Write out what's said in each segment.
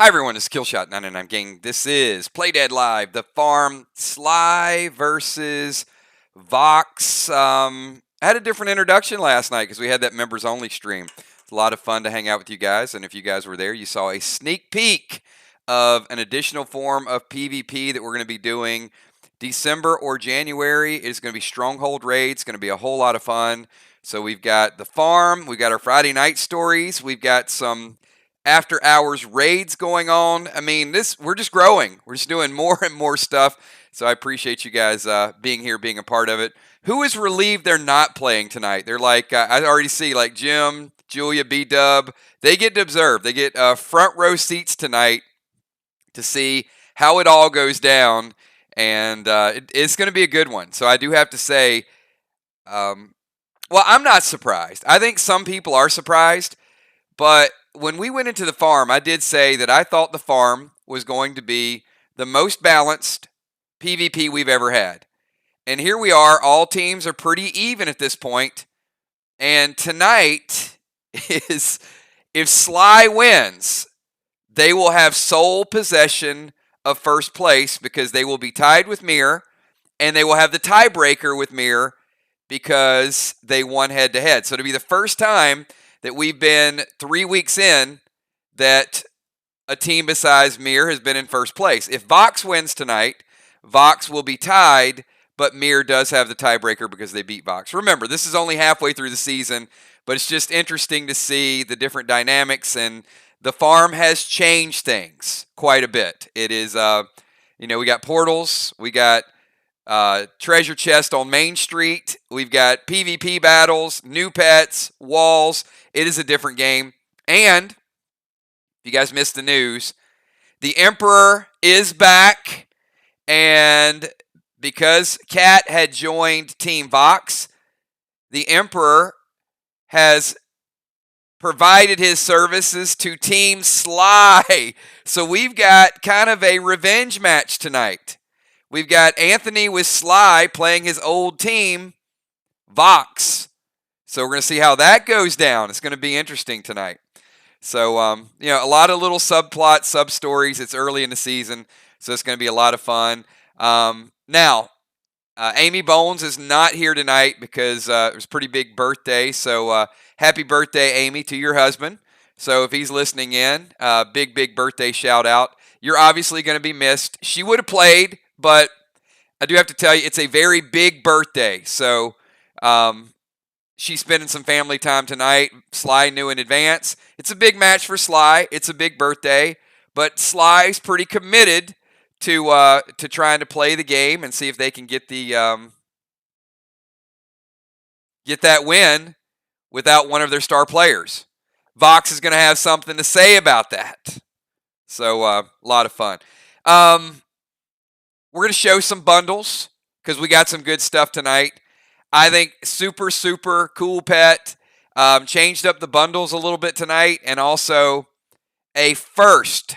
Hi everyone, it's Killshot99 Gang. This is Play Dead Live, the farm Sly versus Vox. I had a different introduction last night because we had that members only stream. It's a lot of fun to hang out with you guys, and if you guys were there, you saw a sneak peek of an additional form of PvP that we're going to be doing December or January. It's going to be Stronghold Raid. It's going to be a whole lot of fun. So we've got the farm, we've got our Friday night stories, we've got some after hours raids going on. I mean, we're just growing. We're just doing more and more stuff. So I appreciate you guys being here, being a part of it. Who is relieved they're not playing tonight? They're like, I already see like Jim, Julia, B-Dub. They get to observe. They get front row seats tonight to see how it all goes down. And it's going to be a good one. So I do have to say, well, I'm not surprised. I think some people are surprised. But when we went into the farm, I did say that I thought the farm was going to be the most balanced PvP we've ever had. And here we are. All teams are pretty even at this point. And tonight is, if Sly wins, they will have sole possession of first place because they will be tied with Mir, and they will have the tiebreaker with Mir because they won head-to-head. So to be the first time that we've been 3 weeks in that a team besides Mir has been in first place. If Vox wins tonight, Vox will be tied, but Mir does have the tiebreaker because they beat Vox. Remember, this is only halfway through the season, but it's just interesting to see the different dynamics, and the farm has changed things quite a bit. It is, we got portals, we got treasure chest on Main Street, we've got PvP battles, new pets, walls. It is a different game. And if you guys missed the news, the Emperor is back. And because Kat had joined Team Vox, the Emperor has provided his services to Team Sly. So we've got kind of a revenge match tonight. We've got Anthony with Sly playing his old team, Vox. So we're going to see how that goes down. It's going to be interesting tonight. So, a lot of little subplots, sub-stories. It's early in the season, so it's going to be a lot of fun. Now, Amy Bones is not here tonight because it was a pretty big birthday. So happy birthday, Amy, to your husband. So if he's listening in, big birthday shout out. You're obviously going to be missed. She would have played, but I do have to tell you, it's a very big birthday. So she's spending some family time tonight. Sly knew in advance. It's a big match for Sly. It's a big birthday, but Sly's pretty committed to trying to play the game and see if they can get the get that win without one of their star players. Vox is going to have something to say about that. So a lot of fun. We're going to show some bundles because we got some good stuff tonight. I think super cool pet. Changed up the bundles a little bit tonight, and also a first.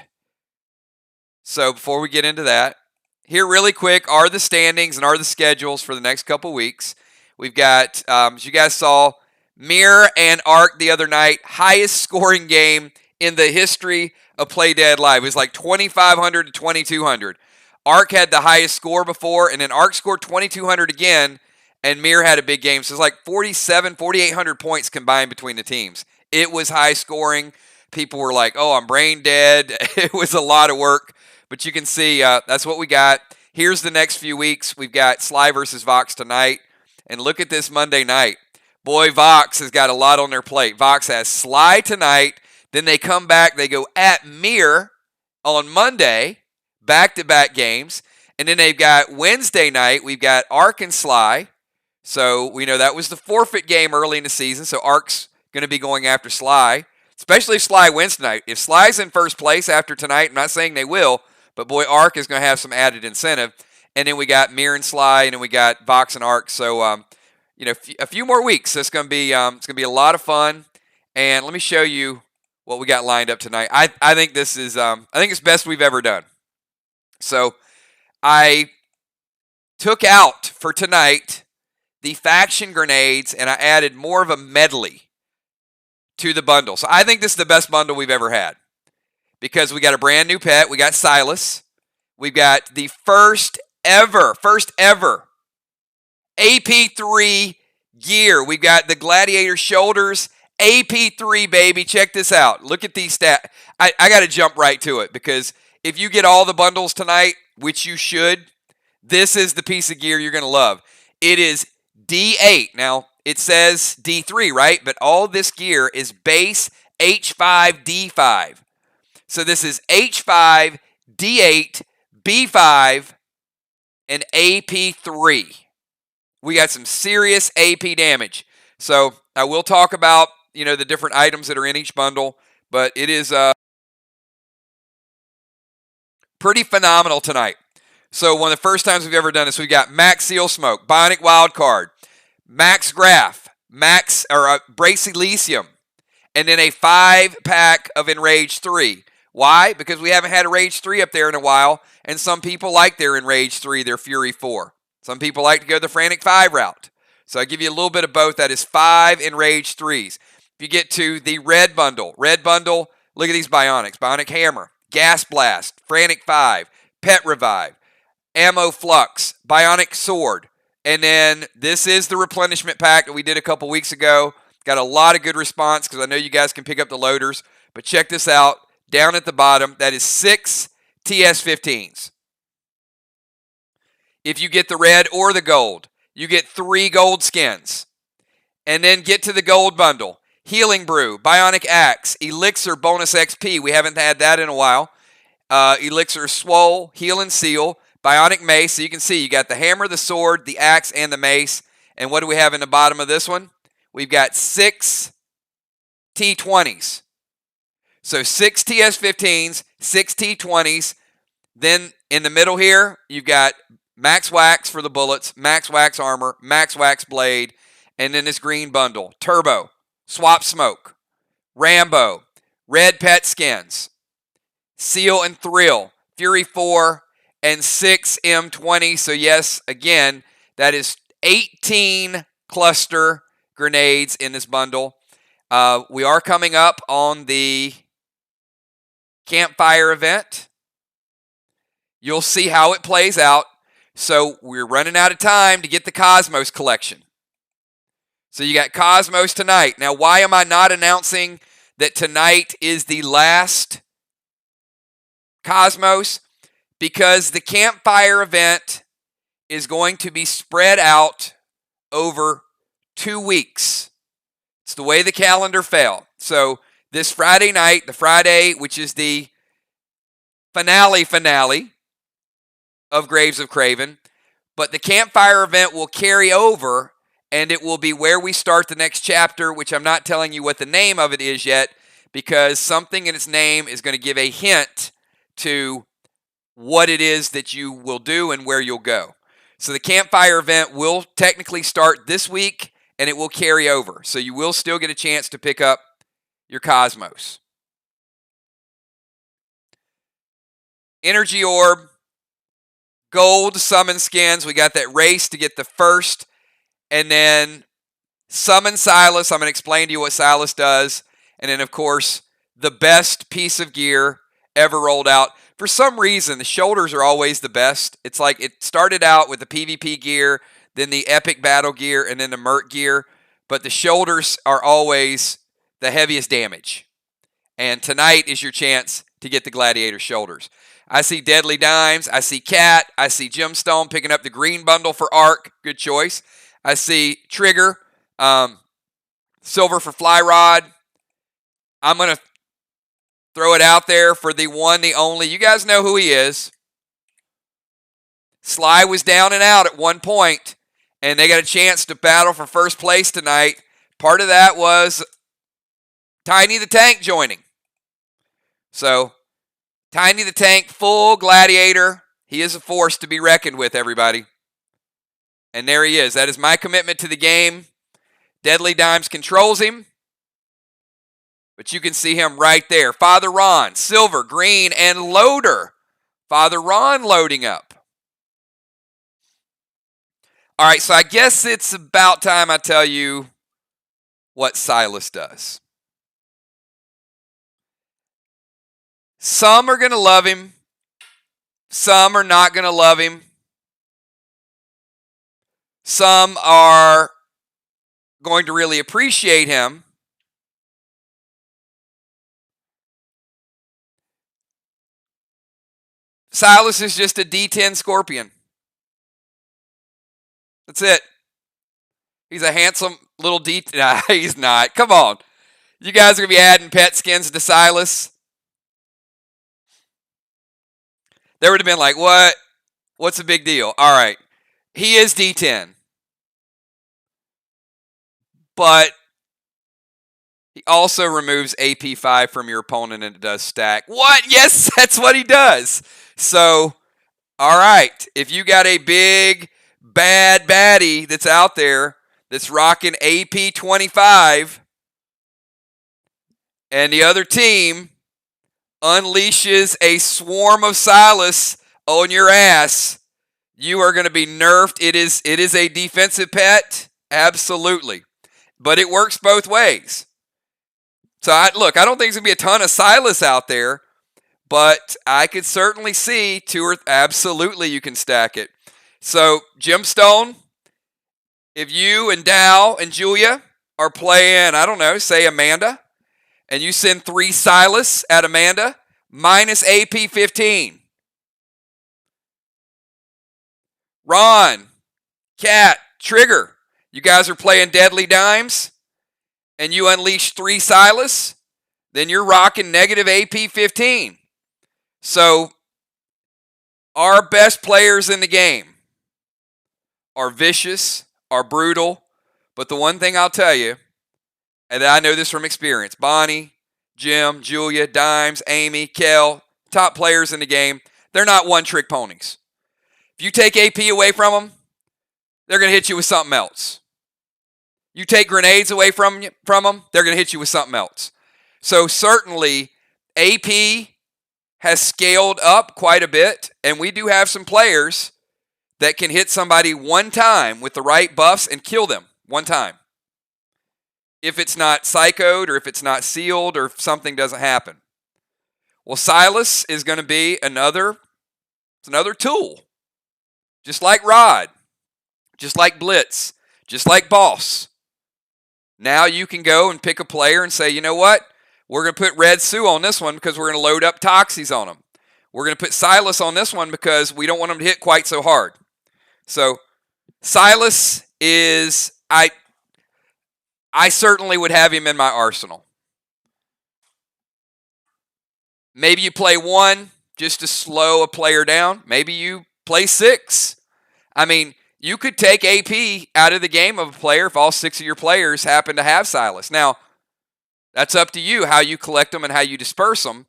So before we get into that, here really quick are the standings and are the schedules for the next couple weeks. We've got, as you guys saw, Mir and Ark the other night, highest scoring game in the history of Play Dead Live. It was like 2,500 to 2,200. Ark had the highest score before, and then Ark scored 2,200 again, and Mir had a big game. So it's like 4,800 points combined between the teams. It was high scoring. People were like, oh, I'm brain dead. It was a lot of work. But you can see that's what we got. Here's the next few weeks. We've got Sly versus Vox tonight. And look at this Monday night. Boy, Vox has got a lot on their plate. Vox has Sly tonight. Then they come back. They go at Mir on Monday. Back-to-back games. And then they've got Wednesday night. We've got Ark and Sly. So we know that was the forfeit game early in the season. So Ark's going to be going after Sly. Especially if Sly wins tonight. If Sly's in first place after tonight, I'm not saying they will, but boy, Ark is going to have some added incentive. And then we got Mir and Sly, and then we got Vox and Ark. So, a few more weeks. So it's going to be a lot of fun. And let me show you what we got lined up tonight. I think this is I think it's best we've ever done. So I took out for tonight the faction grenades, and I added more of a medley to the bundle. So I think this is the best bundle we've ever had. because we got a brand new pet. We got Silas. We've got the first ever AP3 gear. We've got the Gladiator shoulders, AP3, baby. Check this out. Look at these stats. I got to jump right to it because if you get all the bundles tonight, which you should, this is the piece of gear you're going to love. It is D8. Now, it says D3, right? But all this gear is base H5, D5. So this is H5, D8, B5, and AP3. We got some serious AP damage. So I will talk about, the different items that are in each bundle, but it is pretty phenomenal tonight. So one of the first times we've ever done this, we've got Max Seal Smoke, Bionic Wildcard, Max Graph, Brace Elysium, and then a 5-pack of Enraged 3. Why? Because we haven't had a Rage 3 up there in a while, and some people like their Enraged 3, their Fury 4. Some people like to go the Frantic 5 route. So I give you a little bit of both. That is 5 Enraged 3s. If you get to the red bundle, look at these Bionics. Bionic Hammer, Gas Blast, Frantic 5, Pet Revive, Ammo Flux, Bionic Sword. And then this is the replenishment pack that we did a couple weeks ago. Got a lot of good response because I know you guys can pick up the loaders. But check this out. Down at the bottom, that is 6 TS15s. If you get the red or the gold, you get 3 gold skins. And then get to the gold bundle. Healing Brew, Bionic Axe, Elixir Bonus XP. We haven't had that in a while. Elixir Swole, Heal and Seal, Bionic Mace. So you can see you got the hammer, the sword, the axe, and the mace. And what do we have in the bottom of this one? We've got 6 T20s. So 6 TS15s, 6 T20s. Then in the middle here, you've got Max Wax for the bullets, Max Wax armor, Max Wax blade, and then this green bundle. Turbo, Swap Smoke, Rambo, Red Pet Skins, Seal and Thrill, Fury 4, and 6 M20. So yes, again, that is 18 cluster grenades in this bundle. We are coming up on the campfire event. You'll see how it plays out. So we're running out of time to get the Cosmos collection. So you got Cosmos tonight. Now, why am I not announcing that tonight is the last Cosmos? Because the campfire event is going to be spread out over 2 weeks. It's the way the calendar fell. So this Friday night, the Friday, which is the finale of Graves of Craven, but the campfire event will carry over, and it will be where we start the next chapter, which I'm not telling you what the name of it is yet, because something in its name is going to give a hint to what it is that you will do and where you'll go. So the campfire event will technically start this week, and it will carry over. So you will still get a chance to pick up your Cosmos. Energy Orb, gold summon skins. We got that race to get the first. And then summon Silas. I'm going to explain to you what Silas does. And then, of course, the best piece of gear ever rolled out. For some reason, the shoulders are always the best. It's like it started out with the PvP gear, then the epic battle gear, and then the Merc gear. But the shoulders are always the heaviest damage. And tonight is your chance to get the Gladiator shoulders. I see Deadly Dimes. I see Cat. I see Gemstone picking up the green bundle for Arc. Good choice. I see Trigger. Silver for Fly Rod. I'm going to throw it out there for the one, the only. You guys know who he is. Sly was down and out at one point, and they got a chance to battle for first place tonight. Part of that was Tiny the Tank joining. So, Tiny the Tank, full Gladiator. He is a force to be reckoned with, everybody. And there he is. That is my commitment to the game. Deadly Dimes controls him. But you can see him right there. Father Ron, silver, green, and loader. Father Ron loading up. All right, so I guess it's about time I tell you what Silas does. Some are going to love him. Some are not going to love him. Some are going to really appreciate him. Silas is just a D10 Scorpion. That's it. He's a handsome little D10. Nah, he's not. Come on. You guys are going to be adding pet skins to Silas. They would have been like, what? What's the big deal? All right. He is D10. But he also removes AP5 from your opponent and it does stack. What? Yes, that's what he does. So, all right. If you got a big, bad baddie that's out there that's rocking AP25 and the other team unleashes a swarm of Silas on your ass, you are going to be nerfed. It is a defensive pet, absolutely. But it works both ways. So, I don't think there's going to be a ton of Silas out there, but I could certainly see absolutely you can stack it. So, Gemstone, if you and Dow and Julia are playing, I don't know, say Amanda, and you send 3 Silas at Amanda, minus AP 15. Ron, Cat, Trigger, you guys are playing Deadly Dimes, and you unleash 3 Silas, then you're rocking negative AP 15. So, our best players in the game are vicious, are brutal, but the one thing I'll tell you, and I know this from experience, Bonnie, Jim, Julia, Dimes, Amy, Kel, top players in the game, they're not one-trick ponies. If you take AP away from them, they're going to hit you with something else. You take grenades away from them, they're going to hit you with something else. So certainly, AP has scaled up quite a bit, and we do have some players that can hit somebody one time with the right buffs and kill them one time. If it's not psychoed or if it's not sealed or if something doesn't happen. Well, Silas is going to be another tool. Just like Rod, just like Blitz, just like Boss. Now you can go and pick a player and say, you know what? We're going to put Red Sue on this one because we're going to load up Toxies on him. We're going to put Silas on this one because we don't want him to hit quite so hard. So Silas is, I certainly would have him in my arsenal. Maybe you play 1 just to slow a player down. Maybe you play 6. I mean, you could take AP out of the game of a player if all 6 of your players happen to have Silas. Now, that's up to you how you collect them and how you disperse them.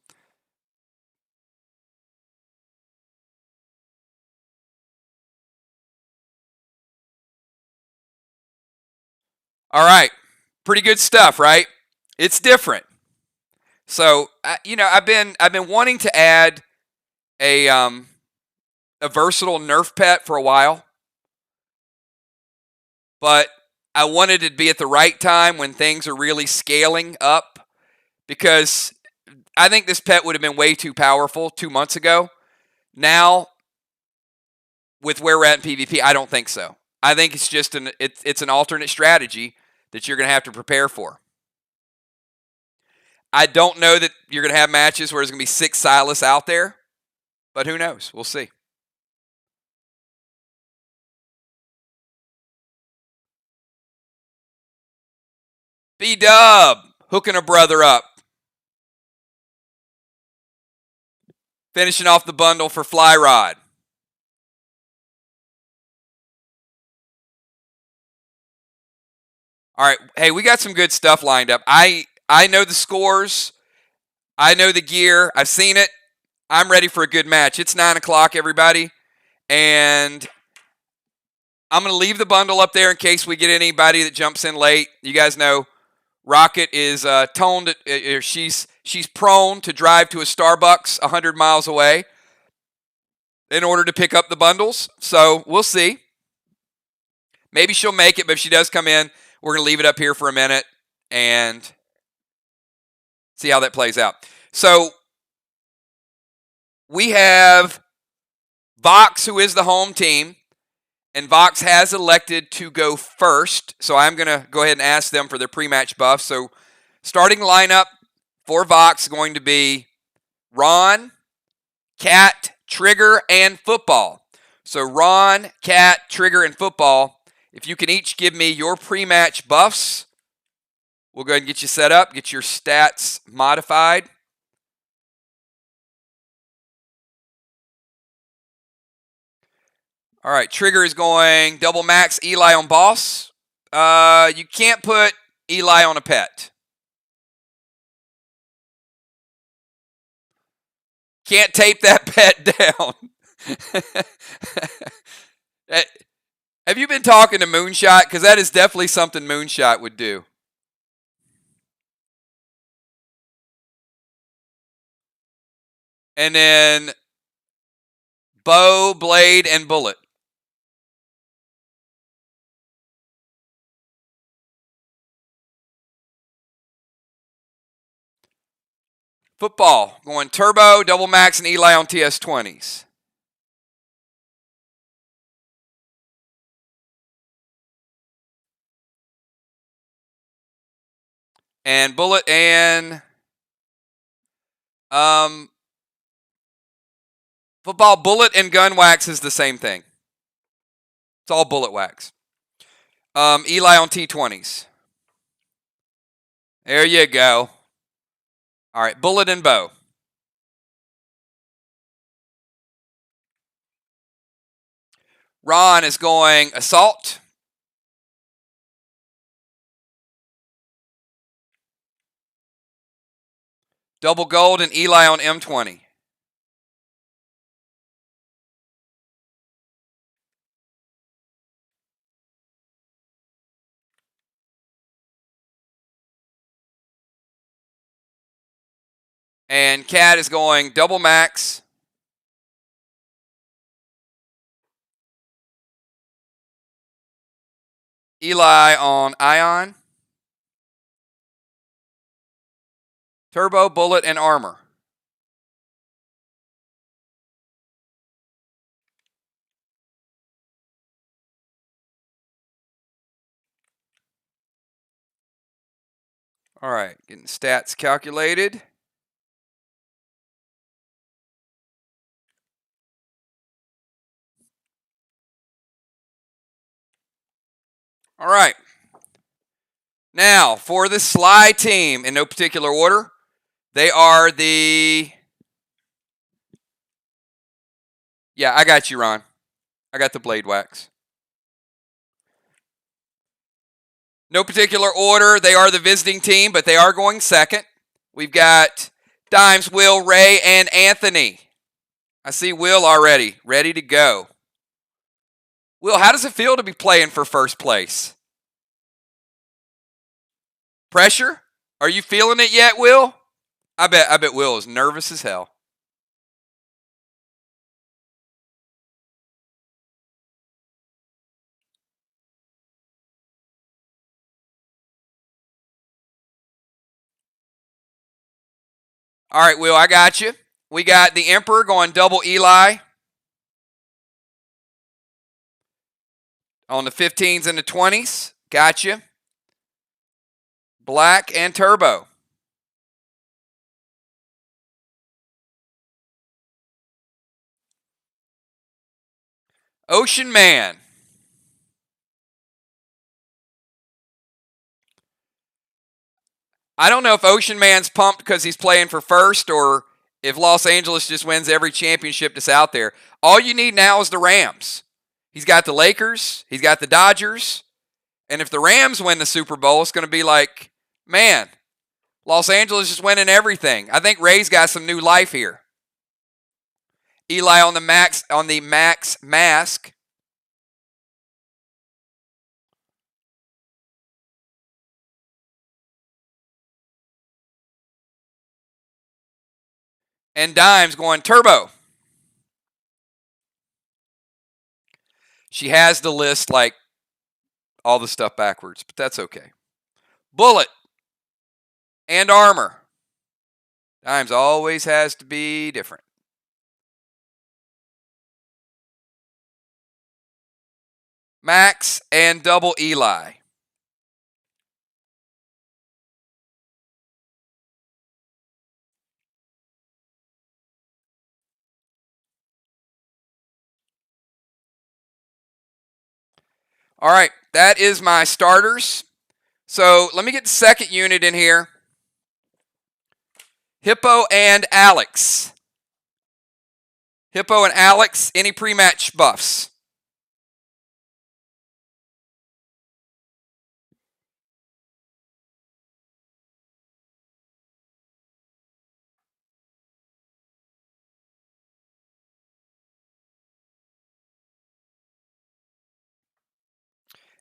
All right. Pretty good stuff, right? It's different. So, I've been wanting to add a versatile Nerf pet for a while, but I wanted it to be at the right time when things are really scaling up, because I think this pet would have been way too powerful 2 months ago. Now, with where we're at in PvP, I don't think so. I think it's just it's an alternate strategy that you're going to have to prepare for. I don't know that you're going to have matches where there's going to be 6 Silas out there, but who knows? We'll see. B-Dub, hooking a brother up. Finishing off the bundle for Fly Rod. All right. Hey, we got some good stuff lined up. I know the scores. I know the gear. I've seen it. I'm ready for a good match. It's 9 o'clock, everybody. And I'm going to leave the bundle up there in case we get anybody that jumps in late. You guys know Rocket is toned. She's prone to drive to a Starbucks 100 miles away in order to pick up the bundles. So we'll see. Maybe she'll make it, but if she does come in, we're going to leave it up here for a minute and see how that plays out. So we have Vox, who is the home team, and Vox has elected to go first. So I'm going to go ahead and ask them for their pre-match buff. So starting lineup for Vox is going to be Ron, Cat, Trigger, and Football. So Ron, Cat, Trigger, and Football. If you can each give me your pre-match buffs, we'll go ahead and get you set up, get your stats modified. All right, Trigger is going double max Eli on boss. You can't put Eli on a pet. Can't tape that pet down. Have you been talking to Moonshot? Because that is definitely something Moonshot would do. And then bow, blade, and bullet. Football, going turbo, double max, and Eli on TS20s. And bullet and football, bullet and gun wax is the same thing. It's all bullet wax. Eli on T20s. There you go. All right, bullet and bow. Ron is going assault. Double gold and Eli on M20. And Cat is going double max. Eli on Ion. Turbo, bullet, and armor. All right, getting stats calculated. All right. Now, for the Sly team, in no particular order, they are the... Yeah, I got you, Ron. I got the blade wax. No particular order. They are the visiting team, but they are going second. We've got Dimes, Will, Ray, and Anthony. I see Will already, ready to go. Will, how does it feel to be playing for first place? Pressure? Are you feeling it yet, Will? I bet Will is nervous as hell. All right, Will, I got you. We got the Emperor going double Eli on the 15s and the 20s. Got you. Black and Turbo. Ocean Man. I don't know if Ocean Man's pumped because he's playing for first or if Los Angeles just wins every championship that's out there. All you need now is the Rams. He's got the Lakers. He's got the Dodgers. And if the Rams win the Super Bowl, it's going to be like, man, Los Angeles is winning everything. I think Ray's got some new life here. Eli on the max mask. And Dimes going turbo. She has the list like all the stuff backwards, but that's okay. Bullet and armor. Dimes always has to be different. Max, and double Eli. All right, that is my starters. So let me get the second unit in here. Hippo and Alex. Hippo and Alex, any pre-match buffs?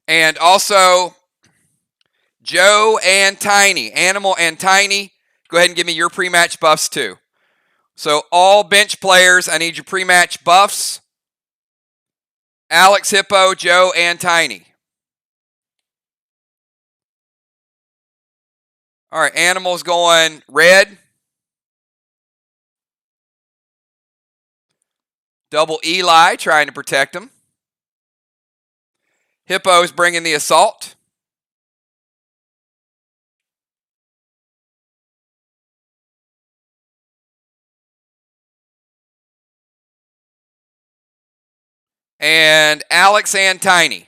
And also, Joe and Tiny, Animal and Tiny, go ahead and give me your pre-match buffs too. So all bench players, I need your pre-match buffs. Alex, Hippo, Joe, and Tiny. All right, Animal's going red. Double Eli, trying to protect him. Hippo's bringing the assault. And Alex and Tiny.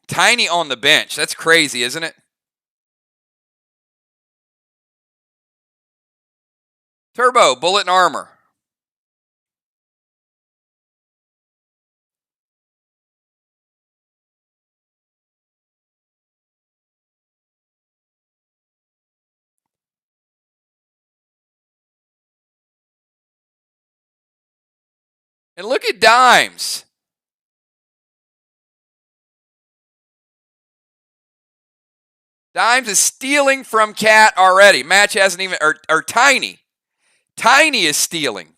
Tiny on the bench. That's crazy, isn't it? Turbo, bullet and armor. And look at Dimes. Dimes is stealing from Cat already. Match hasn't even, or Tiny. Tiny is stealing.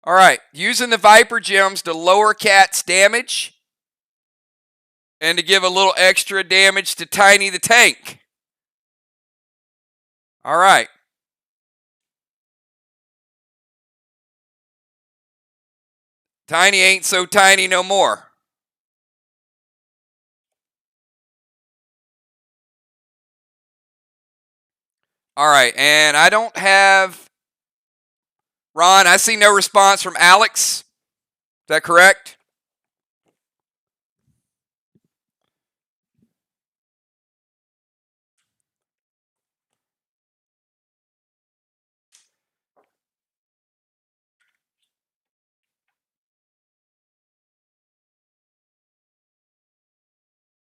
All right, using the Viper Gems to lower Cat's damage and to give a little extra damage to Tiny the tank. All right. Tiny ain't so tiny no more. All right, and I don't have Ron. I see no response from Alex. Is that correct?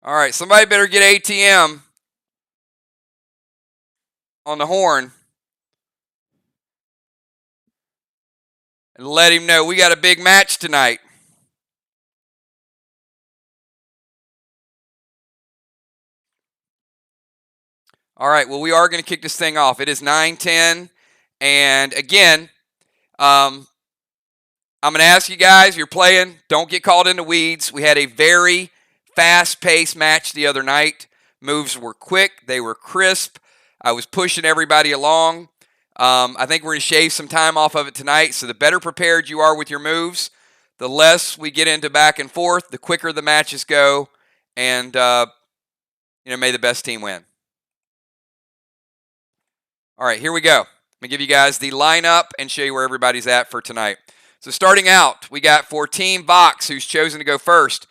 All right, somebody better get ATM on the horn and let him know we got a big match tonight. All right, well, we are going to kick this thing off. It is 9:10, and again, I'm going to ask you guys, you're playing, don't get called into weeds. We had a very fast-paced match the other night. Moves were quick. They were crisp. I was pushing everybody along. I think we're going to shave some time off of it tonight. So the better prepared you are with your moves, the less we get into back and forth, the quicker the matches go, and may the best team win. All right, here we go. Let me give you guys the lineup and show you where everybody's at for tonight. So starting out, we got for Team Vox, who's chosen to go first.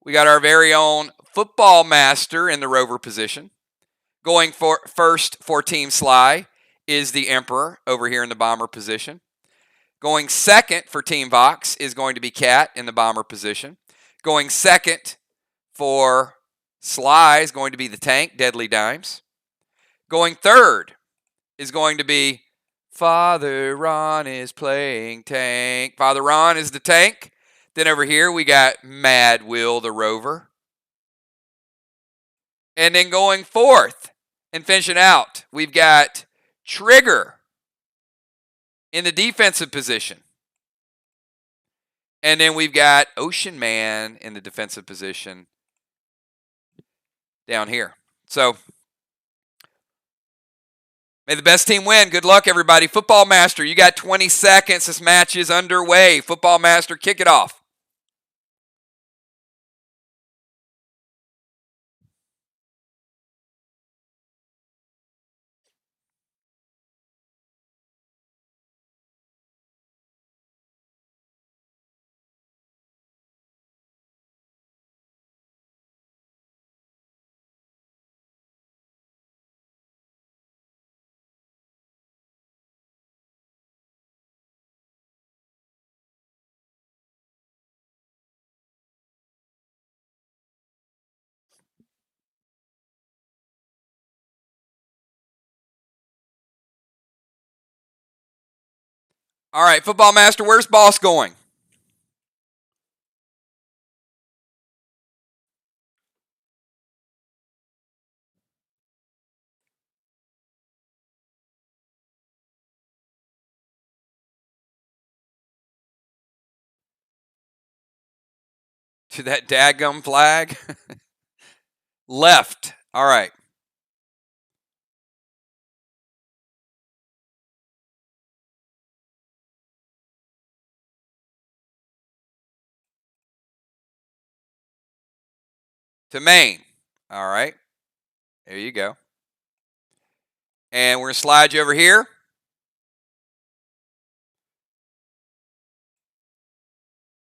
We got our very own football master in the rover position. Going for first for Team Sly is the Emperor over here in the bomber position. Going second for Team Vox is going to be Cat in the bomber position. Going second for Sly is going to be the tank, Deadly Dimes. Going third is going to be Father Ron is playing tank. Father Ron is the tank. Then over here we got Mad Will the rover. And then going fourth And finishing out, we've got Trigger in the defensive position. And then we've got Ocean Man in the defensive position down here. So, may the best team win. Good luck, everybody. Football Master, you got 20 seconds. This match is underway. Football Master, kick it off. All right, Football Master, where's Boss going? To that daggum flag? Left. All right. To main. All right. There you go. And we're going to slide you over here.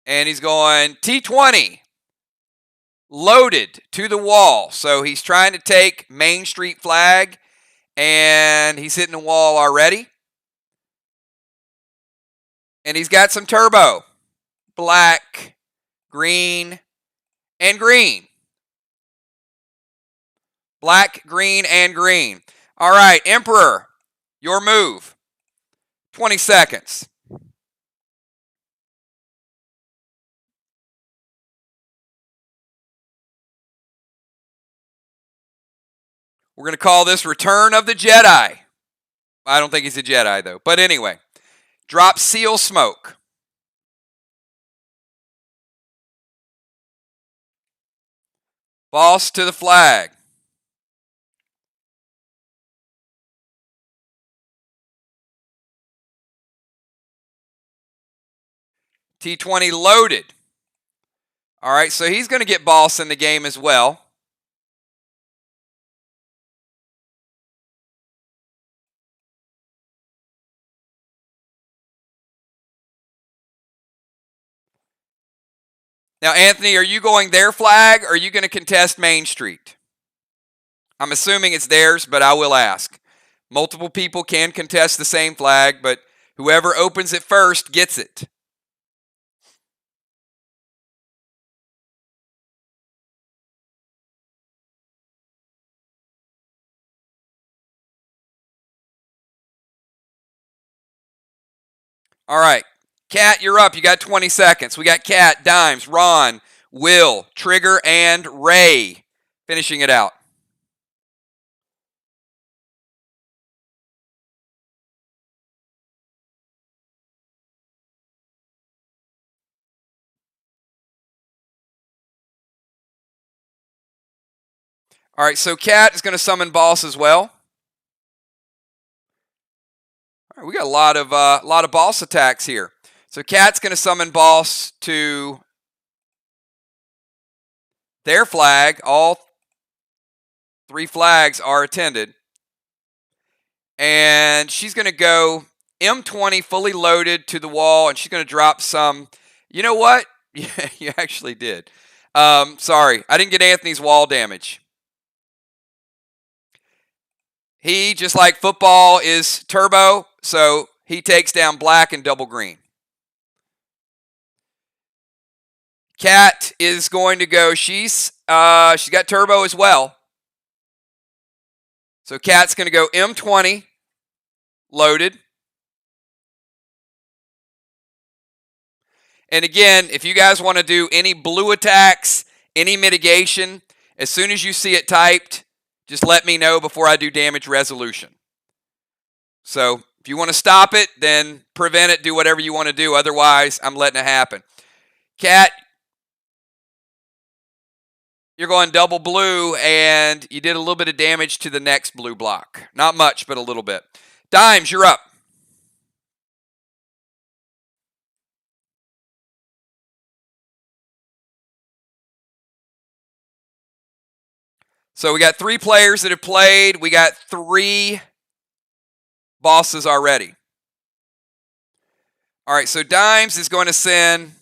And he's going T20. Loaded to the wall. So he's trying to take Main Street flag. And he's hitting the wall already. And he's got some turbo. Black, green, and green. Black, green, and green. All right, Emperor, your move. 20 seconds. We're going to call this Return of the Jedi. I don't think he's a Jedi, though. But anyway, drop Seal Smoke. Boss to the flag. T20 loaded. All right, so he's going to get Boss in the game as well. Now, Anthony, are you going their flag or are you going to contest Main Street? I'm assuming it's theirs, but I will ask. Multiple people can contest the same flag, but whoever opens it first gets it. All right. Kat, you're up. You got 20 seconds. We got Kat, Dimes, Ron, Will, Trigger, and Ray finishing it out. All right, so Kat is going to summon Boss as well. All right, we got a lot of Boss attacks here. So Kat's going to summon Boss to their flag. All 3 flags are attended. And she's going to go M20 fully loaded to the wall, and she's going to drop some. You know what? Yeah, you actually did. Sorry, I didn't get Anthony's wall damage. He, just like football, is turbo, so he takes down black and double green. Kat is going to go. She's got turbo as well. So Kat's going to go M20 loaded. And again, if you guys want to do any blue attacks, any mitigation, as soon as you see it typed, Just let me know before I do damage resolution. So if you want to stop it, then prevent it, do whatever you want to do. Otherwise, I'm letting it happen. Cat, you're going double blue, and you did a little bit of damage to the next blue block. Not much, but a little bit. Dimes, you're up. So we got 3 players that have played. We got 3 bosses already. All right, so Dimes is going to send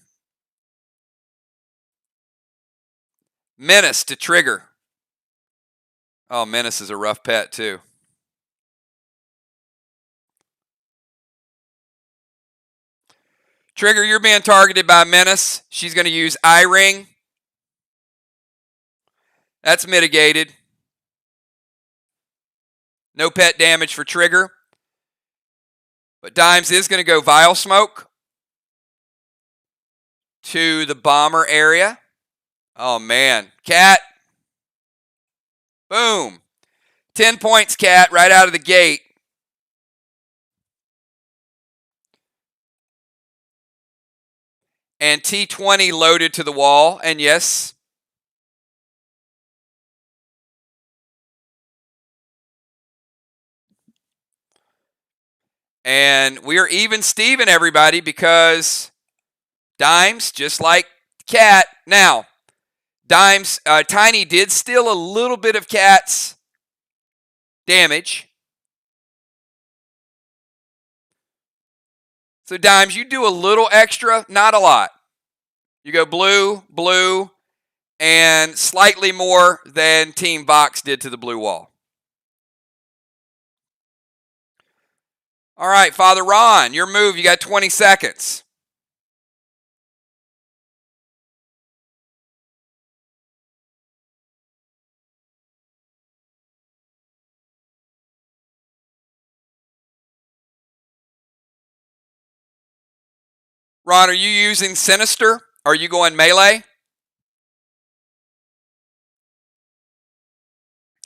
Menace to trigger. Oh, Menace is a rough pet, too. Trigger, you're being targeted by Menace. She's going to use Eye Ring. That's mitigated. No pet damage for Trigger. But Dimes is going to go Vile Smoke to the bomber area. Oh, man. Cat. Boom. 10 points, Cat, right out of the gate. And T20 loaded to the wall. And yes. And we are even Steven, everybody, because Dimes, just like Cat. Now, Dimes, Tiny did steal a little bit of Cat's damage. So Dimes, you do a little extra, not a lot. You go blue, blue, and slightly more than Team Vox did to the blue wall. All right, Father Ron, your move. You got 20 seconds. Ron, are you using Sinister? Are you going melee?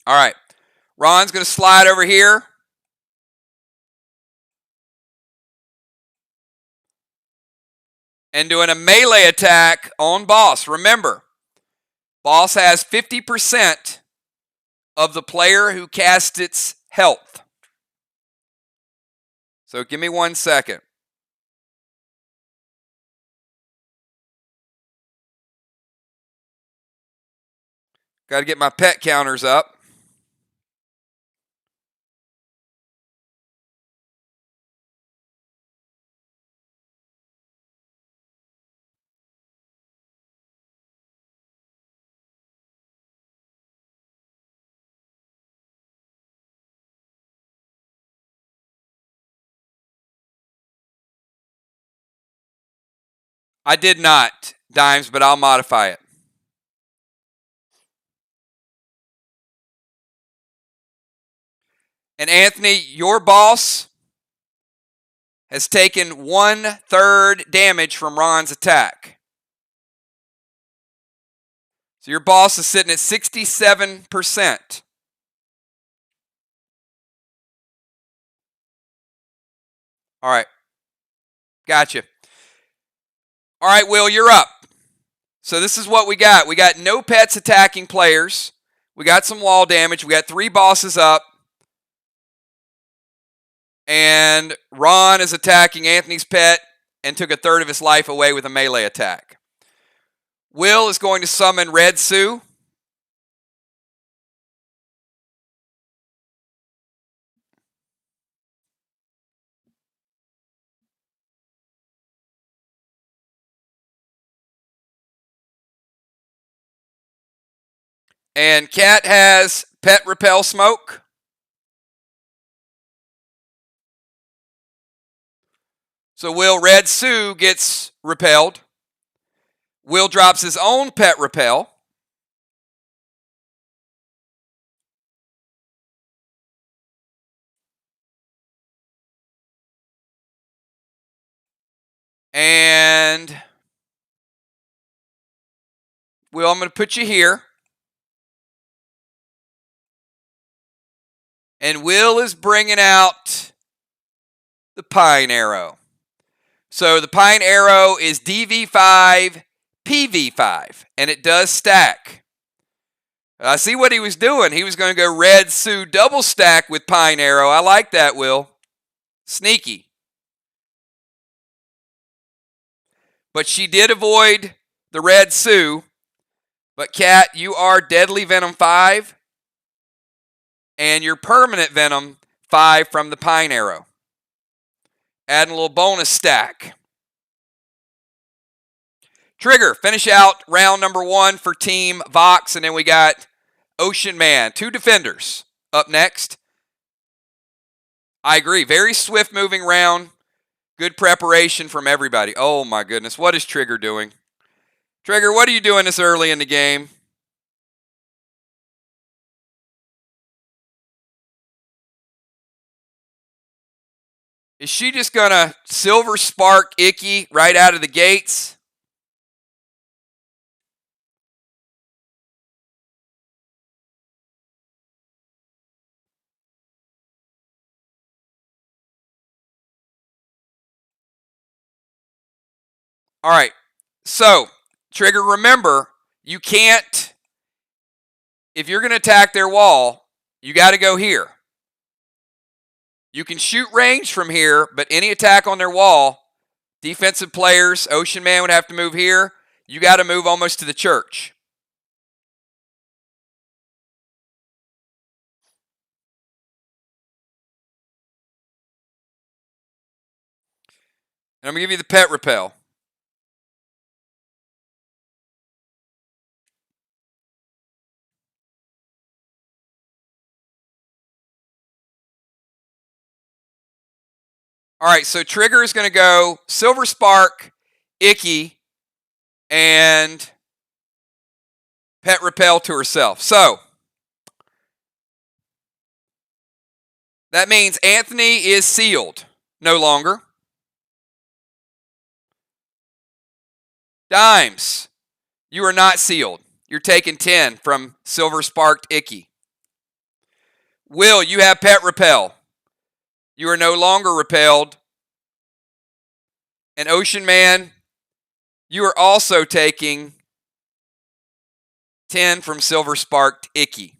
All right. Ron's going to slide over here. And doing a melee attack on Boss. Remember, Boss has 50% of the player who cast its health. So give me 1 second. Got to get my pet counters up. I did not, Dimes, but I'll modify it. And Anthony, your boss has taken 1/3 damage from Ron's attack. So your boss is sitting at 67%. All right. Gotcha. All right, Will, you're up. So this is what we got. We got no pets attacking players. We got some wall damage. We got 3 bosses up. And Ron is attacking Anthony's pet and took 1/3 of his life away with a melee attack. Will is going to summon Red Sue. And Cat has Pet Repel Smoke. So Will Red Sue gets repelled. Will drops his own Pet Repel. And Will, I'm going to put you here. And Will is bringing out the Pine Arrow. So the Pine Arrow is DV5, PV5, and it does stack. I see what he was doing. He was going to go Red Sioux double stack with Pine Arrow. I like that, Will. Sneaky. But she did avoid the Red Sioux. But Cat, you are Deadly Venom 5. And your permanent Venom 5 from the Pine Arrow. Adding a little bonus stack. Trigger, finish out round number 1 for Team Vox. And then we got Ocean Man. 2 defenders up next. I agree. Very swift moving round. Good preparation from everybody. Oh my goodness. What is Trigger doing? Trigger, what are you doing this early in the game? Is she just going to Silver Spark Icky right out of the gates? All right. So, Trigger, remember, you can't, if you're going to attack their wall, you got to go here. You can shoot range from here, but any attack on their wall, defensive players, Ocean Man would have to move here. You got to move almost to the church. And I'm going to give you the pet repel. All right, so Trigger is going to go Silver Spark, Icky, and pet repel to herself. So, that means Anthony is sealed. No longer. Dimes, you are not sealed. You're taking 10 from Silver Sparked Icky. Will, you have pet repel. You are no longer repelled. And Ocean Man, you are also taking 10 from Silver Sparked Icky.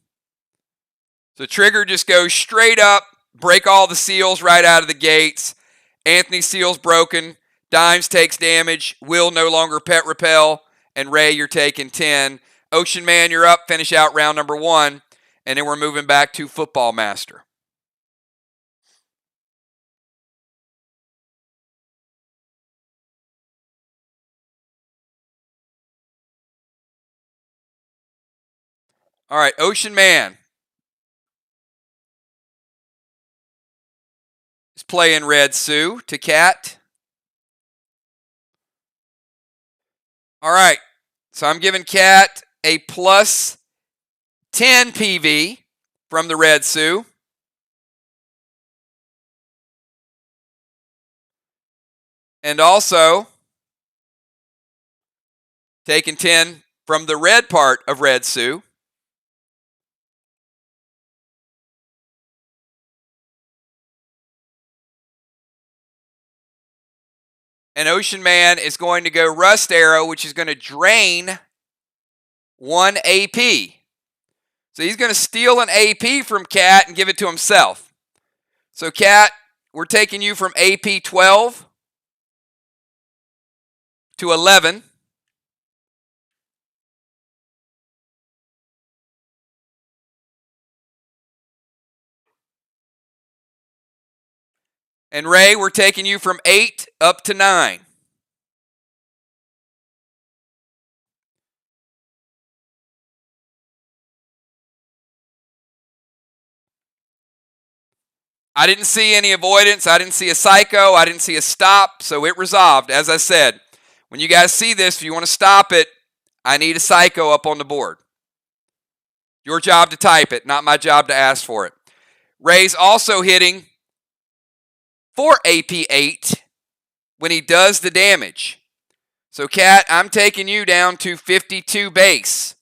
So Trigger just goes straight up, break all the seals right out of the gates. Anthony's seal's broken. Dimes takes damage. Will no longer pet repel. And Ray, you're taking 10. Ocean Man, you're up. Finish out round number 1. And then we're moving back to Football Master. All right, Ocean Man is playing Red Sioux to Cat. All right, so I'm giving Cat a plus 10 PV from the Red Sioux. And also taking 10 from the red part of Red Sioux. And Ocean Man is going to go Rust Arrow, which is going to drain 1 AP. So he's going to steal an AP from Cat and give it to himself. So Cat, we're taking you from AP 12 to 11. And Ray, we're taking you from 8 up to 9. I didn't see any avoidance. I didn't see a psycho. I didn't see a stop. So it resolved. As I said, when you guys see this, if you want to stop it, I need a psycho up on the board. Your job to type it, not my job to ask for it. Ray's also hitting for AP8 when he does the damage. So, Cat, I'm taking you down to 52 base.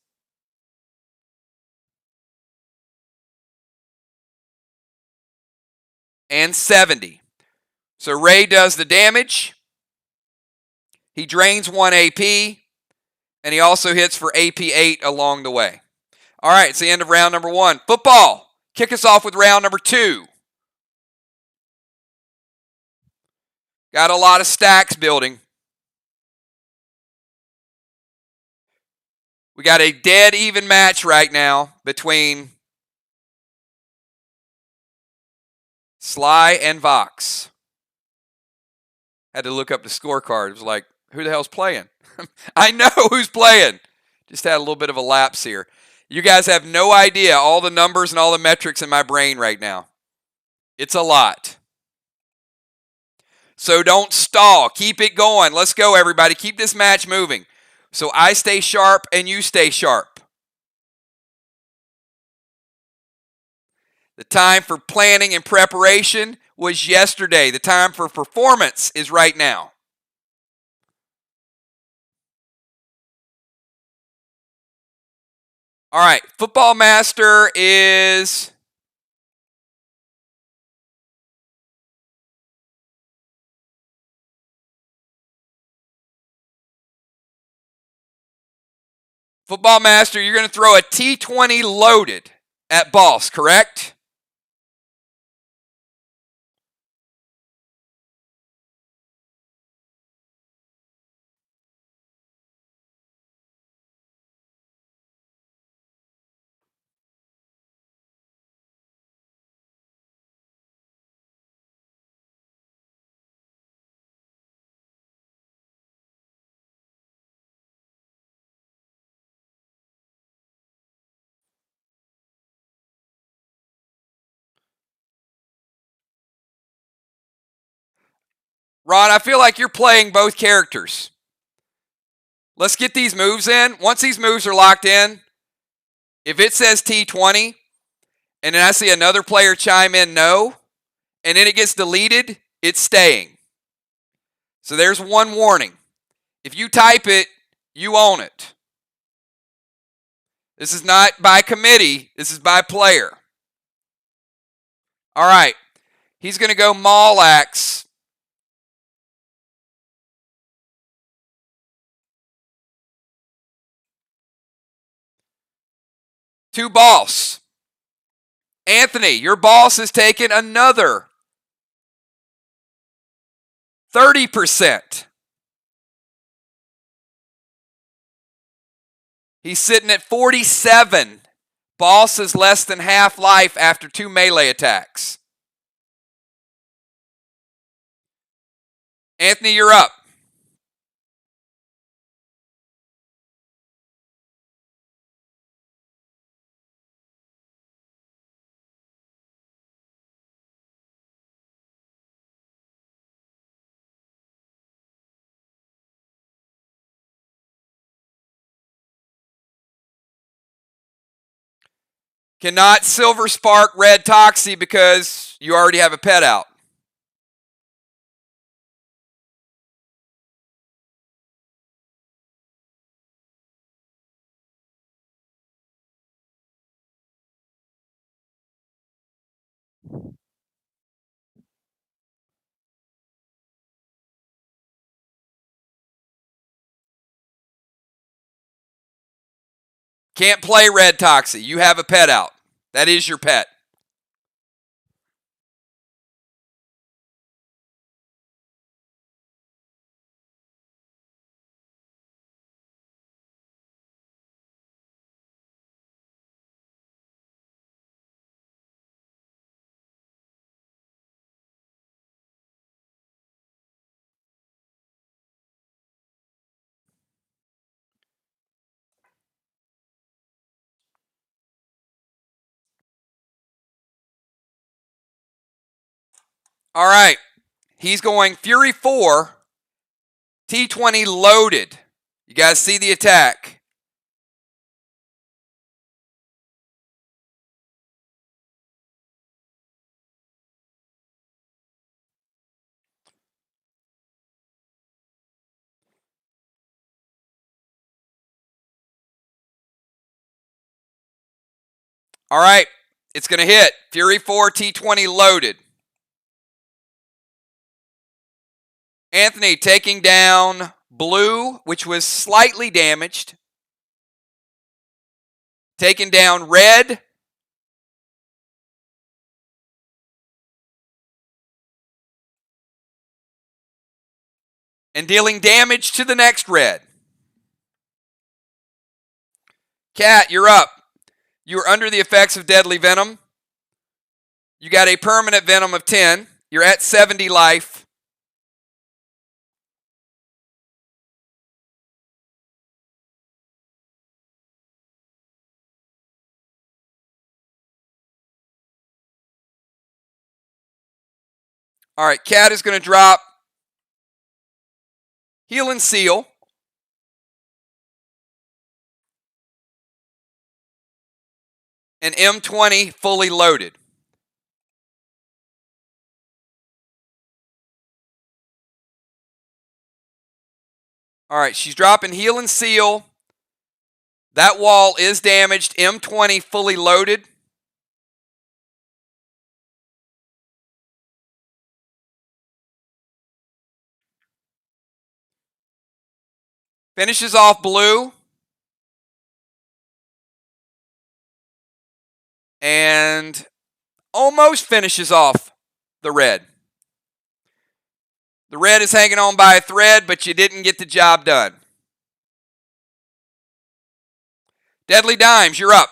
and 70. So Ray does the damage. He drains 1 AP, and he also hits for AP 8 along the way. All right, it's the end of round number 1. Football. Kick us off with round number 2. Got a lot of stacks building. We got a dead even match right now between Sly and Vox. Had to look up the scorecard. It was like, who the hell's playing? I know who's playing. Just had a little bit of a lapse here. You guys have no idea all the numbers and all the metrics in my brain right now. It's a lot. So don't stall. Keep it going. Let's go, everybody. Keep this match moving. So I stay sharp and you stay sharp. The time for planning and preparation was yesterday. The time for performance is right now. All right, Football Master is Football Master, you're going to throw a T20 loaded at Boss, correct? Ron, I feel like you're playing both characters. Let's get these moves in. Once these moves are locked in, if it says T20, and then I see another player chime in no, and then it gets deleted, it's staying. So there's one warning. If you type it, you own it. This is not by committee. This is by player. All right. He's going to go Malax. To Boss. Anthony, your boss has taken another 30%. He's sitting at 47. Boss is less than half life after 2 melee attacks. Anthony, you're up. Cannot Silver Spark Red Toxie because you already have a pet out. Can't play Red Toxie. You have a pet out. That is your pet. All right. He's going Fury 4, T20 loaded. You guys see the attack. All right. It's going to hit. Fury 4, T20 loaded. Anthony taking down blue, which was slightly damaged. Taking down red. And dealing damage to the next red. Cat, you're up. You're under the effects of deadly venom. You got a permanent venom of 10. You're at 70 life. All right, Cat is going to drop Heal and Seal. And M20 fully loaded. All right, she's dropping Heal and Seal. That wall is damaged. M20 fully loaded. Finishes off blue. And almost finishes off the red. The red is hanging on by a thread, but you didn't get the job done. Deadly Dimes, you're up.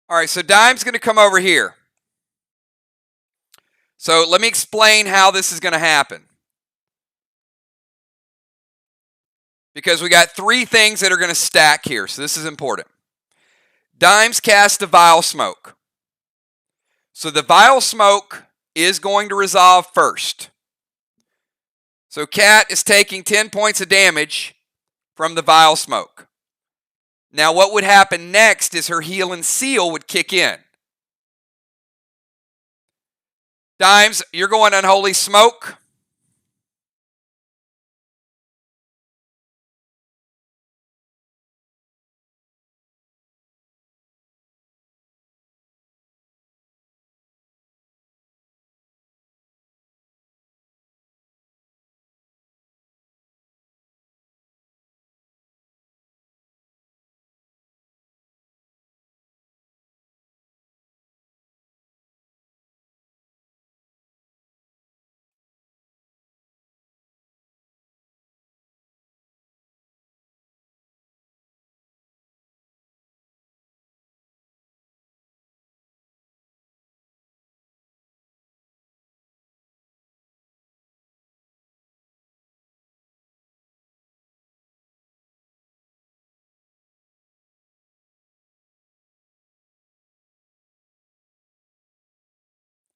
All right, so Dime's going to come over here. So let me explain how this is going to happen. Because we got three things that are going to stack here, so this is important. Dimes cast the Vile Smoke. So the Vile Smoke is going to resolve first. So Cat is taking 10 points of damage from the Vile Smoke. Now what would happen next is her Heal and Seal would kick in. Dimes, you're going Unholy Smoke.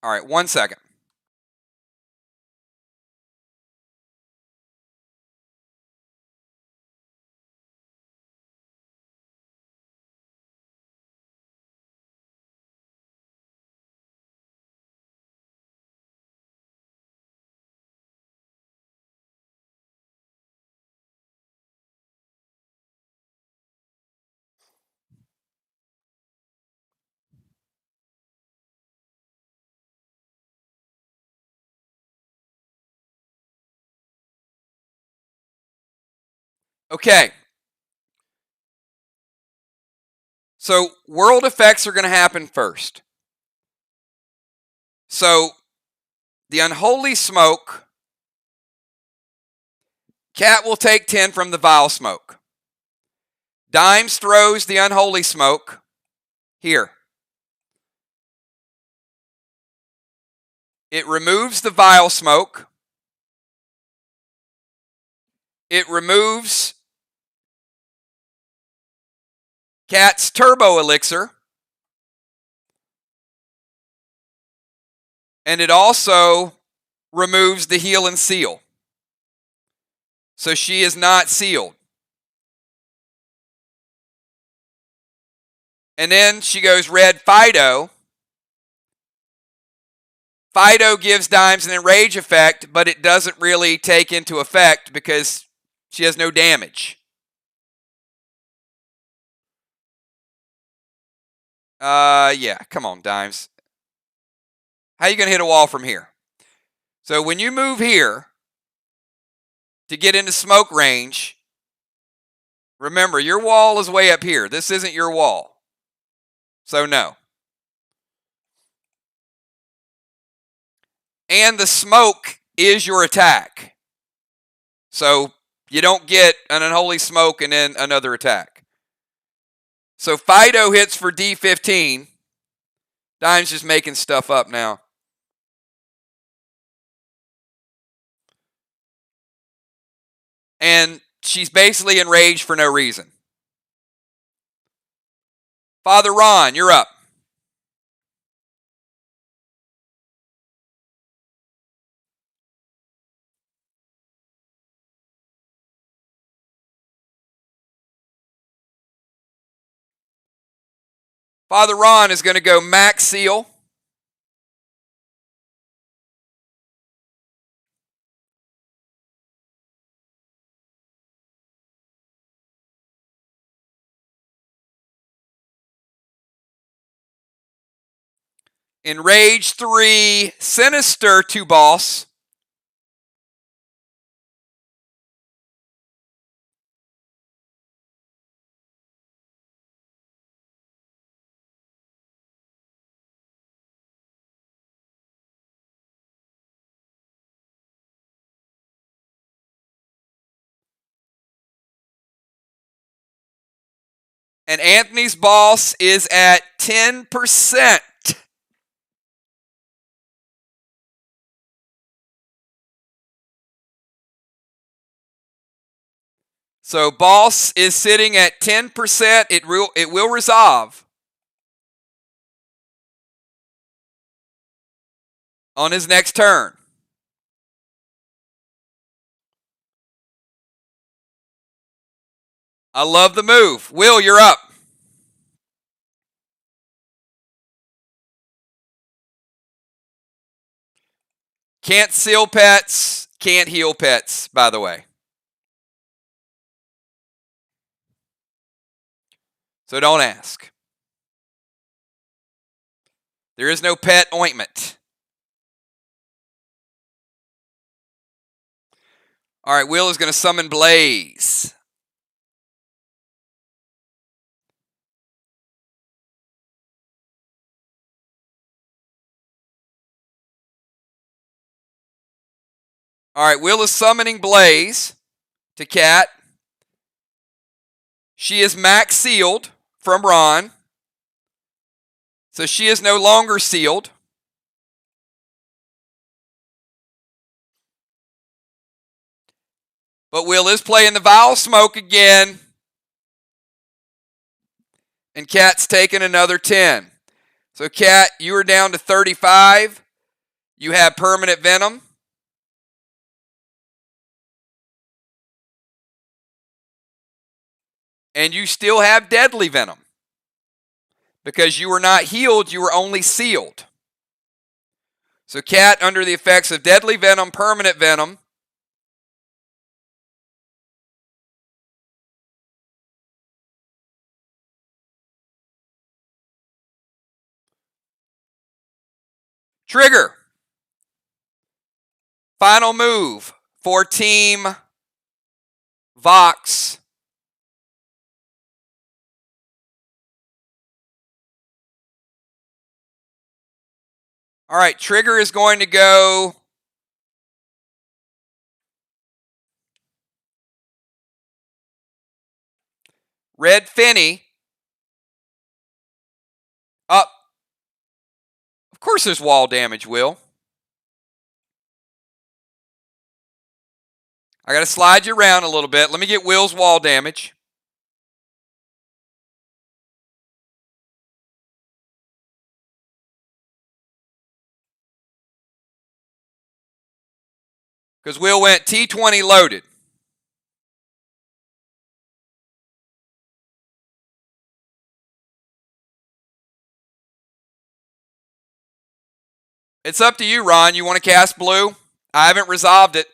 All right, 1 second. Okay. So world effects are going to happen first. So the Unholy Smoke, Cat will take 10 from the Vile Smoke. Dimes throws the Unholy Smoke here. It removes the Vile Smoke. It removes Cat's Turbo Elixir. And it also removes the heal and seal. So she is not sealed. And then she goes red Fido. Fido gives Dimes an enrage effect, but it doesn't really take into effect because she has no damage. Yeah, come on, Dimes. How are you going to hit a wall from here? So when you move here to get into smoke range, remember, your wall is way up here. This isn't your wall. So no. And the smoke is your attack. So you don't get an unholy smoke and then another attack. So Fido hits for D15. Dime's just making stuff up now. And she's basically enraged for no reason. Father Ron, you're up. Father Ron is going to go max seal. Enrage 3, Sinister 2 boss. And Anthony's boss is at 10%. So boss is sitting at 10%. It will resolve on his next turn. I love the move. Will, you're up. Can't seal pets, can't heal pets, by the way. So don't ask. There is no pet ointment. All right, Will is going to summon Blaze. All right, Will is summoning Blaze to Cat. She is max sealed from Ron. So she is no longer sealed. But Will is playing the Vile Smoke again. And Cat's taking another 10. So Cat, you are down to 35. You have permanent venom. And you still have deadly venom. Because you were not healed, you were only sealed. So Cat, under the effects of deadly venom, permanent venom, trigger. Final move for Team Vox. All right, trigger is going to go Red Finny up. Of course there's wall damage, Will. I got to slide you around a little bit. Let me get Will's wall damage. Because Will went T20 loaded. It's up to you, Ron. You want to cast blue? I haven't resolved it.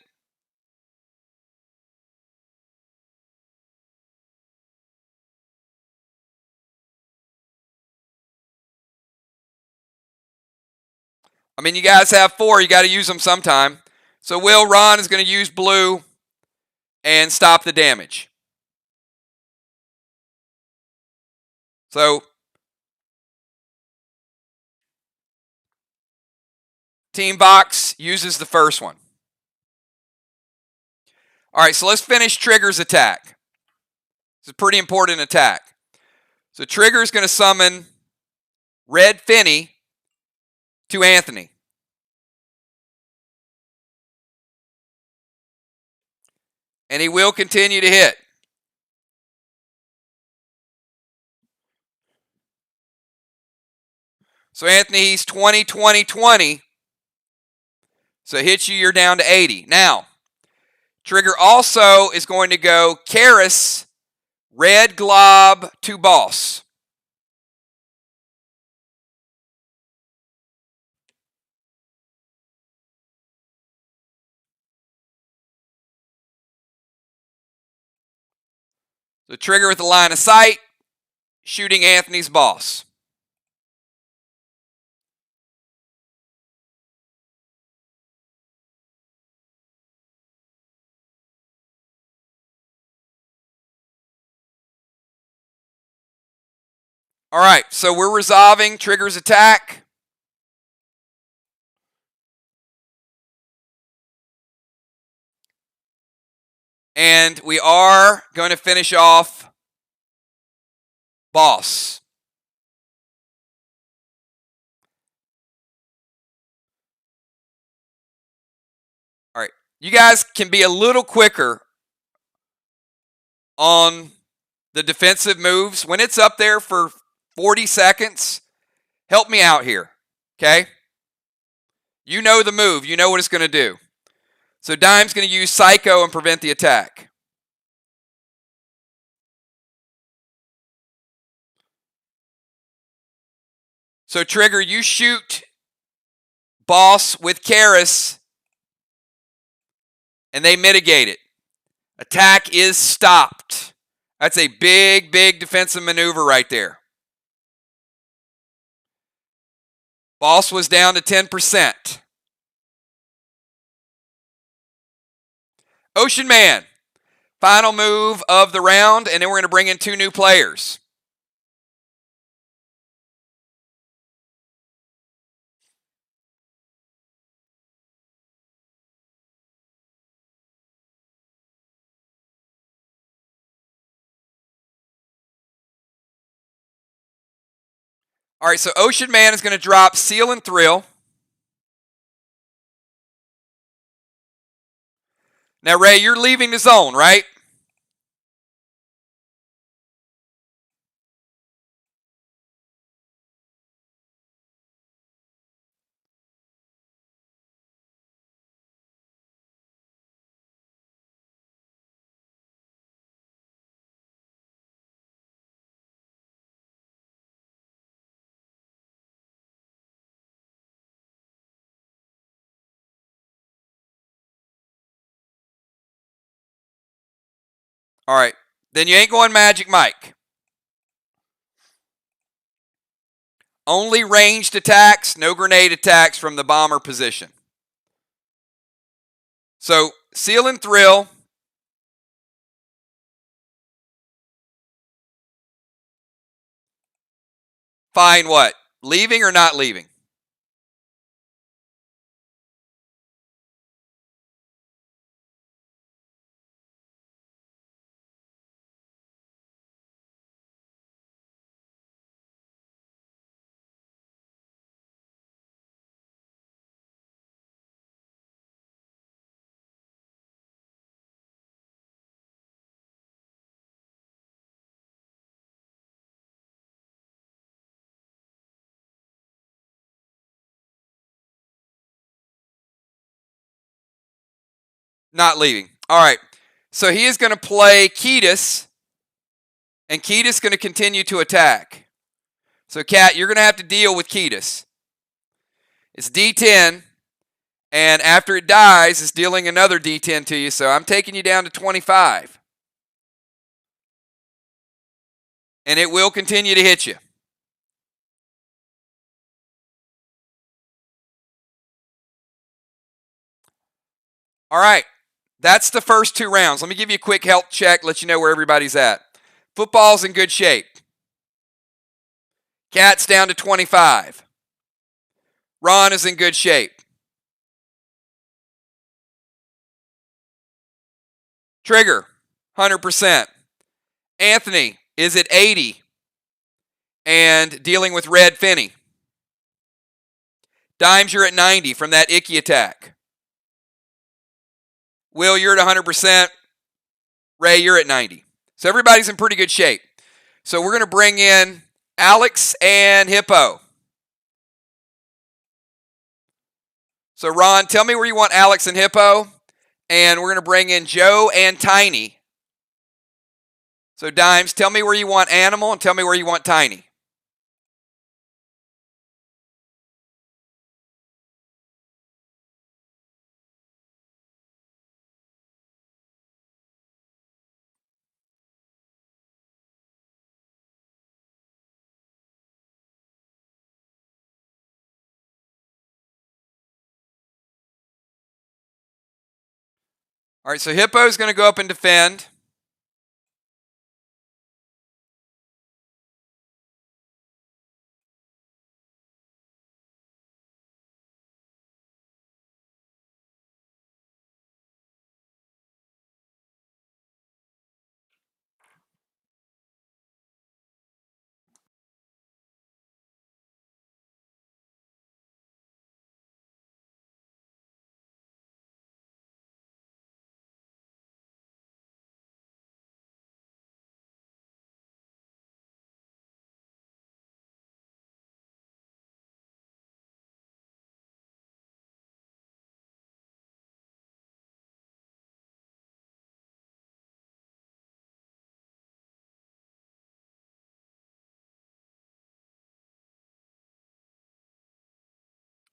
I mean, you guys have 4. You got to use them sometime. So Will, Ron is going to use blue and stop the damage. So Team Vox uses the first one. All right, so let's finish Trigger's attack. It's a pretty important attack. So Trigger is going to summon Red Finney to Anthony. And he will continue to hit. So Anthony, he's 20, 20, 20. So hits you, you're down to 80. Now, Trigger also is going to go Karis, Red Glob to Boss. So Trigger with the line of sight, shooting Anthony's boss. All right, so we're resolving Trigger's attack. And we are going to finish off Boss. All right, you guys can be a little quicker on the defensive moves. When it's up there for 40 seconds, help me out here, okay? You know the move. You know what it's going to do. So Dime's going to use Psycho and prevent the attack. So Trigger, you shoot Boss with Karis, and they mitigate it. Attack is stopped. That's a big, big defensive maneuver right there. Boss was down to 10%. Ocean Man, final move of the round, and then we're going to bring in 2 new players. All right, so Ocean Man is going to drop Seal and Thrill. Now, Ray, you're leaving the zone, right? All right, then you ain't going Magic Mike. Only ranged attacks, no grenade attacks from the bomber position. So, Seal and Thrill. Fine what? Leaving or not leaving? Not leaving. All right. So he is going to play Ketis, and Ketis is going to continue to attack. So, Cat, you're going to have to deal with Ketis. It's D10, and after it dies, it's dealing another D10 to you, so I'm taking you down to 25. And it will continue to hit you. All right. That's the first 2 rounds. Let me give you a quick health check, let you know where everybody's at. Football's in good shape. Cat's down to 25. Ron is in good shape. Trigger, 100%. Anthony is at 80 and dealing with Red Finney. Dimes, you're at 90 from that icky attack. Will, you're at 100%. Ray, you're at 90. So everybody's in pretty good shape. So we're going to bring in Alex and Hippo. So Ron, tell me where you want Alex and Hippo. And we're going to bring in Joe and Tiny. So Dimes, tell me where you want Animal and tell me where you want Tiny. All right, so Hippo's going to go up and defend.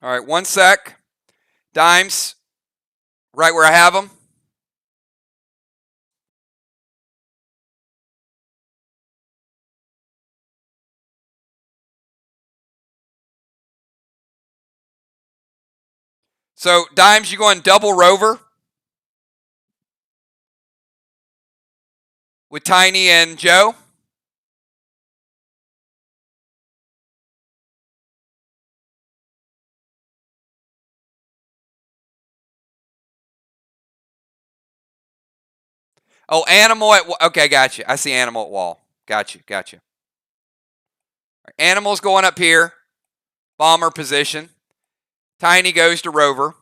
All right, 1 sec. Dimes, right where I have them. So Dimes, you going double rover with Tiny and Joe? Oh, Animal at... Okay, got you. I see Animal at wall. Got you. Right, Animal's going up here. Bomber position. Tiny goes to rover.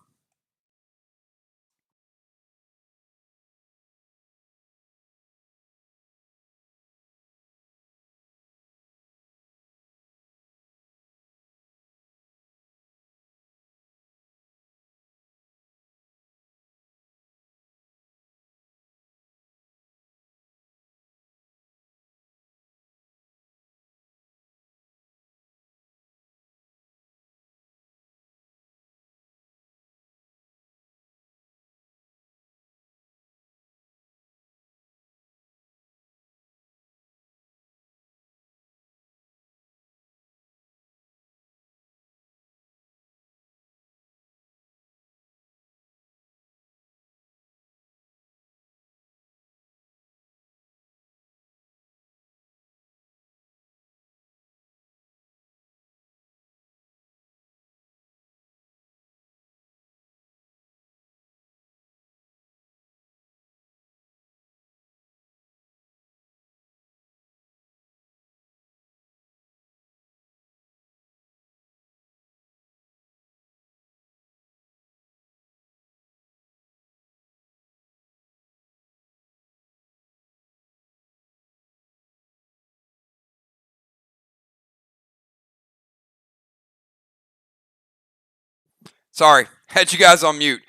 Sorry, had you guys on mute.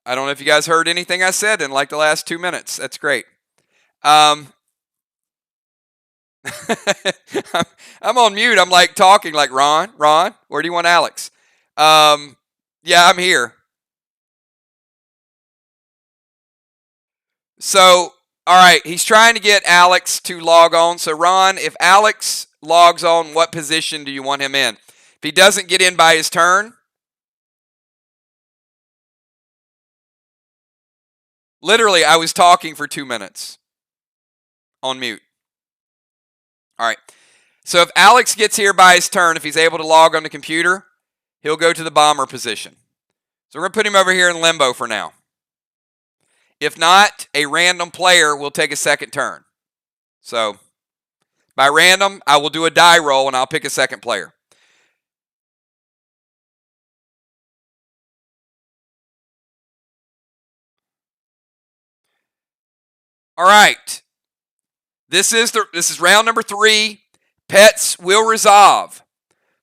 I don't know if you guys heard anything I said in like the last 2 minutes. That's great. I'm on mute. I'm like talking like Ron, where do you want Alex? Yeah, I'm here. So, all right, he's trying to get Alex to log on. So, Ron, if Alex logs on, what position do you want him in? If he doesn't get in by his turn, literally, I was talking for 2 minutes on mute. All right. So, if Alex gets here by his turn, if he's able to log on the computer, he'll go to the bomber position. So, we're going to put him over here in limbo for now. If not, a random player will take a second turn. So, by random, I will do a die roll and I'll pick a second player. All right. This is round number 3. Pets will resolve.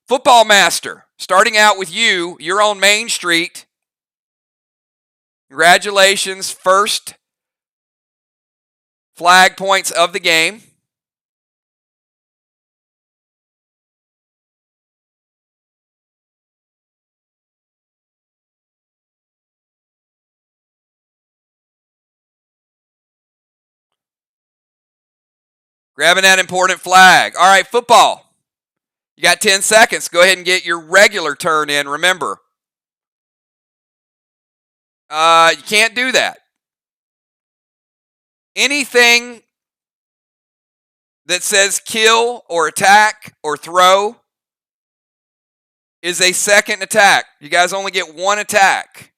Football Master, starting out with you. You're on Main Street. Congratulations, first flag points of the game. Grabbing that important flag. All right, football. You got 10 seconds. Go ahead and get your regular turn in, remember. You can't do that. Anything that says kill or attack or throw is a second attack. You guys only get one attack.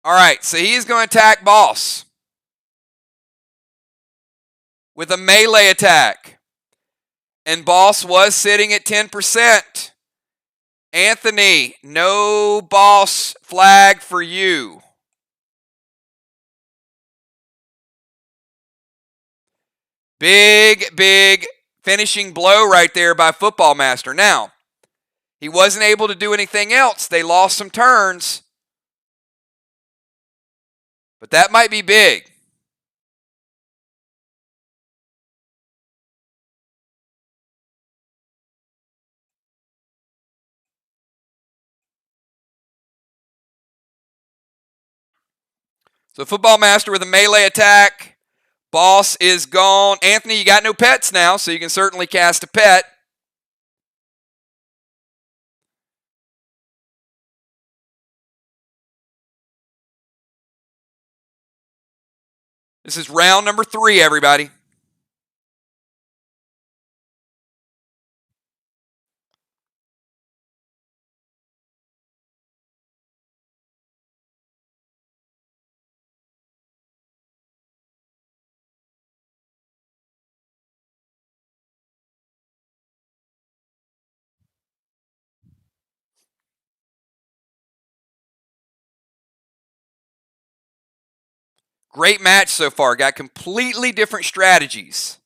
All right, so he's going to attack Boss with a melee attack. And Boss was sitting at 10%. Anthony, no Boss flag for you. Big finishing blow right there by Football Master. Now, he wasn't able to do anything else. They lost some turns. But that might be big. So Football Master with a melee attack. Boss is gone. Anthony, you got no pets now, so you can certainly cast a pet. This is round number 3, everybody. Great match so far. Got completely different strategies.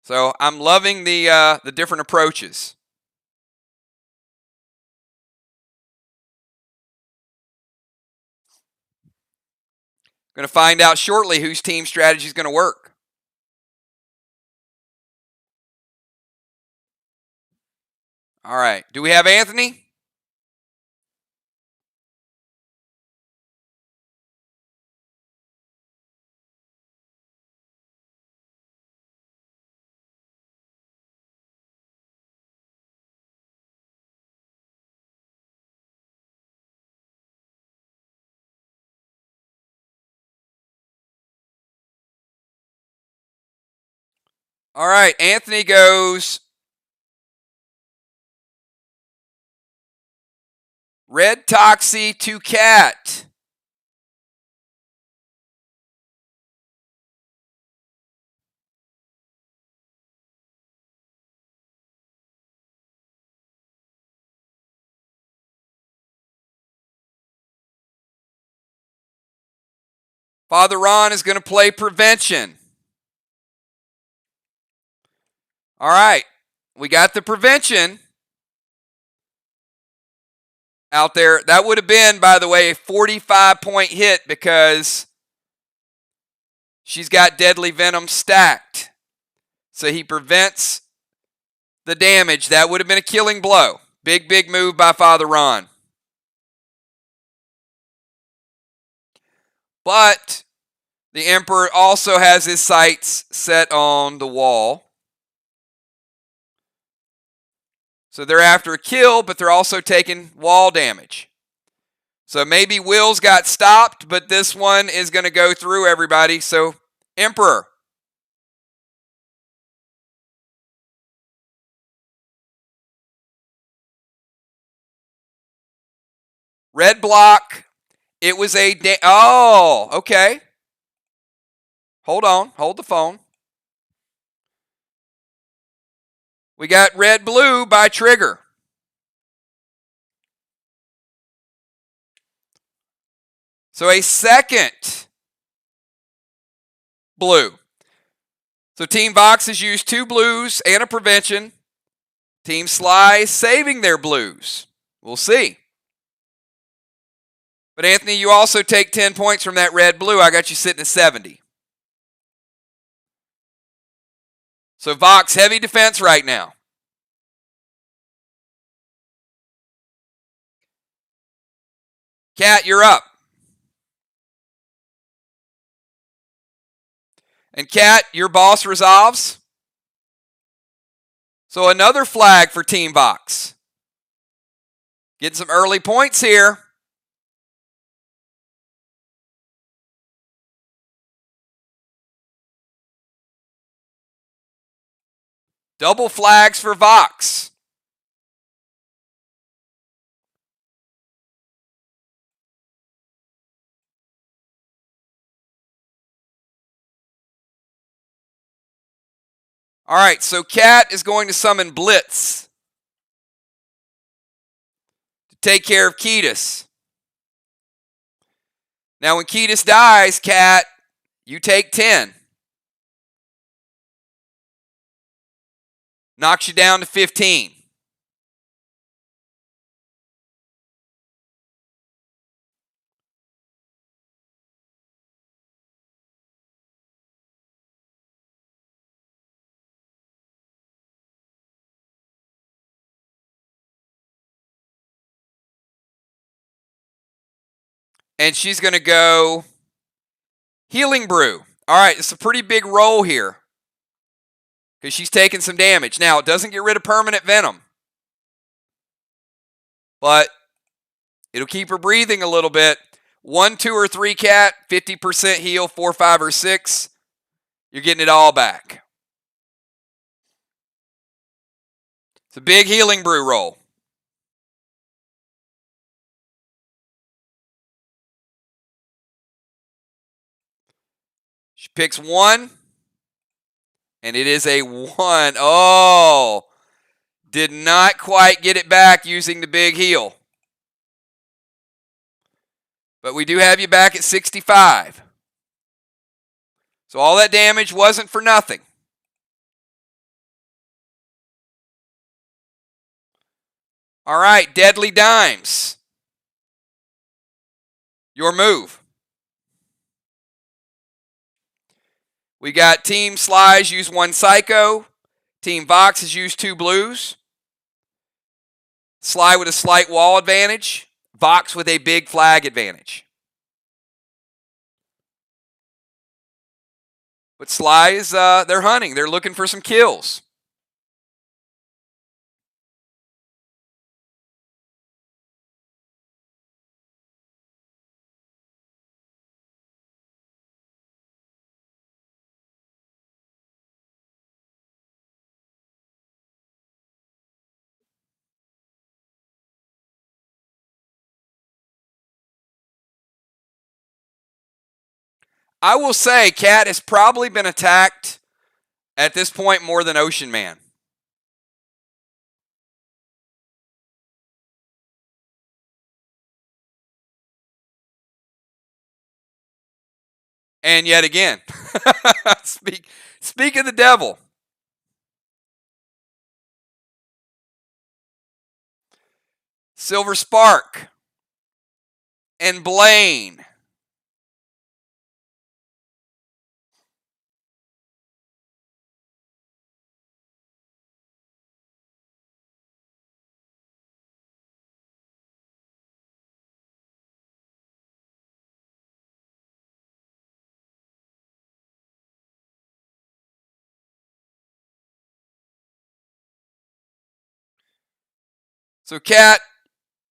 So I'm loving the different approaches. Going to find out shortly whose team strategy is going to work. All right. Do we have Anthony? All right. Anthony goes Red Toxie to Cat. Father Ron is going to play Prevention. All right. We got the Prevention. out there. That would have been, by the way, a 45-point hit because she's got Deadly Venom stacked. So he prevents the damage. That would have been a killing blow. Big, big move by Father Ron. But the Emperor also has his sights set on the wall. So they're after a kill, but they're also taking wall damage. So maybe Will's got stopped, but this one is going to go through everybody. So Emperor. Red block. It was a... oh, okay. Hold on. Hold the phone. We got red-blue by trigger. So a second blue. So Team Vox has used 2 blues and a prevention. Team Sly saving their blues. We'll see. But Anthony, you also take 10 points from that red-blue. I got you sitting at 70. So Vox, heavy defense right now. Cat, you're up. And Cat, your boss resolves. So another flag for Team Vox. Getting some early points here. Double flags for Vox. All right, so Cat is going to summon Blitz to take care of Ketis. Now, when Ketis dies, Cat, you take 10. Knocks you down to 15. And she's going to go Healing Brew. All right, it's a pretty big roll here because she's taking some damage. Now, it doesn't get rid of permanent venom, but it'll keep her breathing a little bit. 1, 2, or 3 Cat, 50% heal. 4, 5, or 6, you're getting it all back. It's a big Healing Brew roll. She picks 1, and it is a 1. Oh, did not quite get it back using the big heal. But we do have you back at 65. So all that damage wasn't for nothing. All right, Deadly Dimes. Your move. We got Team Sly's use 1 Psycho. Team Vox has used 2 blues. Sly with a slight wall advantage. Vox with a big flag advantage. But Sly is, they're hunting. They're looking for some kills. I will say Cat has probably been attacked at this point more than Ocean Man. And yet again, speak of the devil. Silver Spark, and Blaine. So, Kat,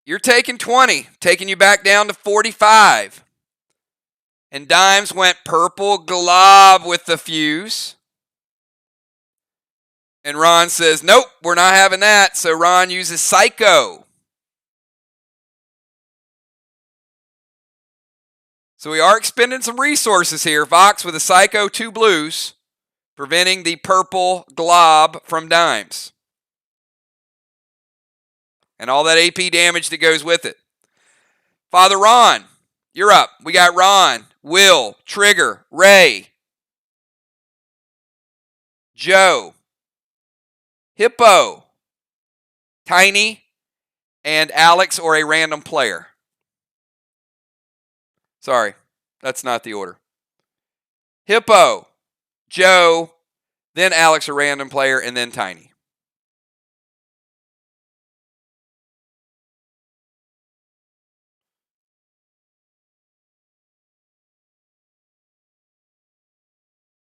you're taking 20, taking you back down to 45. And Dimes went purple glob with the fuse. And Ron says, nope, we're not having that. So Ron uses Psycho. So we are expending some resources here. Vox with a Psycho, 2 blues, preventing the purple glob from Dimes. And all that AP damage that goes with it. Father Ron, you're up. We got Ron, Will, Trigger, Ray, Joe, Hippo, Tiny, and Alex or a random player. Sorry, that's not the order. Hippo, Joe, then Alex, a random player, and then Tiny.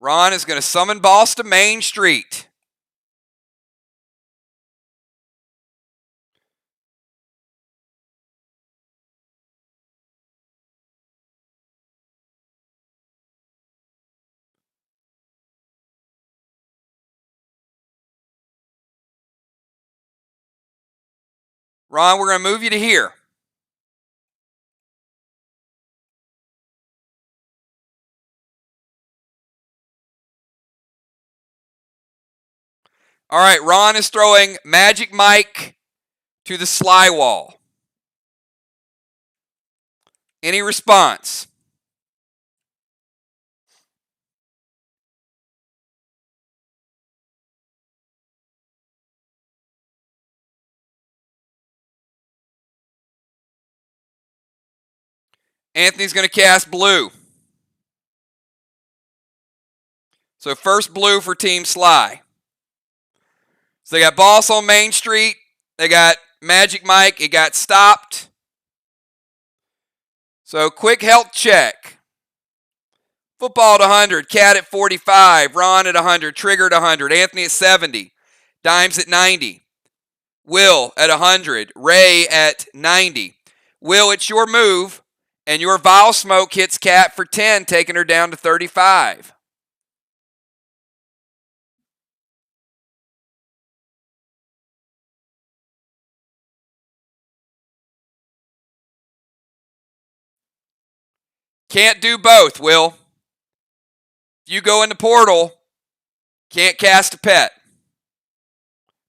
Ron is going to summon Boss to Main Street. Ron, we're going to move you to here. All right, Ron is throwing Magic Mike to the Sly Wall. Any response? Anthony's going to cast blue. So first blue for Team Sly. So they got Boss on Main Street. They got Magic Mike. It got stopped. So quick health check. Football at 100. Cat at 45. Ron at 100. Trigger at 100. Anthony at 70. Dimes at 90. Will at 100. Ray at 90. Will, it's your move. And your Vile Smoke hits Cat for 10, taking her down to 35. Can't do both, Will. If you go in the portal, can't cast a pet.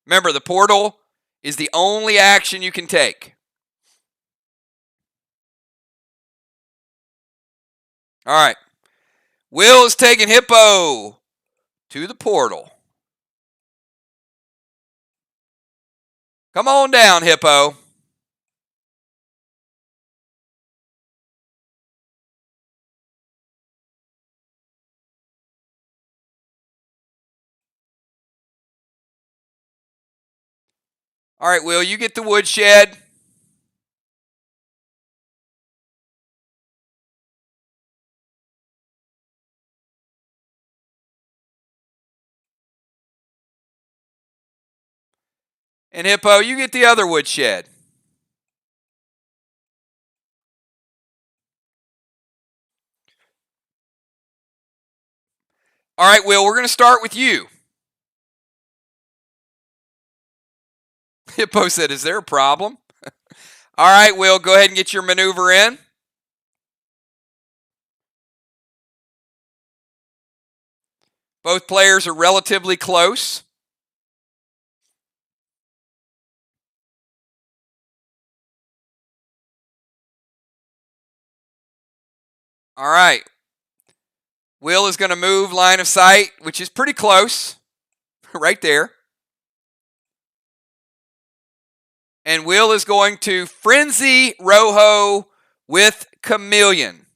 Remember, the portal is the only action you can take. All right. Will is taking Hippo to the portal. Come on down, Hippo. All right, Will, you get the woodshed. And Hippo, you get the other woodshed. All right, Will, we're going to start with you. Hippo said, is there a problem? All right, Will, go ahead and get your maneuver in. Both players are relatively close. All right. Will is going to move line of sight, which is pretty close, right there. And Will is going to Frenzy Rojo with Chameleon.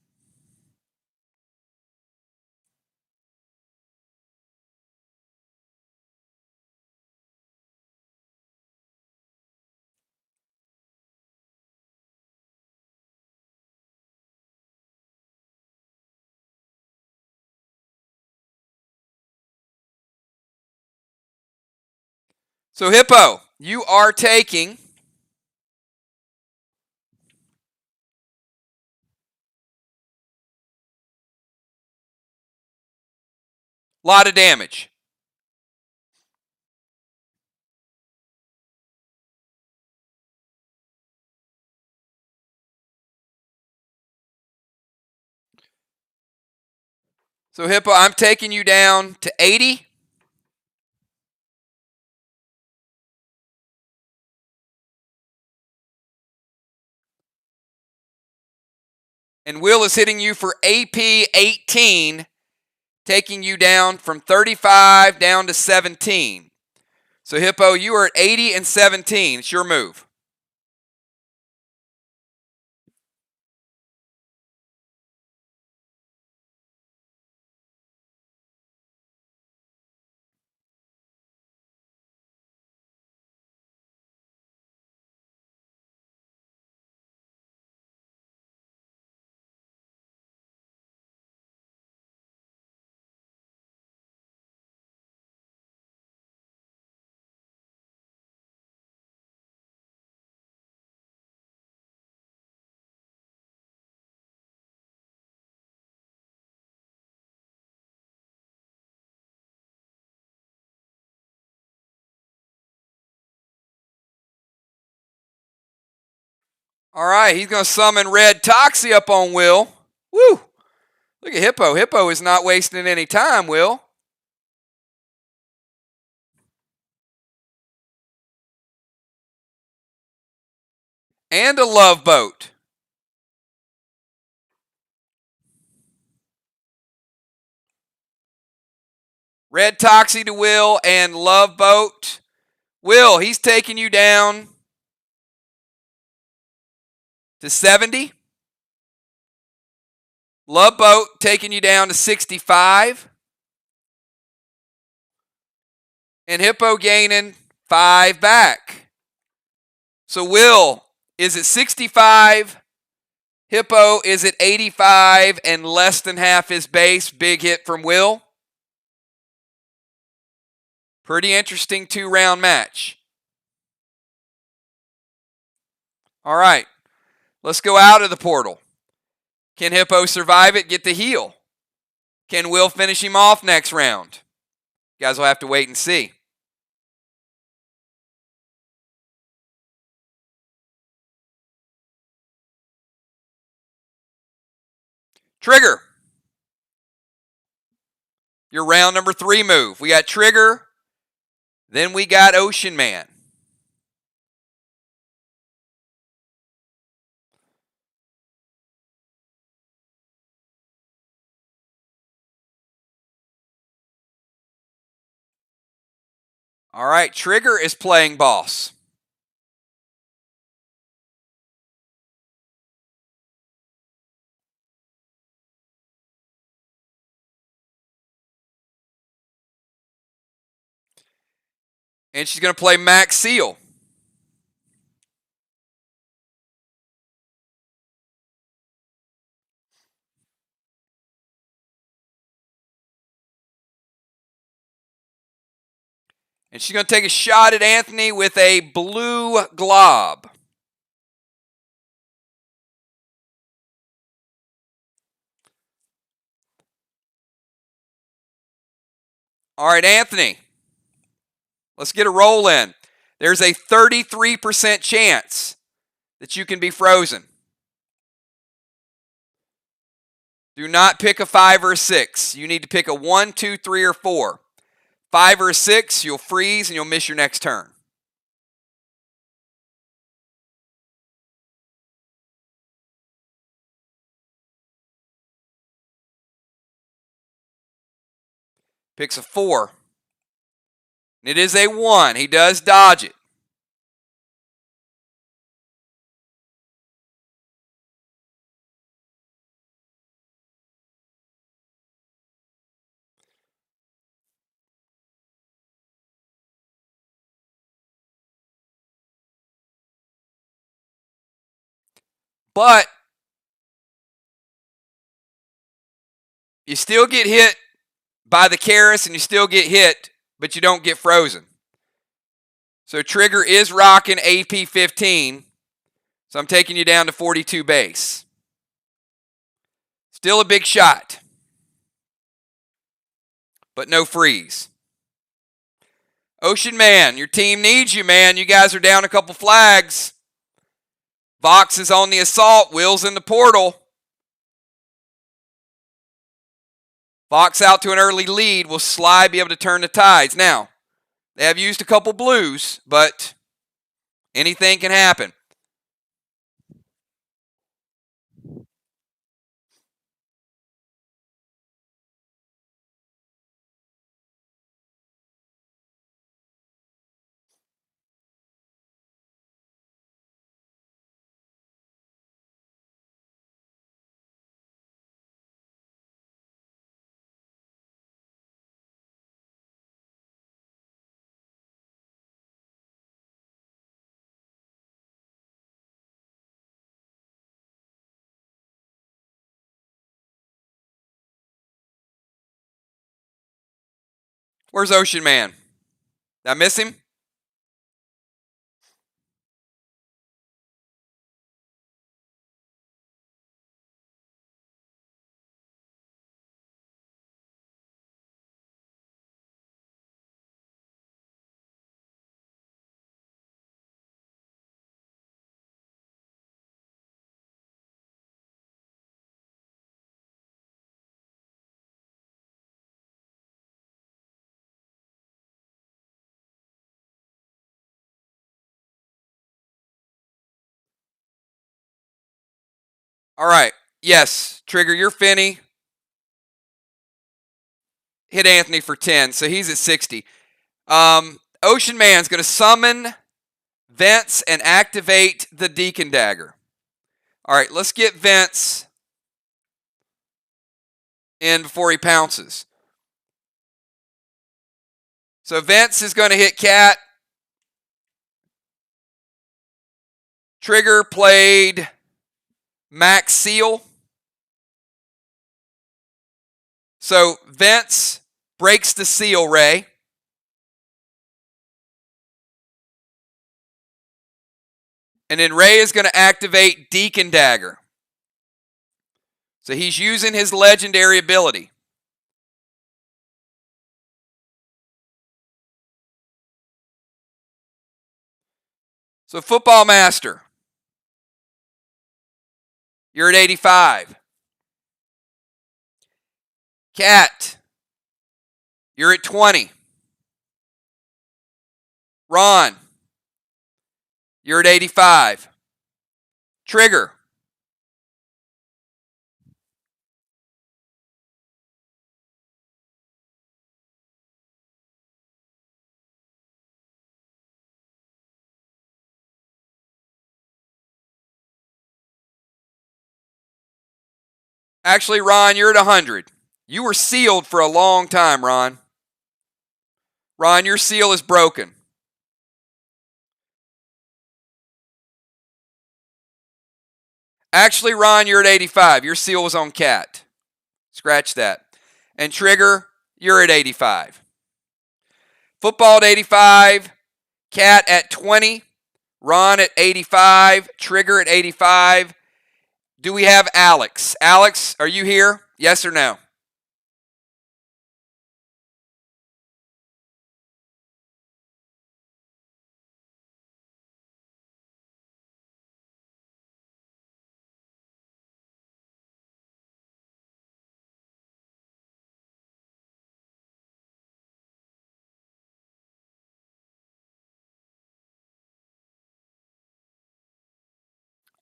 So, Hippo, you are taking a lot of damage. So, Hippo, I'm taking you down to 80. And Will is hitting you for AP 18, taking you down from 35 down to 17. So, Hippo, you are at 80 and 17. It's your move. All right, he's going to summon Red Toxie up on Will. Woo! Look at Hippo. Hippo is not wasting any time, Will. And a Love Boat. Red Toxie to Will and Love Boat. Will, he's taking you down to 70. Love Boat taking you down to 65. And Hippo gaining 5 back. So Will is at 65. Hippo is at 85 and less than half his base. Big hit from Will. Pretty interesting 2-round match. All right, let's go out of the portal. Can Hippo survive it, get the heal? Can Will finish him off next round? You guys will have to wait and see. Trigger. Your round number 3 move. We got Trigger. Then we got Ocean Man. All right, Trigger is playing boss. And she's going to play Max Seal. And she's going to take a shot at Anthony with a blue glob. All right, Anthony. Let's get a roll in. There's a 33% chance that you can be frozen. Do not pick a 5 or a 6. You need to pick a 1, 2, 3, or 4. 5 or a 6, you'll freeze and you'll miss your next turn. Picks a 4. It is a 1. He does dodge it. But you still get hit by the Karis and you still get hit, but you don't get frozen. So Trigger is rocking AP 15. So I'm taking you down to 42 base. Still a big shot, but no freeze. Ocean Man, your team needs you, man. You guys are down a couple flags. Vox is on the assault. Will's in the portal. Vox out to an early lead. Will Sly be able to turn the tides? Now, they have used a couple blues, but anything can happen. Where's Ocean Man? Did I miss him? All right. Yes, Trigger, you're Finney. Hit Anthony for 10, so he's at 60. Ocean Man's going to summon Vince and activate the Deacon Dagger. All right, let's get Vince in before he pounces. So Vince is going to hit Cat. Trigger played Max Seal. So Vince breaks the seal ray. And then Ray is going to activate Deacon Dagger. So he's using his legendary ability. So Football Master, you're at 85. Cat, you're at 20. Ron, you're at 85. Trigger, actually, Ron, you're at 100. You were sealed for a long time, Ron. Ron, your seal is broken. Actually, Ron, you're at 85. Your seal was on Cat. Scratch that. And Trigger, you're at 85. Football at 85. Cat at 20. Ron at 85. Trigger at 85. Do we have Alex? Alex, are you here? Yes or no?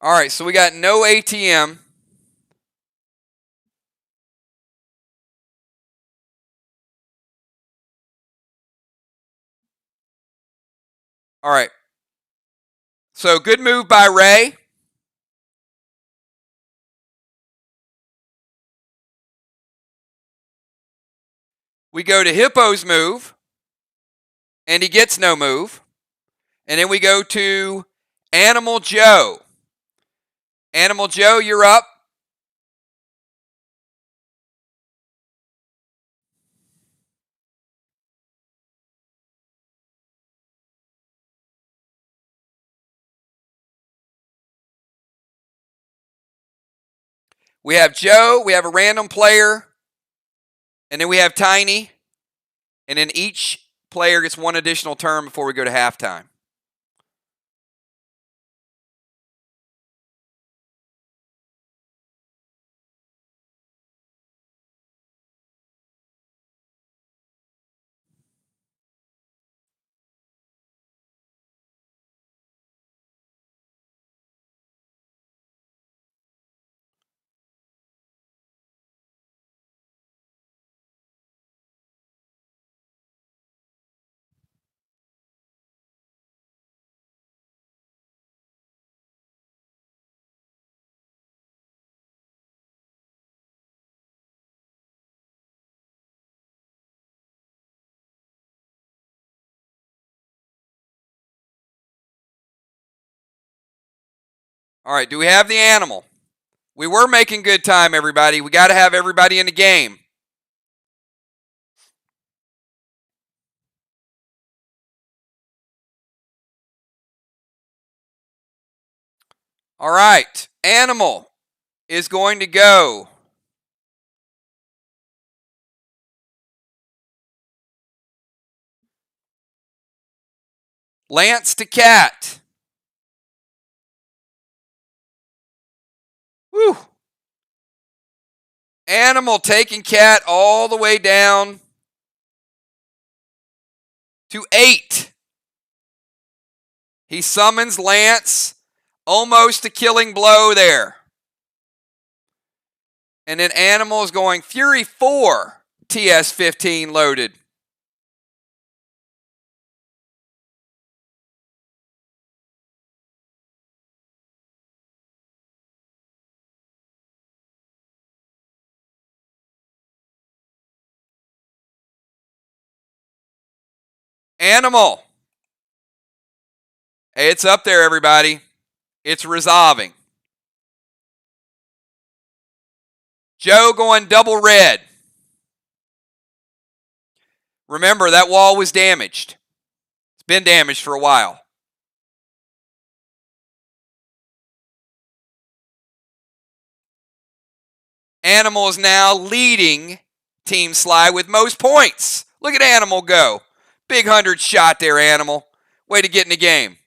All right, so we got no ATM. All right. So good move by Ray. We go to Hippo's move, and he gets no move. And then we go to Animal Joe. Animal Joe, you're up. We have Joe, we have a random player, and then we have Tiny, and then each player gets one additional turn before we go to halftime. All right, do we have the animal? We were making good time, everybody. We got to have everybody in the game. All right, animal is going to go Lance to Cat. Woo. Animal taking Cat all the way down to 8. He summons Lance, almost a killing blow there. And then Animal is going Fury 4, TS-15 loaded. Animal. It's up there, everybody. It's resolving. Joe going double red. Remember, that wall was damaged. It's been damaged for a while. Animal is now leading Team Sly with most points. Look at Animal go. Big 100 shot there, Animal. Way to get in the game.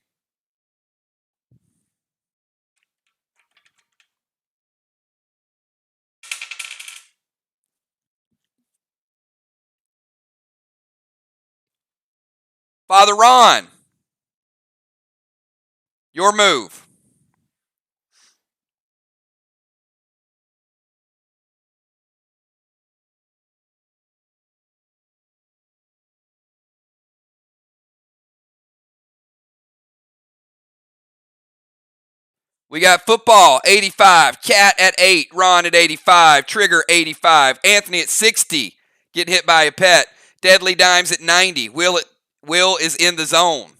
Father Ron, your move. We got football, 85. Cat at 8. Ron at 85. Trigger, 85. Anthony at 60. Getting hit by a pet. Deadly Dimes at 90. Will is in the zone.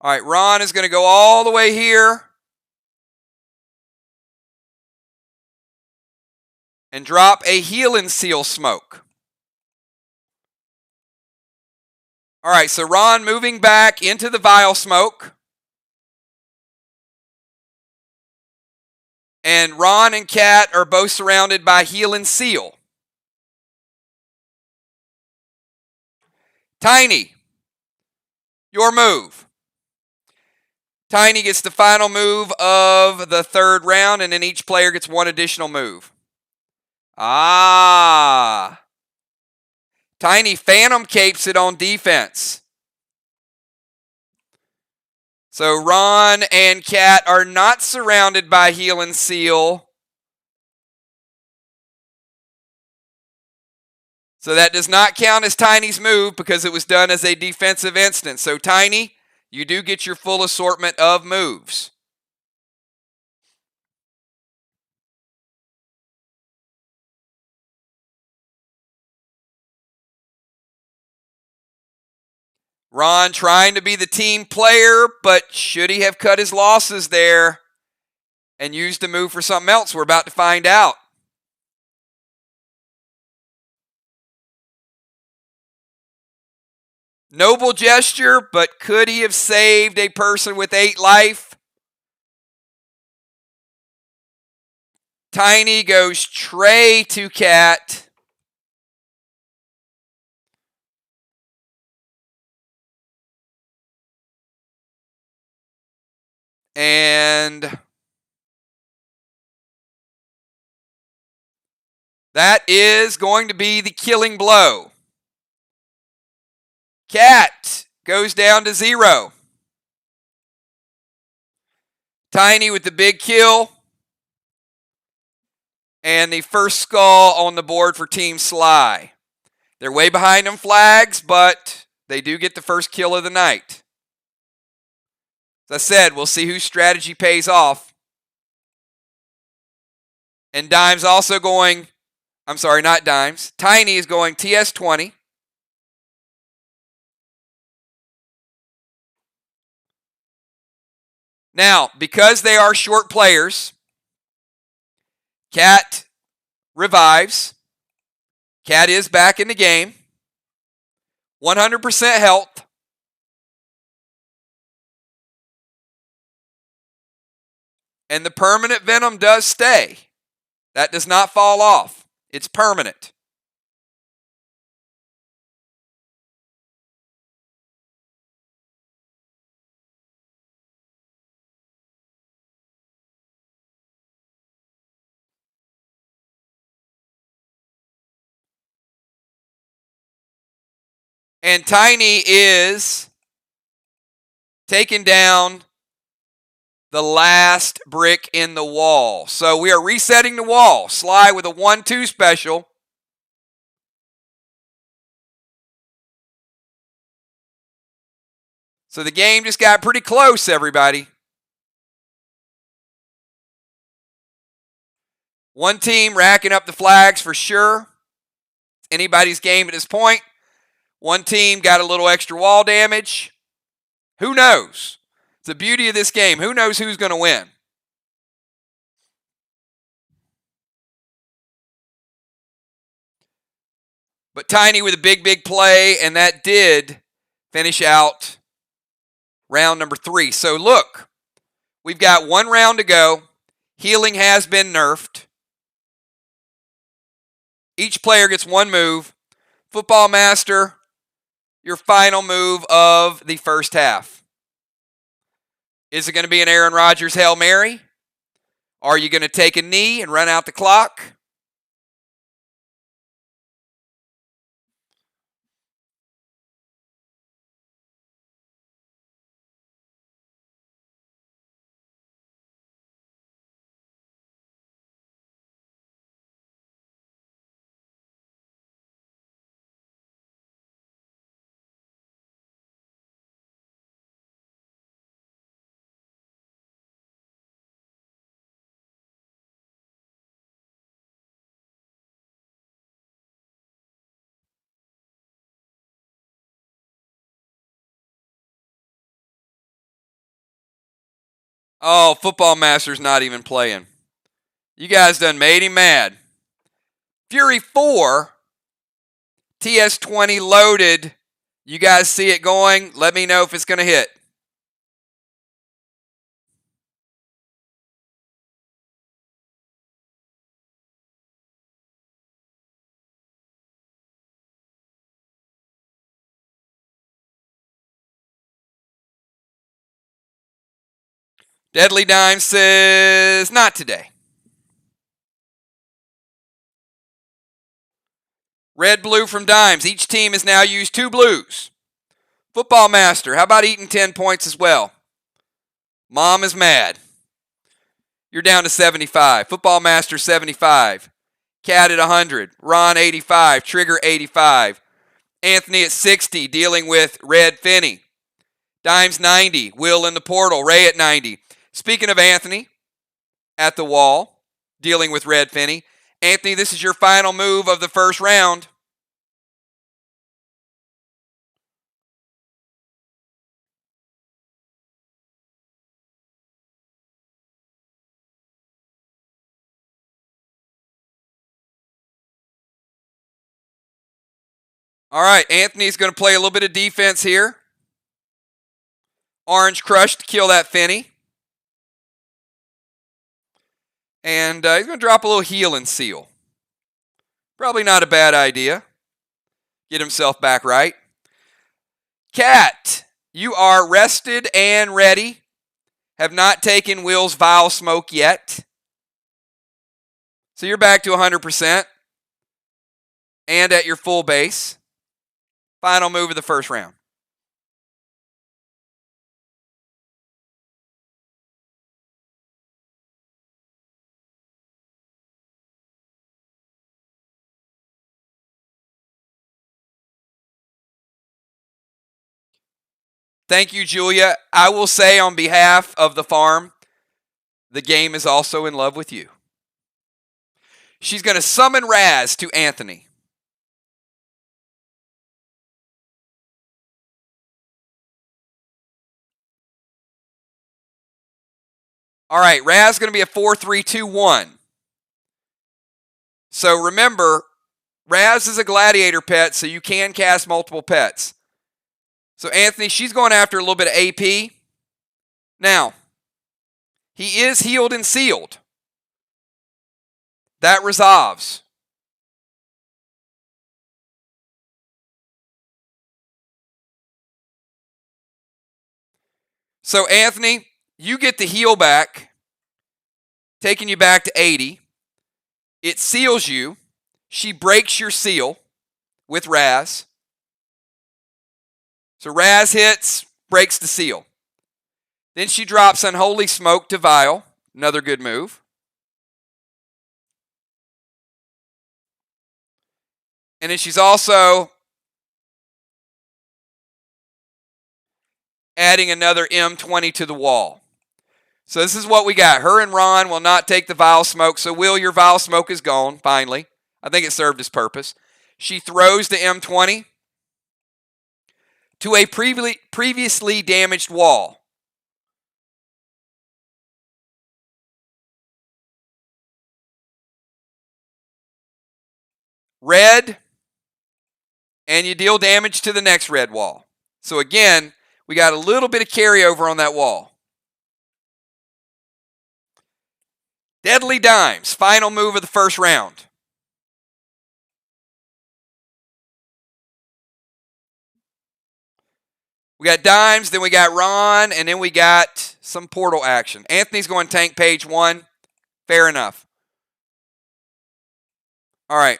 All right, Ron is going to go all the way here and drop a Heal and Seal Smoke. All right, so Ron moving back into the Vial Smoke. And Ron and Cat are both surrounded by Heal and Seal. Tiny, your move. Tiny gets the final move of the third round, and then each player gets one additional move. Ah. Tiny Phantom Capes it on defense. So Ron and Cat are not surrounded by Heal and Seal. So that does not count as Tiny's move because it was done as a defensive instance. So Tiny, you do get your full assortment of moves. Ron trying to be the team player, but should he have cut his losses there and used the move for something else? We're about to find out. Noble gesture, but could he have saved a person with 8 life? Tiny goes Trey to Cat. And that is going to be the killing blow. Cat goes down to 0. Tiny with the big kill. And the first skull on the board for Team Sly. They're way behind on flags, but they do get the first kill of the night. As I said, we'll see whose strategy pays off. And Dimes also going, I'm sorry, not Dimes. Tiny is going TS20. Now, because they are short players, Cat revives. Cat is back in the game. 100% health. And the permanent venom does stay. That does not fall off. It's permanent. And Tiny is taking down the last brick in the wall. So we are resetting the wall. Sly with a 1-2 special. So the game just got pretty close, everybody. One team racking up the flags for sure. Anybody's game at this point. One team got a little extra wall damage. Who knows? It's the beauty of this game. Who knows who's going to win? But Tiny with a big, big play, and that did finish out round number 3. So look, we've got 1 round to go. Healing has been nerfed. Each player gets 1 move. Football Master, your final move of the first half. Is it going to be an Aaron Rodgers Hail Mary? Are you going to take a knee and run out the clock? Oh, Football Master's not even playing. You guys done made him mad. Fury 4, TS20 loaded. You guys see it going? Let me know if it's going to hit. Deadly Dime says, not today. Red, blue from Dimes. Each team has now used 2 blues. Football Master, how about eating 10 points as well? Mom is mad. You're down to 75. Football Master 75. Cat at 100. Ron 85. Trigger 85. Anthony at 60, dealing with Red Finney. Dimes 90. Will in the portal. Ray at 90. Speaking of Anthony, at the wall, dealing with Red Finney. Anthony, this is your final move of the first round. All right, Anthony's going to play a little bit of defense here. Orange Crush to kill that Finny. And he's going to drop a little Heal and Seal. Probably not a bad idea. Get himself back right. Cat, you are rested and ready. Have not taken Will's Vile Smoke yet. So you're back to 100% and at your full base. Final move of the first round. Thank you, Julia. I will say on behalf of the farm, the game is also in love with you. She's going to summon Raz to Anthony. All right, Raz is going to be a 4-3-2-1. So remember, Raz is a gladiator pet, so you can cast multiple pets. So Anthony, she's going after a little bit of AP. Now, he is healed and sealed. That resolves. So Anthony, you get the heal back, taking you back to 80. It seals you. She breaks your seal with Raz. So Raz hits, breaks the seal. Then she drops Unholy Smoke to Vile. Another good move. And then she's also adding another M20 to the wall. So this is what we got. Her and Ron will not take the Vile Smoke. So Will, your Vile Smoke is gone, finally. I think it served its purpose. She throws the M20 to a previously damaged wall. Red, and you deal damage to the next red wall. So again, we got a little bit of carryover on that wall. Deadly Dimes, final move of the first round. We got Dimes, then we got Ron, and then we got some portal action. Anthony's going to tank page 1. Fair enough. All right.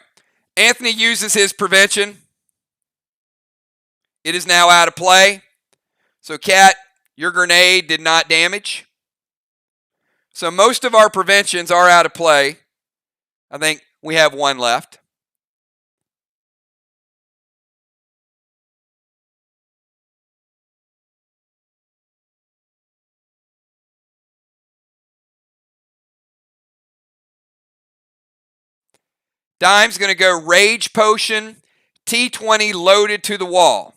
Anthony uses his prevention. It is now out of play. So, Cat, your grenade did not damage. So, most of our preventions are out of play. I think we have one left. Dime's going to go Rage Potion, T20 loaded to the wall.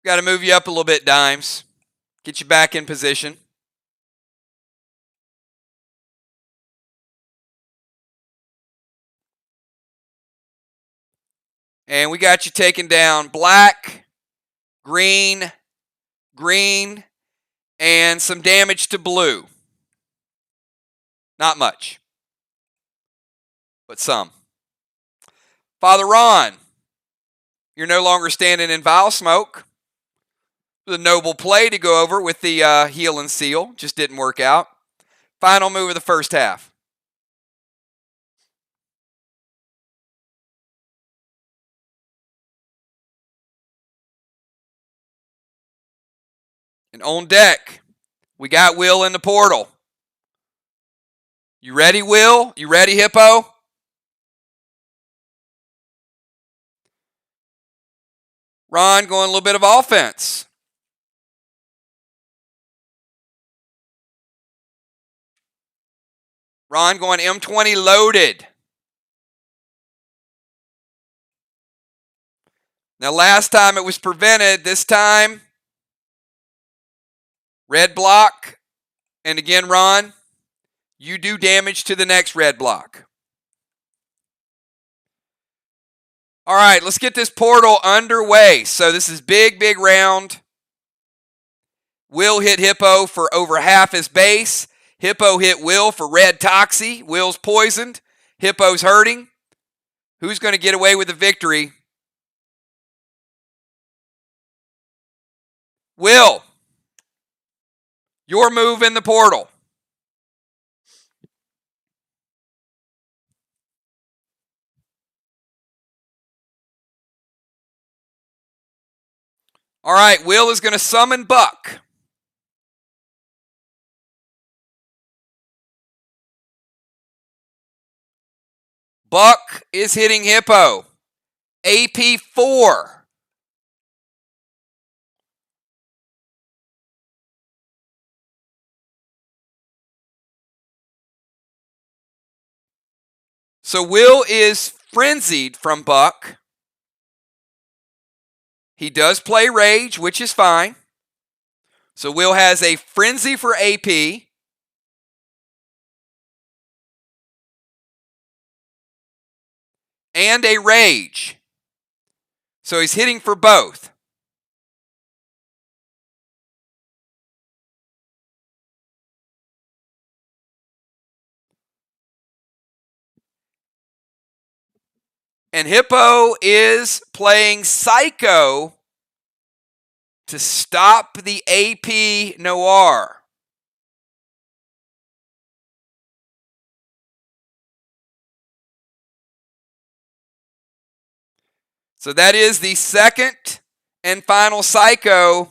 Got to move you up a little bit, Dimes. Get you back in position. And we got you taking down black, green, green, and some damage to blue. Not much, but some. Father Ron, you're no longer standing in Vile Smoke. The noble play to go over with the Heal and Seal. Just didn't work out. Final move of the first half. And on deck, we got Will in the portal. You ready, Will? You ready, Hippo? Ron going a little bit of offense. Ron going M20 loaded. Now, last time it was prevented. This time, red block. And again, Ron, you do damage to the next red block. All right, let's get this portal underway. So this is big, big round. Will hit Hippo for over half his base. Hippo hit Will for red Toxie. Will's poisoned. Hippo's hurting. Who's going to get away with the victory? Will, your move in the portal. All right, Will is going to summon Buck. Buck is hitting Hippo. AP 4. So Will is frenzied from Buck. He does play Rage, which is fine. So Will has a Frenzy for AP. And a Rage. So he's hitting for both. And Hippo is playing Psycho to stop the AP Noir. So that is the second and final Psycho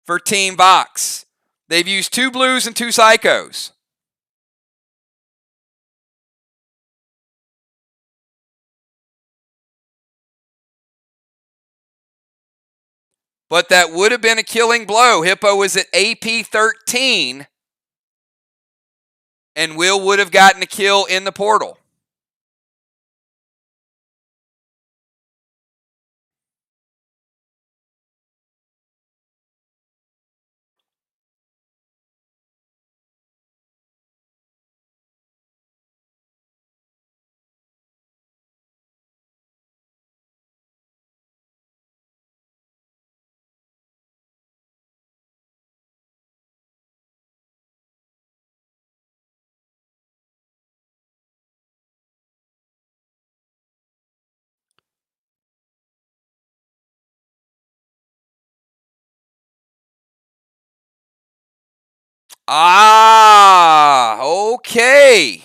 for Team Vox. They've used 2 blues and 2 Psychos. But that would have been a killing blow. Hippo was at AP 13. And Will would have gotten a kill in the portal. Ah, okay.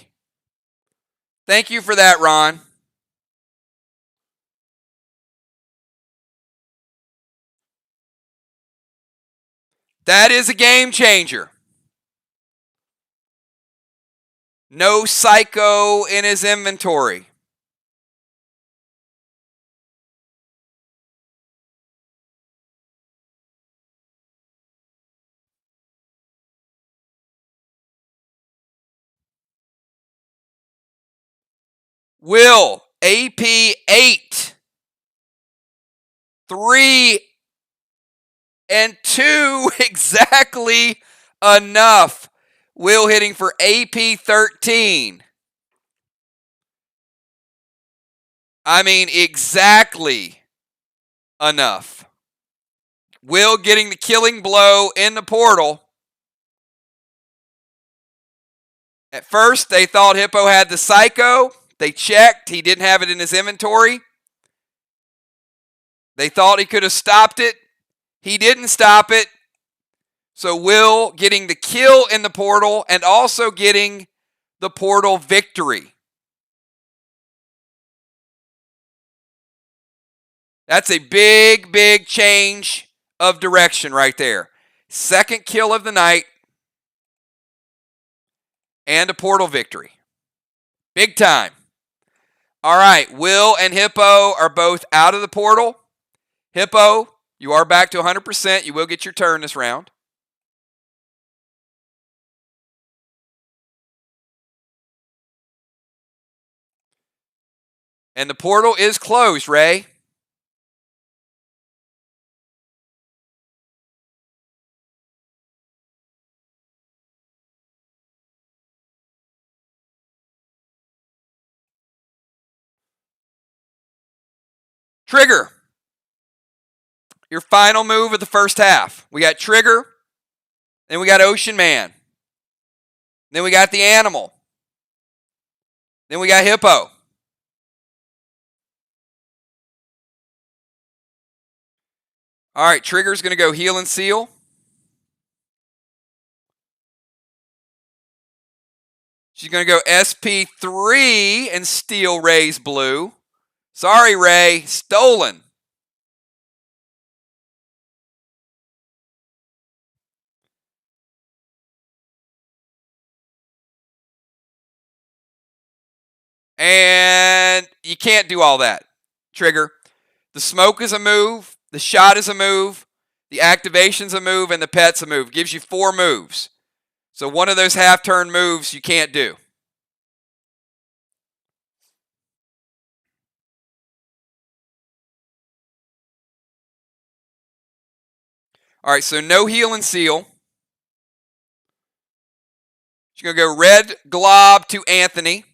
Thank you for that, Ron. That is a game changer. No Psycho in his inventory. Will, AP 8. 3 and 2, exactly enough. Will hitting for AP 13. I mean, exactly enough. Will getting the killing blow in the portal. At first, they thought Hippo had the Psycho. They checked. He didn't have it in his inventory. They thought he could have stopped it. He didn't stop it. So Will getting the kill in the portal and also getting the portal victory. That's a big, big change of direction right there. Second kill of the night and a portal victory. Big time. All right, Will and Hippo are both out of the portal. Hippo, you are back to 100%. You will get your turn this round. And the portal is closed, Ray. Trigger. Your final move of the first half. We got Trigger. Then we got Ocean Man. Then we got the Animal. Then we got Hippo. All right, Trigger's going to go Heal and Seal. She's going to go SP3 and steal Ray's blue. Sorry, Ray. Stolen. And you can't do all that. Trigger. The smoke is a move. The shot is a move. The activation's a move. And the pet's a move. Gives you 4 moves. So one of those half-turn moves you can't do. All right, so no Heal and Seal. She's going to go Red Glob to Anthony.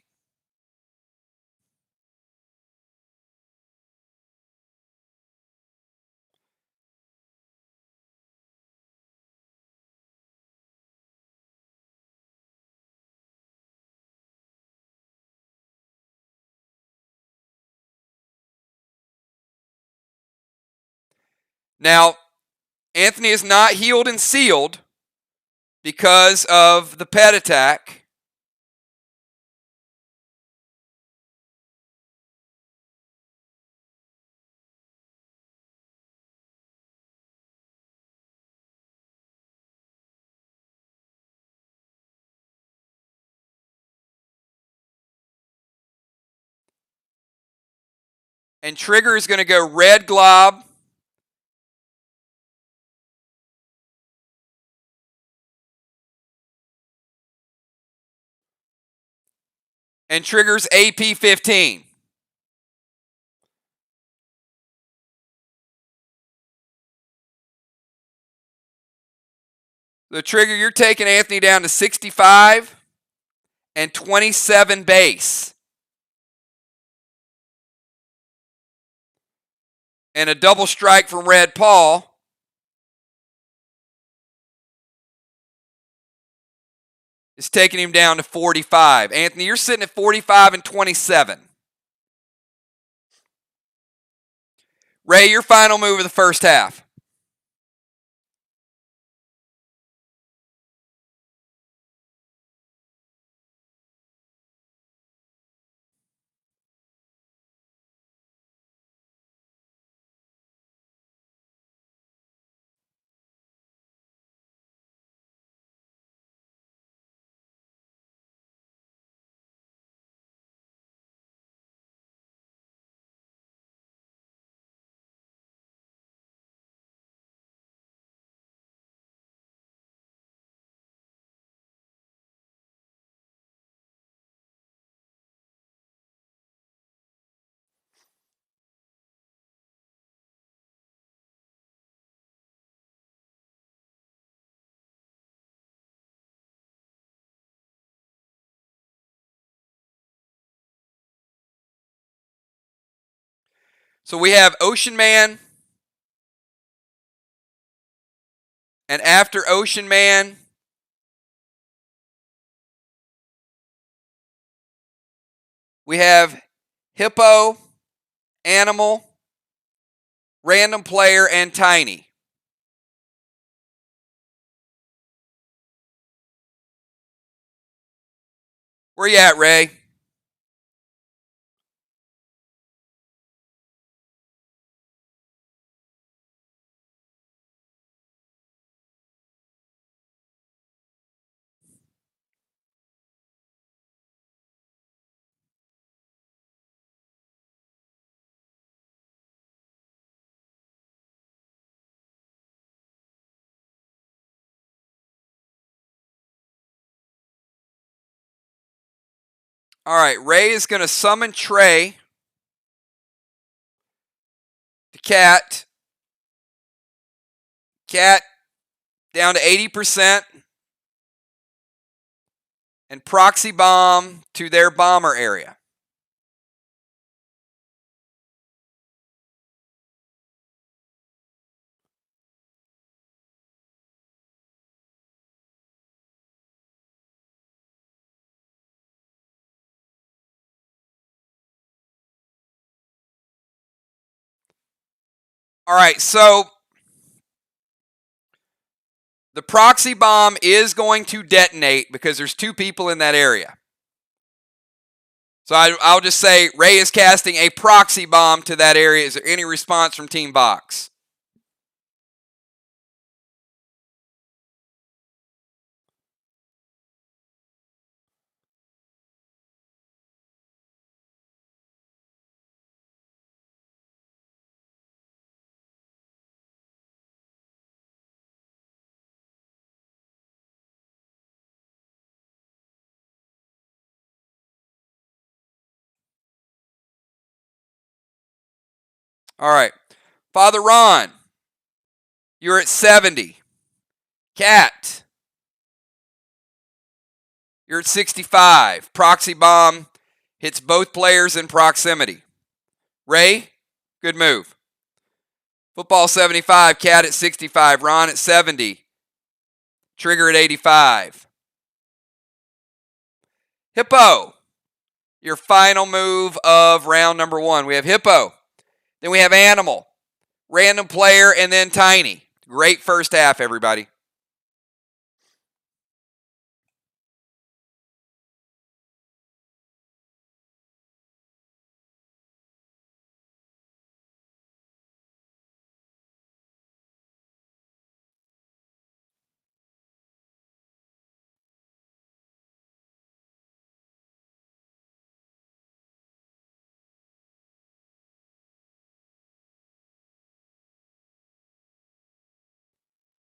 Now, Anthony is not healed and sealed because of the pet attack. And Trigger is going to go Red Glob. And Trigger's AP15. So Trigger, you're taking Anthony down to 65 and 27 base. And a double strike from Red Paul. Is taking him down to 45. Anthony, you're sitting at 45 and 27. Ray, your final move of the first half. So we have Ocean Man. And after Ocean Man, we have Hippo, Animal, Random Player, and Tiny. Where you at, Ray? All right, Ray is going to summon Trey. Cat. Cat down to 80%. And proxy bomb to their bomber area. All right, so the proxy bomb is going to detonate because there's 2 people in that area. So I'll just say Ray is casting a proxy bomb to that area. Is there any response from Team Box? All right. Father Ron, you're at 70. Cat, you're at 65. Proxy bomb hits both players in proximity. Ray, good move. Football 75, Cat at 65, Ron at 70. Trigger at 85. Hippo, your final move of round number 1. We have Hippo. Then we have Animal, Random Player, and then Tiny. Great first half, everybody.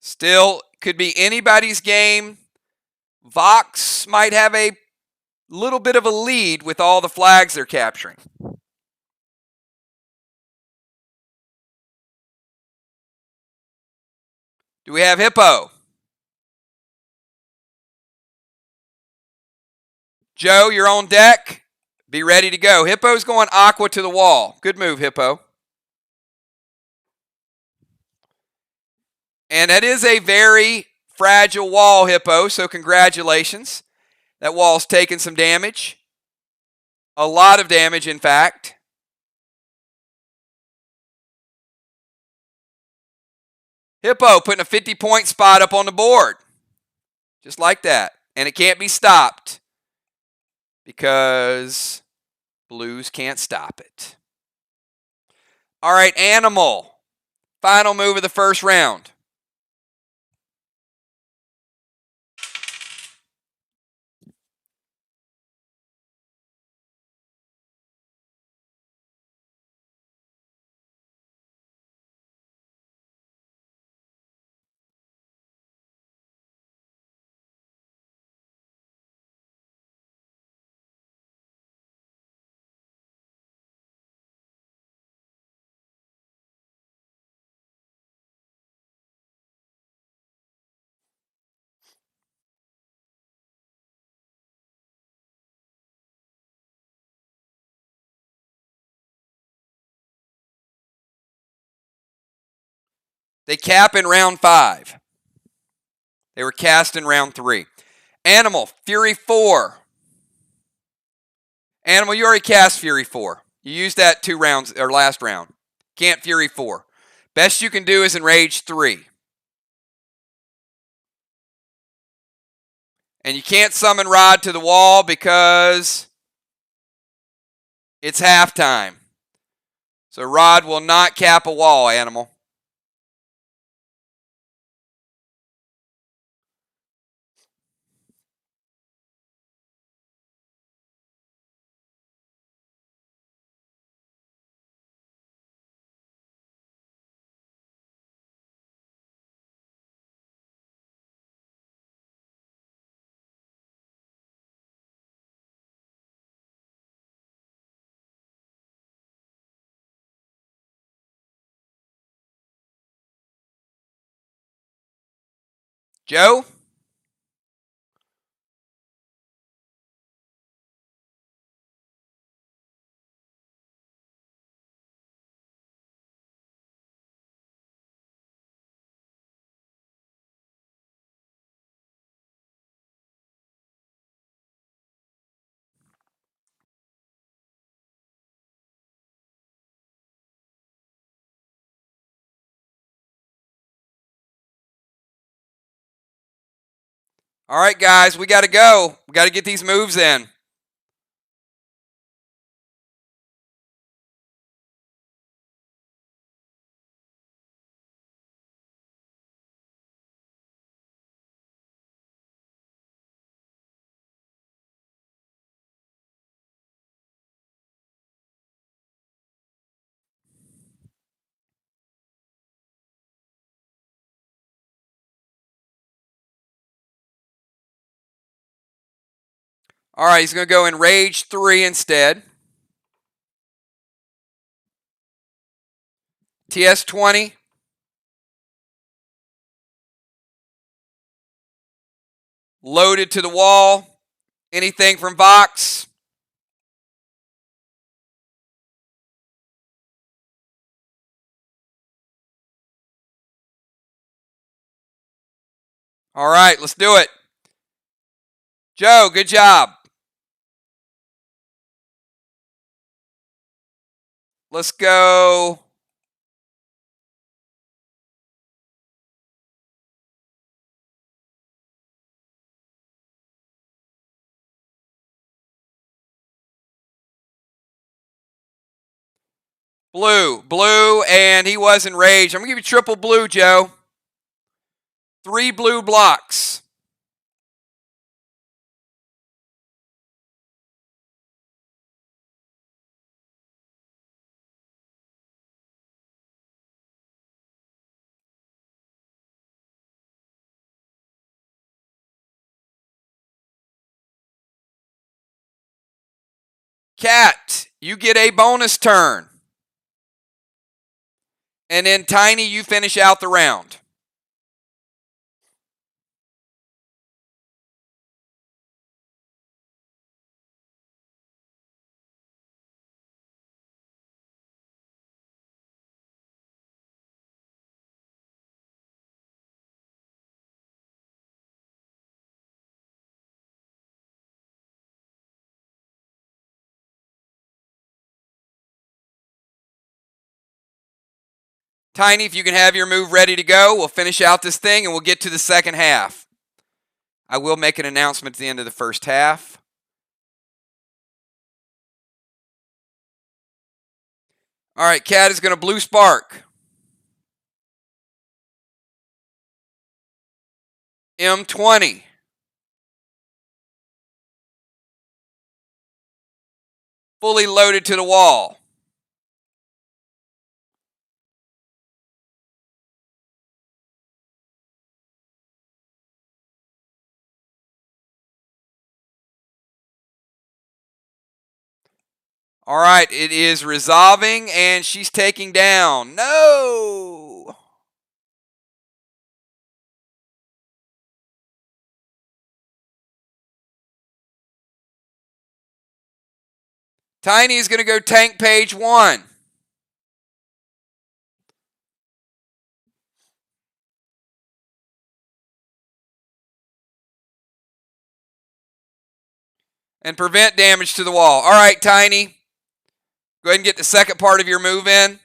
Still could be anybody's game. Vox might have a little bit of a lead with all the flags they're capturing. Do we have Hippo? Joe, you're on deck. Be ready to go. Hippo's going aqua to the wall. Good move, Hippo. And that is a very fragile wall, Hippo, so congratulations. That wall's taken some damage. A lot of damage, in fact. Hippo putting a 50-point spot up on the board. Just like that. And it can't be stopped because Blues can't stop it. All right, Animal. Final move of the first round. They cap in round 5. They were cast in round 3. Animal, Fury 4. Animal, you already cast Fury 4. You used that 2 rounds, or last round. Can't Fury 4. Best you can do is Enrage 3. And you can't summon Rod to the wall because it's halftime. So Rod will not cap a wall, Animal. Joe? All right, guys, we got to go. We got to get these moves in. All right, he's going to go in Rage 3 instead. TS 20. Loaded to the wall. Anything from Vox? All right, let's do it. Joe, good job. Let's go. Blue, and he was enraged. I'm going to give you triple blue, Joe. 3 blue blocks. Cat, you get a bonus turn. And then Tiny, you finish out the round. Tiny, if you can have your move ready to go, we'll finish out this thing and we'll get to the second half. I will make an announcement at the end of the first half. All right, Cat is going to blue spark. M20. Fully loaded to the wall. All right, it is resolving, and she's taking down. No! Tiny is going to go tank page 1. And prevent damage to the wall. All right, Tiny. Go ahead and get the second part of your move in.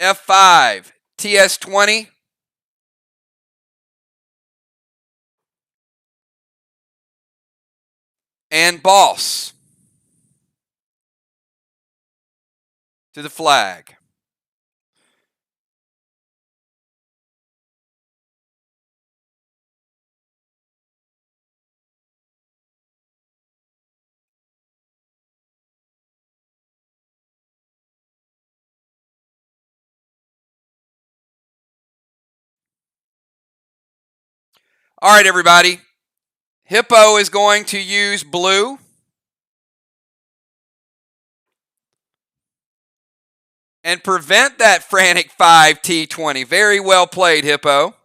F5. TS20. And boss. To the flag. All right, everybody. Hippo is going to use blue. And prevent that frantic 5 T20. Very well played, Hippo.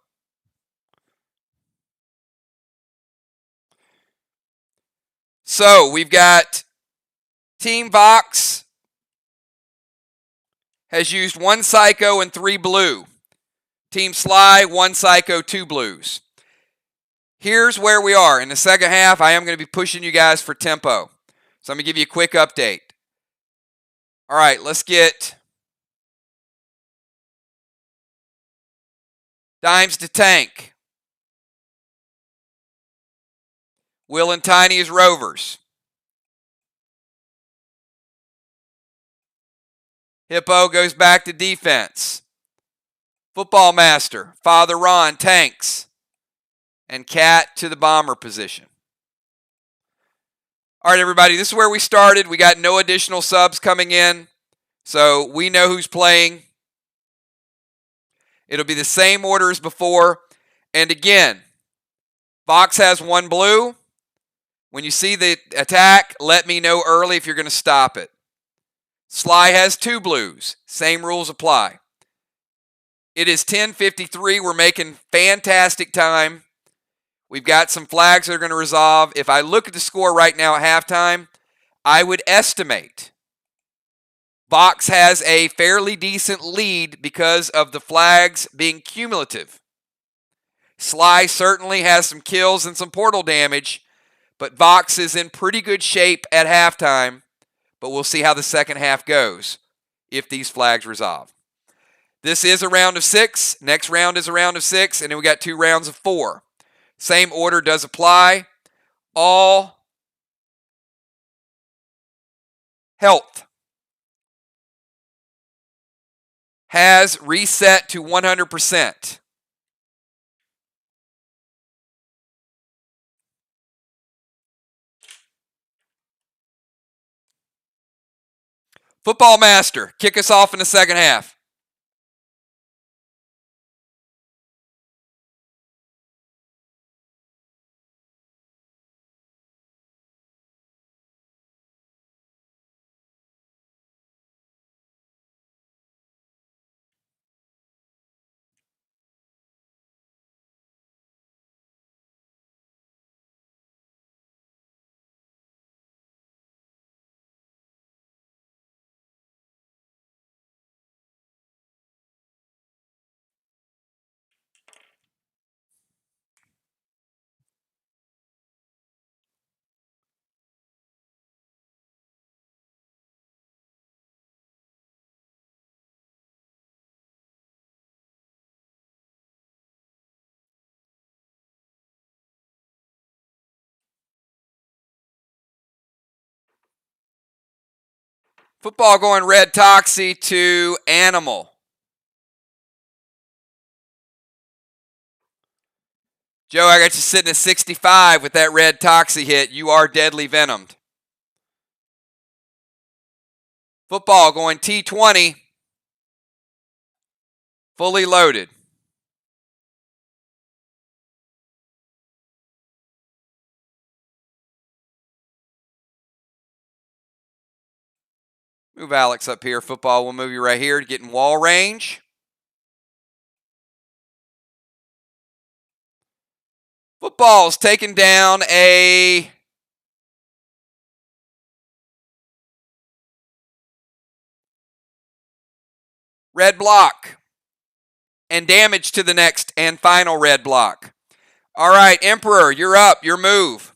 So we've got Team Vox has used 1 Psycho and 3 blue. Team Sly, 1 Psycho, 2 blues. Here's where we are. In the second half, I am going to be pushing you guys for tempo. So I'm going to give you a quick update. All right, let's get Dimes to tank. Will and Tiny as rovers. Hippo goes back to defense. Football Master, Father Ron tanks. And Cat to the bomber position. All right, everybody, this is where we started. We got no additional subs coming in, so we know who's playing. It'll be the same order as before. And again, Vox has 1 blue. When you see the attack, let me know early if you're going to stop it. Sly has 2 blues. Same rules apply. It is 10:53. We're making fantastic time. We've got some flags that are going to resolve. If I look at the score right now at halftime, I would estimate Vox has a fairly decent lead because of the flags being cumulative. Sly certainly has some kills and some portal damage, but Vox is in pretty good shape at halftime, but we'll see how the second half goes if these flags resolve. This is a round of 6. Next round is a round of 6, and then we got 2 rounds of 4. Same order does apply. All health has reset to 100%. Football Master, kick us off in the second half. Football going red Toxie to Animal. Joe, I got you sitting at 65 with that red Toxie hit. You are deadly venomed. Football going T20. Fully loaded. Move Alex up here. Football will move you right here to get in wall range. Football's taking down a red block and damage to the next and final red block. All right, Emperor, you're up. Your move.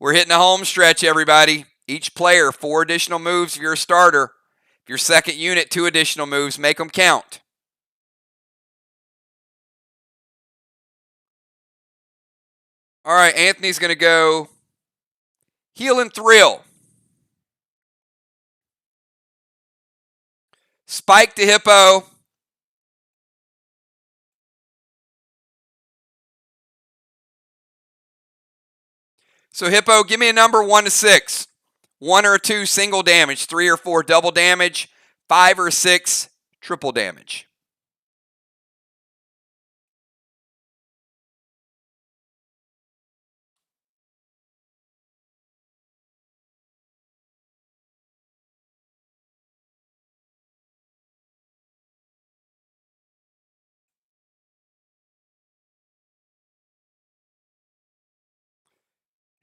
We're hitting a home stretch, everybody. Each player, 4 additional moves if you're a starter. If you're second unit, 2 additional moves. Make them count. All right, Anthony's going to go Heal and Thrill. Spike to Hippo. So Hippo, give me a number 1 to 6. 1 or 2 single damage, 3 or 4 double damage, 5 or 6 triple damage.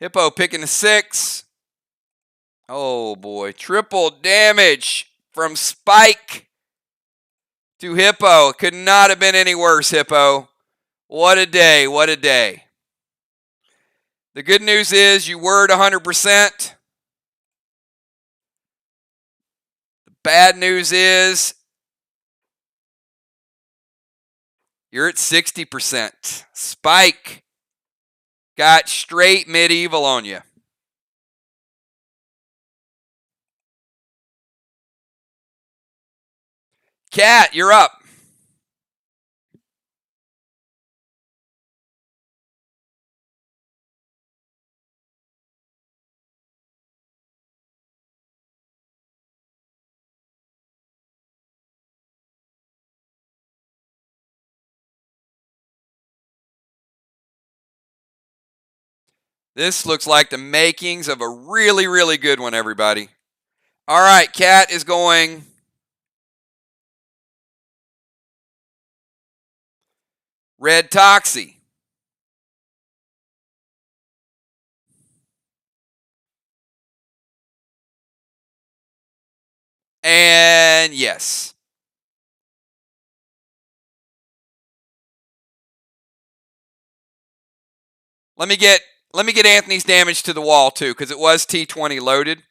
Hippo picking the 6. Oh boy, triple damage from Spike to Hippo. Could not have been any worse, Hippo. What a day, what a day. The good news is you were at 100%. The bad news is you're at 60%. Spike got straight medieval on you. Cat, you're up. This looks like the makings of a really, really good one, everybody. All right, Cat is going Red Toxie. And yes. Let me get Anthony's damage to the wall too, because it was T20 loaded.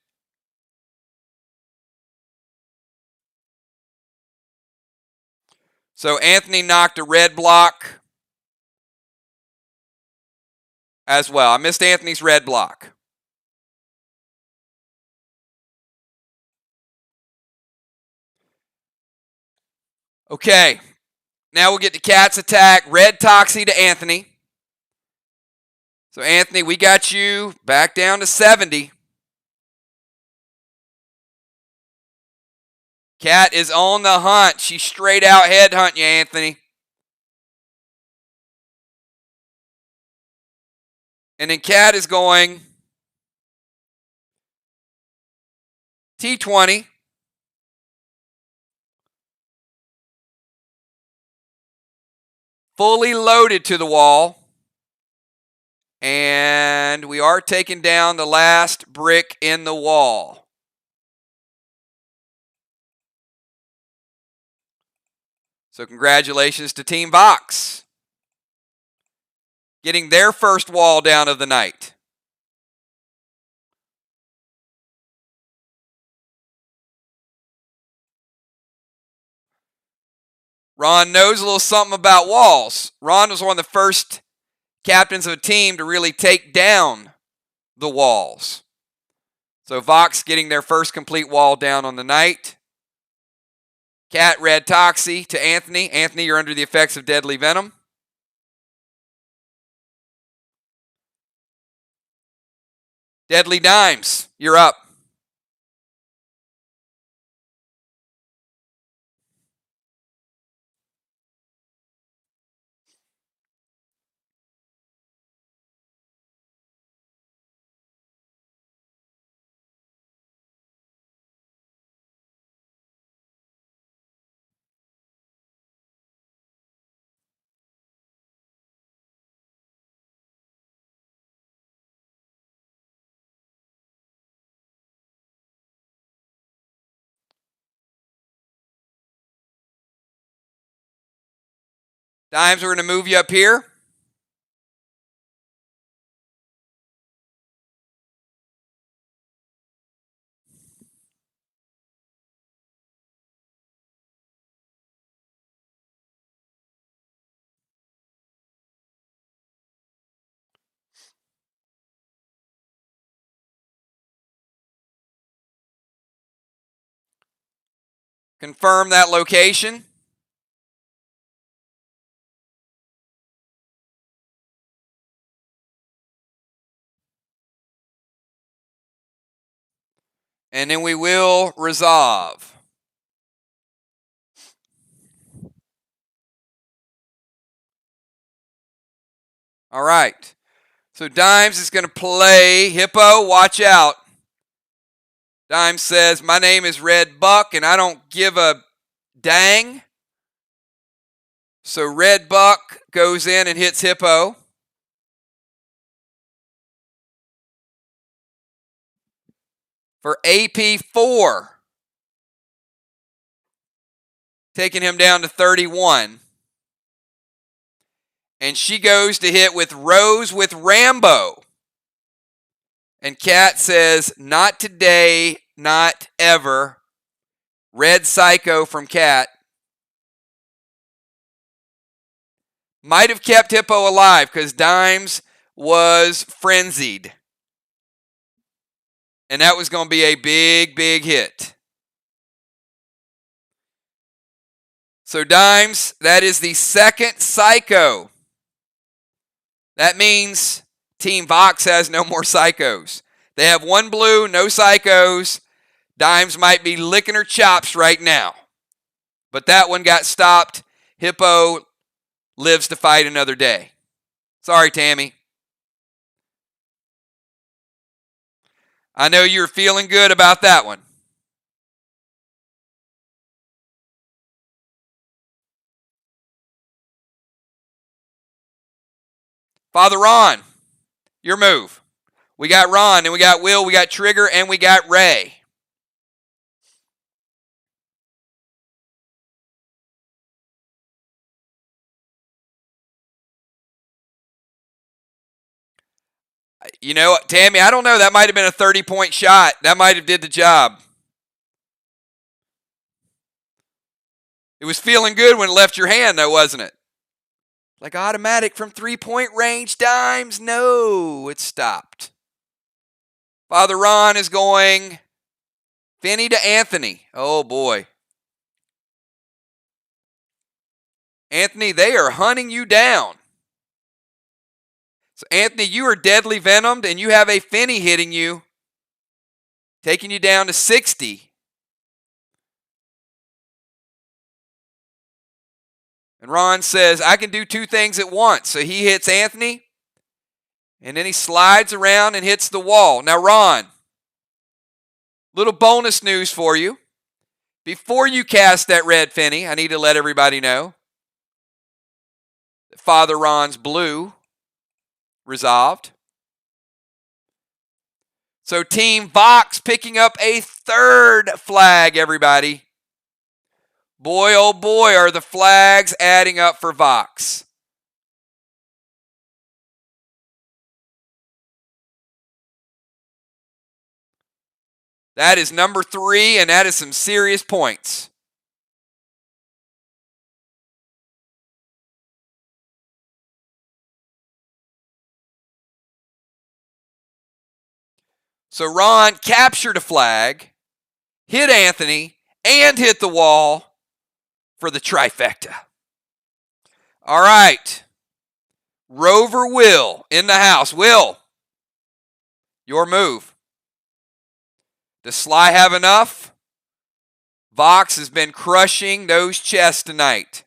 So Anthony knocked a red block as well. I missed Anthony's red block. Okay. Now we'll get to Cat's attack. Red Toxie to Anthony. So Anthony, we got you back down to 70. Cat is on the hunt. She's straight out headhunting you, Anthony. And then Cat is going T20. Fully loaded to the wall. And we are taking down the last brick in the wall. So congratulations to Team Vox, getting their first wall down of the night. Ron knows a little something about walls. Ron was one of the first captains of a team to really take down the walls. So Vox getting their first complete wall down on the night. Cat Red Toxie to Anthony. Anthony, you're under the effects of deadly venom. Deadly Dimes, you're up. Dimes, we're going to move you up here. Confirm that location. And then we will resolve. All right. So Dimes is going to play Hippo. Watch out. Dimes says, my name is Red Buck, and I don't give a dang. So Red Buck goes in and hits Hippo. for AP4. Taking him down to 31. And she goes to hit with Rose with Rambo. And Kat says, not today, not ever. Red Psycho from Kat. Might have kept Hippo alive because Dimes was frenzied. And that was going to be a big, big hit. So Dimes, that is the second Psycho. That means Team Vox has no more Psychos. They have one blue, no Psychos. Dimes might be licking her chops right now. But that one got stopped. Hippo lives to fight another day. Sorry, Tammy. I know you're feeling good about that one. Father Ron, your move. We got Ron, and we got Will, we got Trigger, and we got Ray. You know, Tammy, I don't know. That might have been a 30-point shot. That might have did the job. It was feeling good when it left your hand, though, wasn't it? Like automatic from 3-point range, Dimes. No, it stopped. Father Ron is going Finney to Anthony. Oh, boy. Anthony, they are hunting you down. So, Anthony, you are deadly venomed, and you have a Finney hitting you, taking you down to 60. And Ron says, I can do two things at once. So he hits Anthony, and then he slides around and hits the wall. Now, Ron, little bonus news for you. Before you cast that red Finney, I need to let everybody know that Father Ron's blue resolved. So Team Vox picking up a third flag, everybody. Boy, oh boy, are the flags adding up for Vox. That is number 3, and that is some serious points. So Ron captured a flag, hit Anthony, and hit the wall for the trifecta. All right. Rover Will in the house. Will, your move. Does Sly have enough? Vox has been crushing those chests tonight.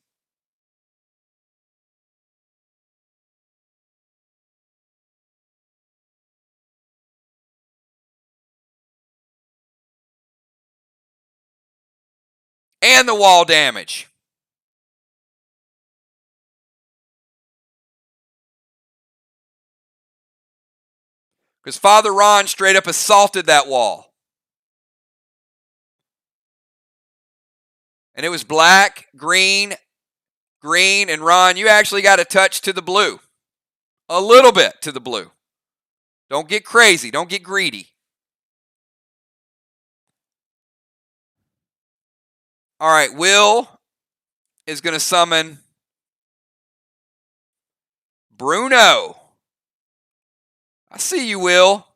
And the wall damage. Because Father Ron straight up assaulted that wall. And it was black, green, green, and Ron, you actually got a touch to the blue. A little bit to the blue. Don't get crazy. Don't get greedy. All right, Will is going to summon Bruno. I see you, Will.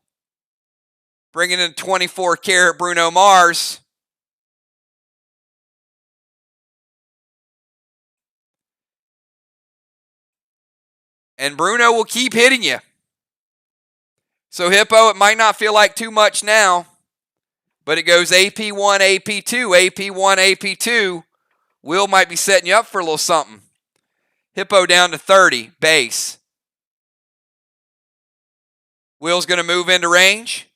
Bringing in 24-karat Bruno Mars. And Bruno will keep hitting you. So, Hippo, it might not feel like too much now, but it goes AP1, AP2, AP1, AP2. Will might be setting you up for a little something. Hippo down to 30, base. Will's going to move into range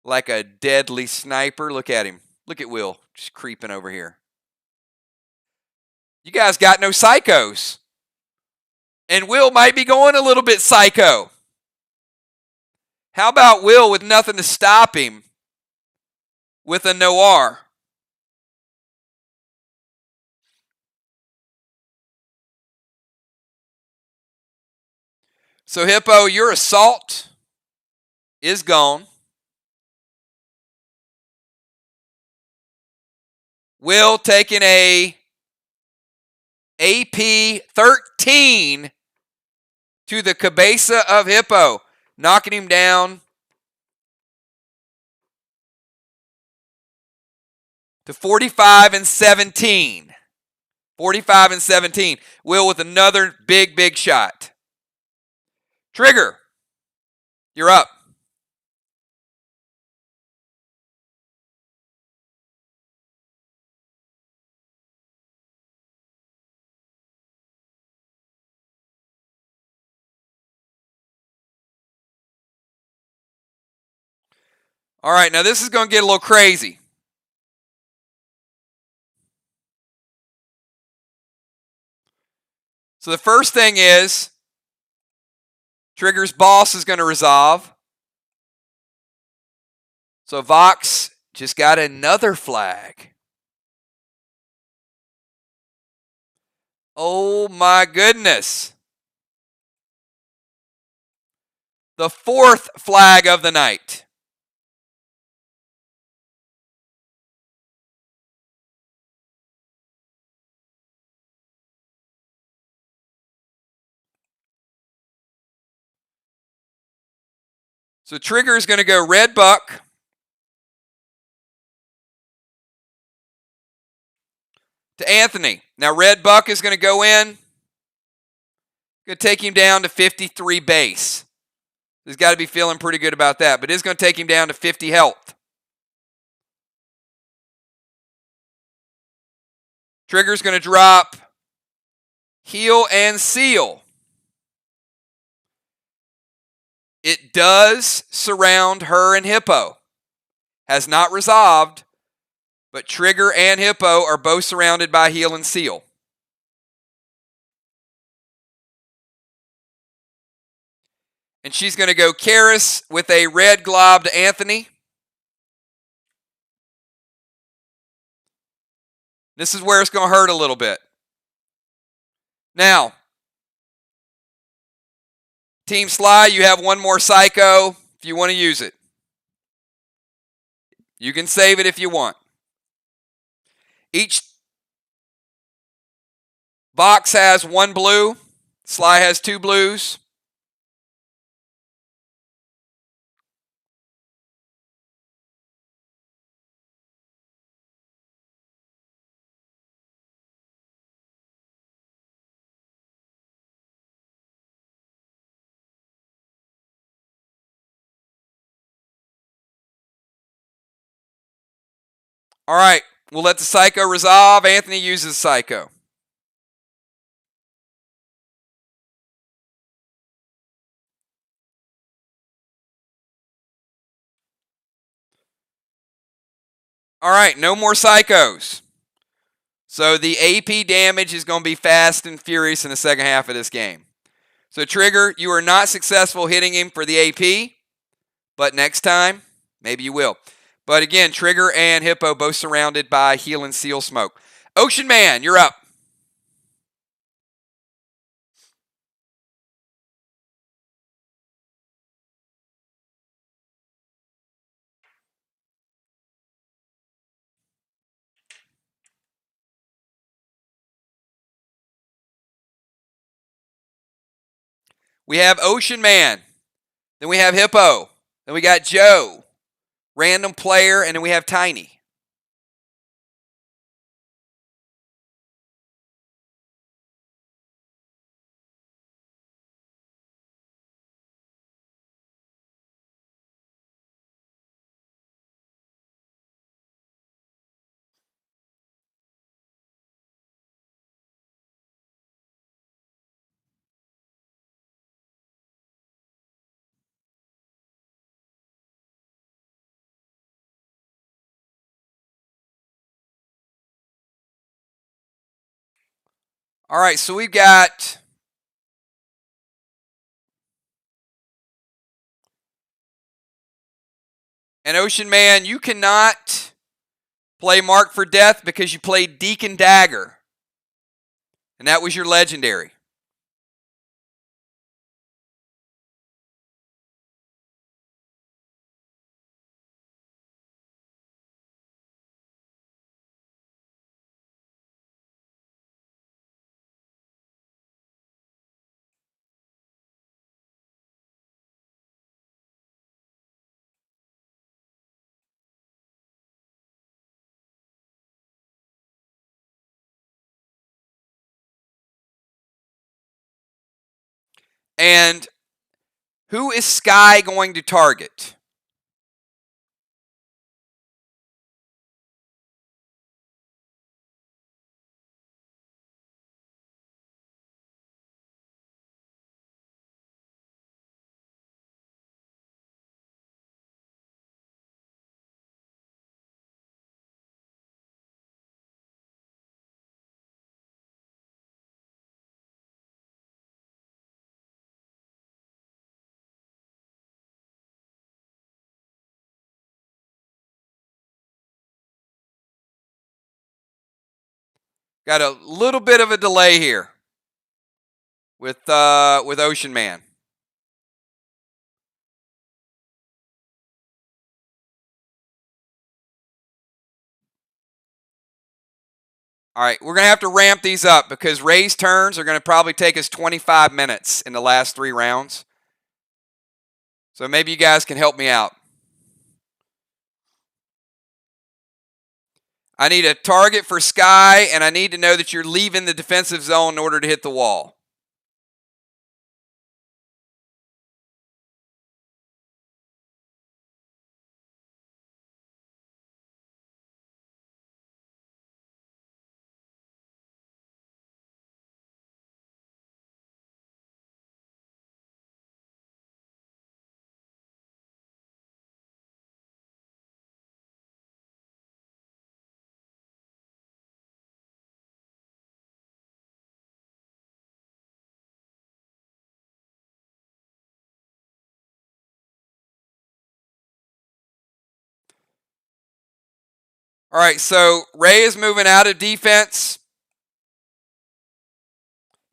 like a deadly sniper. Look at him. Look at Will just creeping over here. You guys got no psychos. And Will might be going a little bit psycho. How about Will with nothing to stop him with a noir. So, Hippo, your assault is gone. Will taking a AP 13 to the cabeza of Hippo, knocking him down to 45 and 17. 45 and 17. Will with another big shot. Trigger, you're up. All right, now this is going to get a little crazy. So the first thing is, Trigger's boss is going to resolve. So Vox just got another flag. Oh my goodness. The fourth flag of the night. So Trigger is going to go red buck. To Anthony. Now red buck is going to go in. Going to take him down to 53 base. He's got to be feeling pretty good about that. But it's going to take him down to 50 health. Trigger's going to drop heal and seal. It does surround her and Hippo. Has not resolved, but Trigger and Hippo are both surrounded by heal and seal. And she's going to go Karis with a red glob to Anthony. This is where it's going to hurt a little bit. Now, Team Sly, you have one more Psycho if you want to use it. You can save it if you want. Each box has one blue. Sly has two blues. All right, we'll let the Psycho resolve. Anthony uses Psycho. All right, no more Psychos. So the AP damage is going to be fast and furious in the second half of this game. So Trigger, you are not successful hitting him for the AP, but next time, maybe you will. But again, Trigger and Hippo both surrounded by heal and seal smoke. Ocean Man, you're up. We have Ocean Man. Then we have Hippo. Then we got Joe. Random player. And then we have Tiny. All right, so we've got an Ocean Man. You cannot Play Mark for Death because you played Deacon Dagger. And that was your legendary. And who is Sky going to target? Got a little bit of a delay here with Ocean Man. All right, we're going to have to ramp these up because Ray's turns are going to probably take us 25 minutes in the last 3 rounds. So maybe you guys can help me out. I need a target for Sky, and I need to know that you're leaving the defensive zone in order to hit the wall. All right, so Ray is moving out of defense.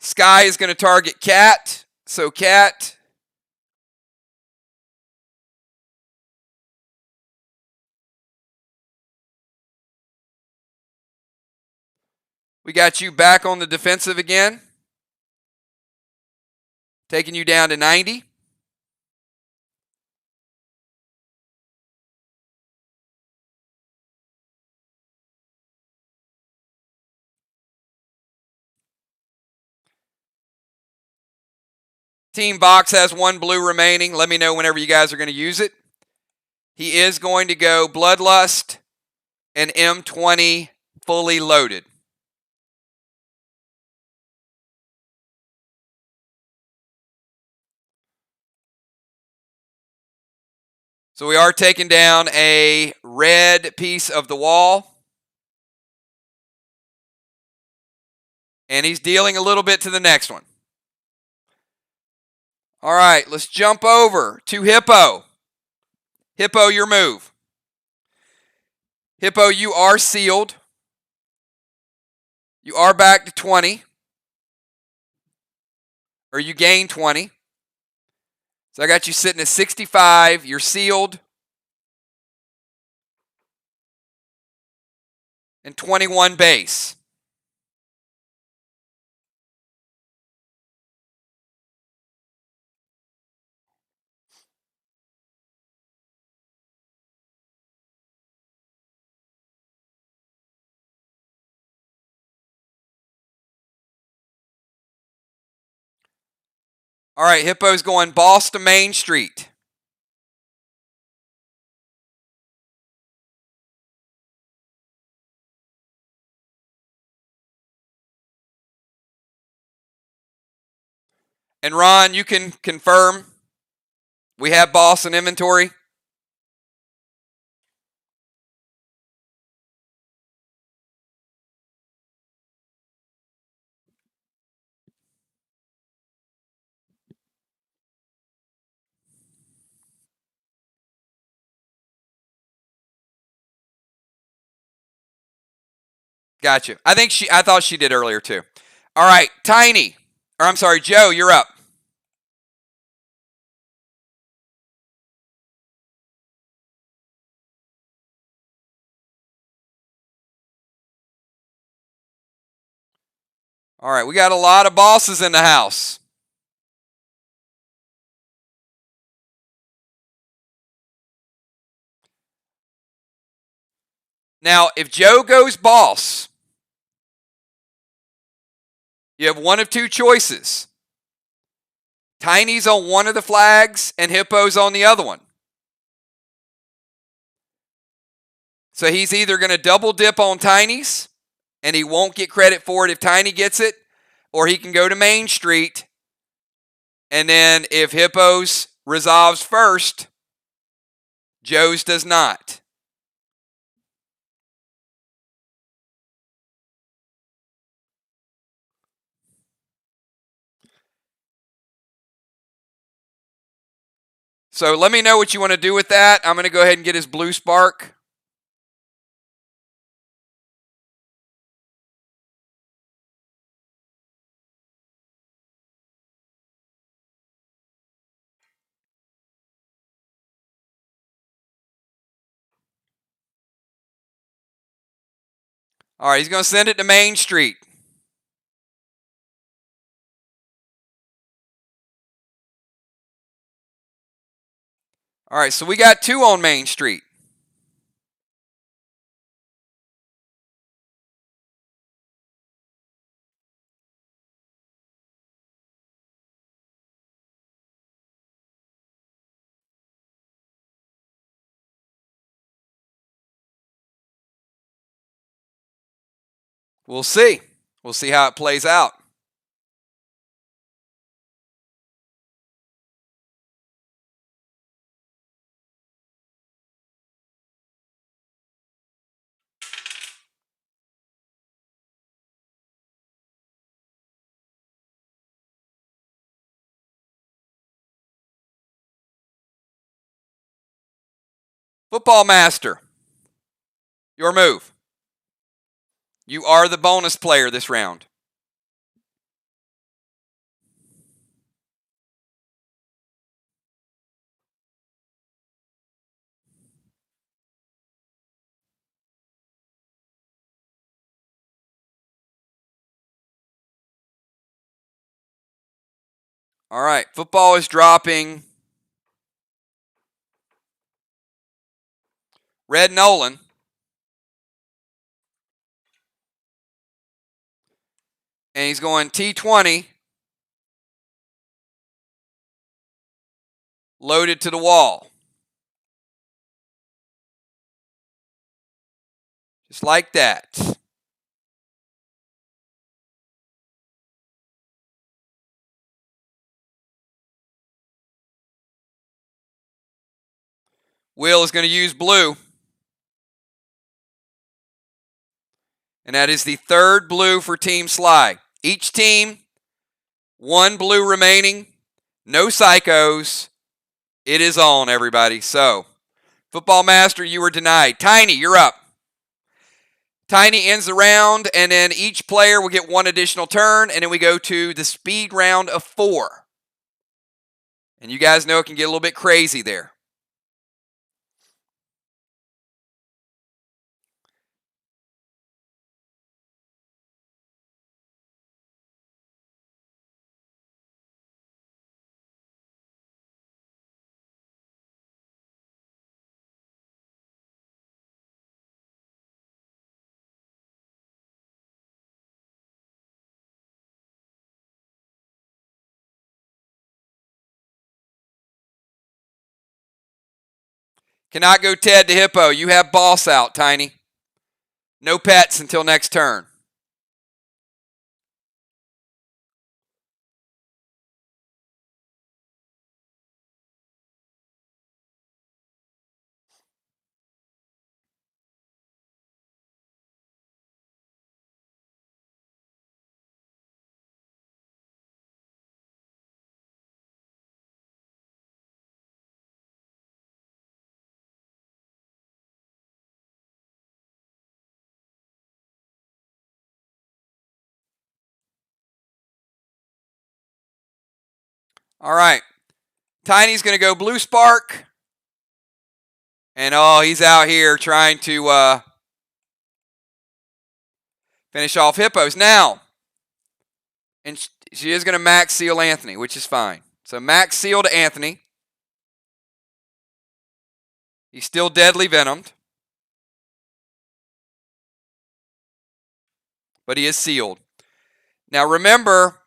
Sky is going to target Cat. So Cat. We got you back on the defensive again. Taking you down to 90. Team Box has 1 blue remaining. Let me know whenever you guys are going to use it. He is going to go Bloodlust and M20 fully loaded. So we are taking down a red piece of the wall. And he's dealing a little bit to the next one. All right, let's jump over to Hippo. Hippo, your move. Hippo, you are sealed. You are back to 20. Or you gain 20. So I got you sitting at 65. You're sealed. And 21 base. All right, Hippo's going Boss to Main Street. And Ron, you can confirm we have Boss in inventory. Gotcha. I thought she did earlier too. All right, Tiny. Or I'm sorry, Joe, you're up. All right, we got a lot of bosses in the house. Now, if Joe goes boss, you have one of two choices. Tiny's on one of the flags and Hippo's on the other one. So he's either going to double dip on Tiny's and he won't get credit for it if Tiny gets it, or he can go to Main Street and then if Hippo's resolves first, Joe's does not. So let me know what you want to do with that. I'm going to go ahead and get his blue spark. All right, he's going to send it to Main Street. All right, so we got two on Main Street. We'll see. We'll see how it plays out. Football Master, your move. You are the bonus player this round. All right, football is dropping Red Nolan. And he's going T20, loaded to the wall. Just like that. Will is going to use blue. And that is the third blue for Team Sly. Each team, one blue remaining. No psychos. It is on, everybody. So, Football Master, you were denied. Tiny, you're up. Tiny ends the round, and then each player will get one additional turn, and then we go to the speed round of 4. And you guys know it can get a little bit crazy there. Cannot go Ted to Hippo. You have boss out, Tiny. No pets until next turn. All right. Tiny's going to go Blue Spark. And, oh, he's out here trying to finish off Hippos. Now, and she is going to max seal Anthony, which is fine. So max seal to Anthony. He's still deadly venomed. But he is sealed. Now remember,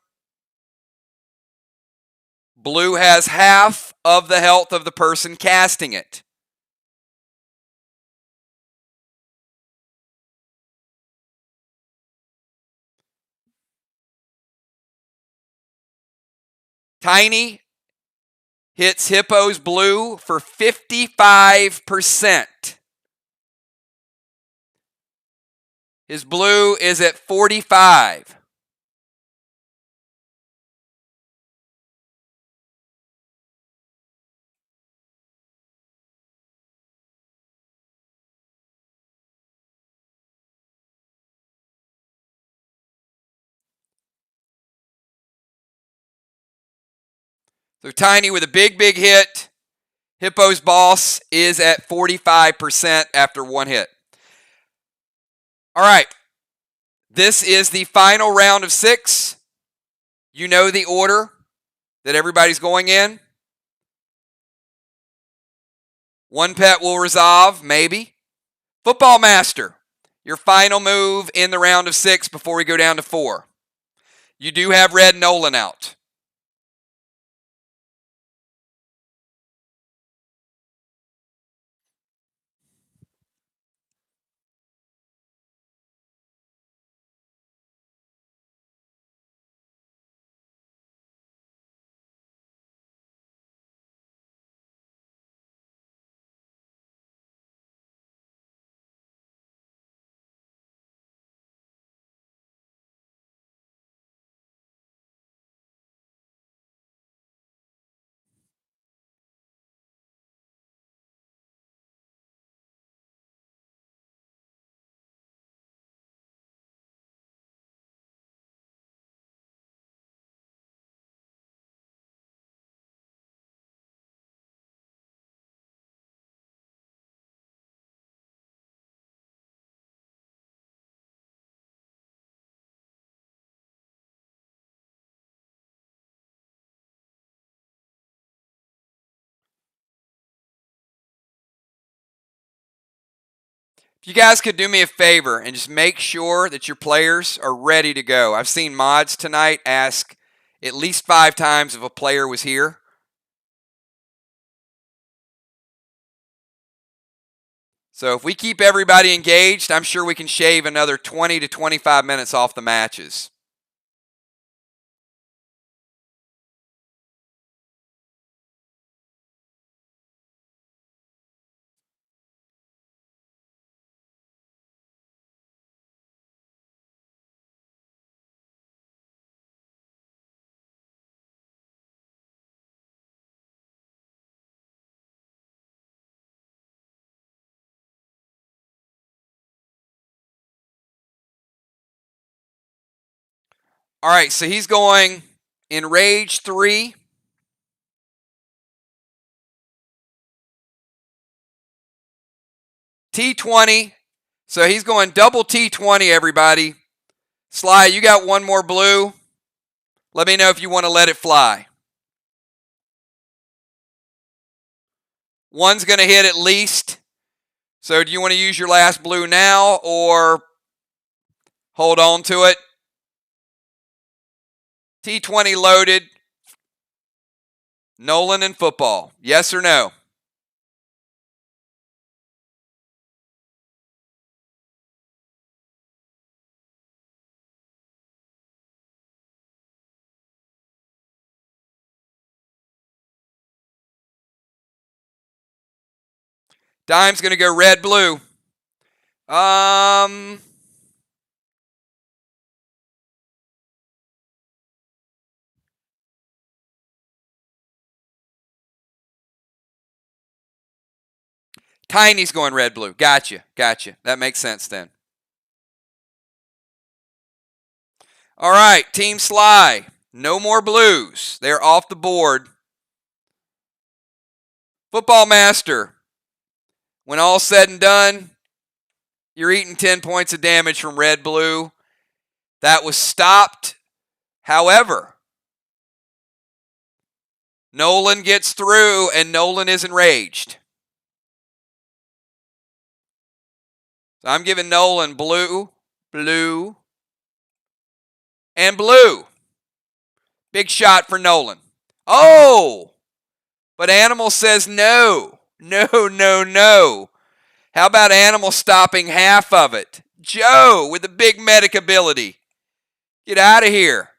blue has half of the health of the person casting it. Tiny hits Hippo's blue for 55%. His blue is at 45. So Tiny with a big hit. Hippo's boss is at 45% after one hit. All right. This is the final round of 6. You know the order that everybody's going in. One pet will resolve, maybe. Football Master, your final move in the round of 6 before we go down to 4. You do have Red Nolan out. If you guys could do me a favor and just make sure that your players are ready to go. I've seen mods tonight ask at least 5 times if a player was here. So if we keep everybody engaged, I'm sure we can shave another 20 to 25 minutes off the matches. All right, so he's going in Rage 3. T20. So he's going double T20, everybody. Sly, you got one more blue. Let me know if you want to let it fly. One's going to hit at least. So do you want to use your last blue now or hold on to it? T20 loaded. Nolan and football. Yes or no? Dime's going to go red, blue. Tiny's going red, blue. Gotcha. That makes sense then. All right, Team Sly. No more blues. They're off the board. Football Master. When all's said and done, you're eating 10 points of damage from red, blue. That was stopped. However, Nolan gets through, and Nolan is enraged. So I'm giving Nolan blue, blue, and blue. Big shot for Nolan. Oh! But Animal says no. No, no, no. How about Animal stopping half of it? Joe with the big medic ability. Get out of here.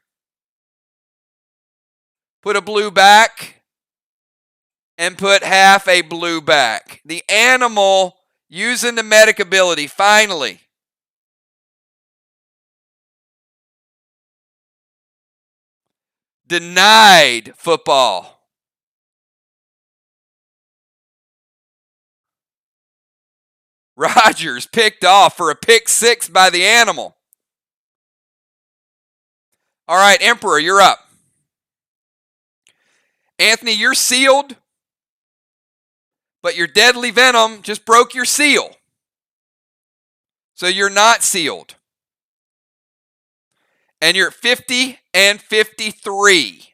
Put a blue back and put half a blue back. The Animal using the medic ability finally. Denied football. Rodgers picked off for a pick 6 by the Animal. All right, Emperor, you're up. Anthony, you're sealed, but your deadly venom just broke your seal. So you're not sealed. And you're at 50 and 53.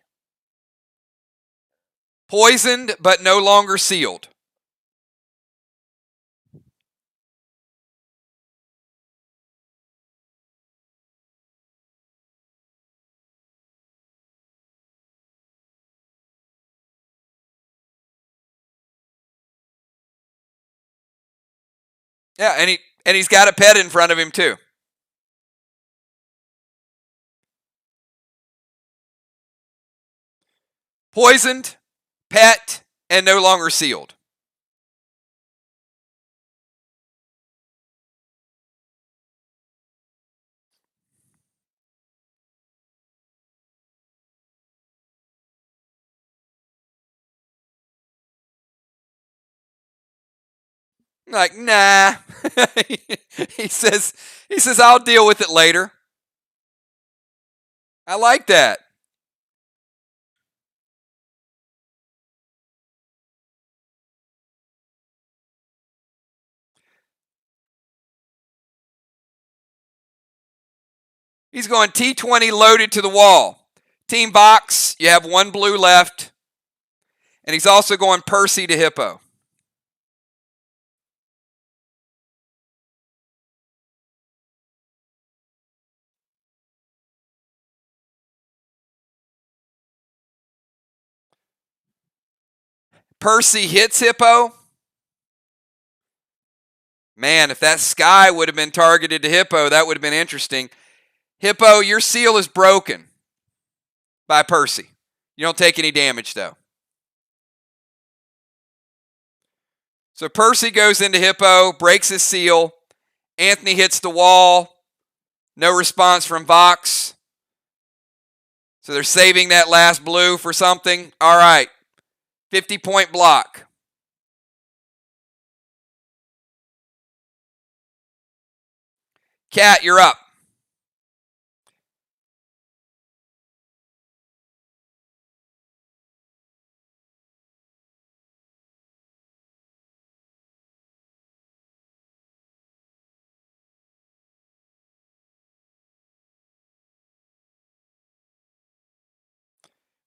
Poisoned, but no longer sealed. Yeah, and he's got a pet in front of him too. Poisoned, pet, and no longer sealed. Like, nah. he says I'll deal with it later. I like that. He's going T20 loaded to the wall. Team Box, you have one blue left. And he's also going Percy to Hippo. Percy hits Hippo. Man, if that sky would have been targeted to Hippo, that would have been interesting. Hippo, your seal is broken by Percy. You don't take any damage, though. So Percy goes into Hippo, breaks his seal. Anthony hits the wall. No response from Vox. So they're saving that last blue for something. All right. 50-point block. Cat, you're up.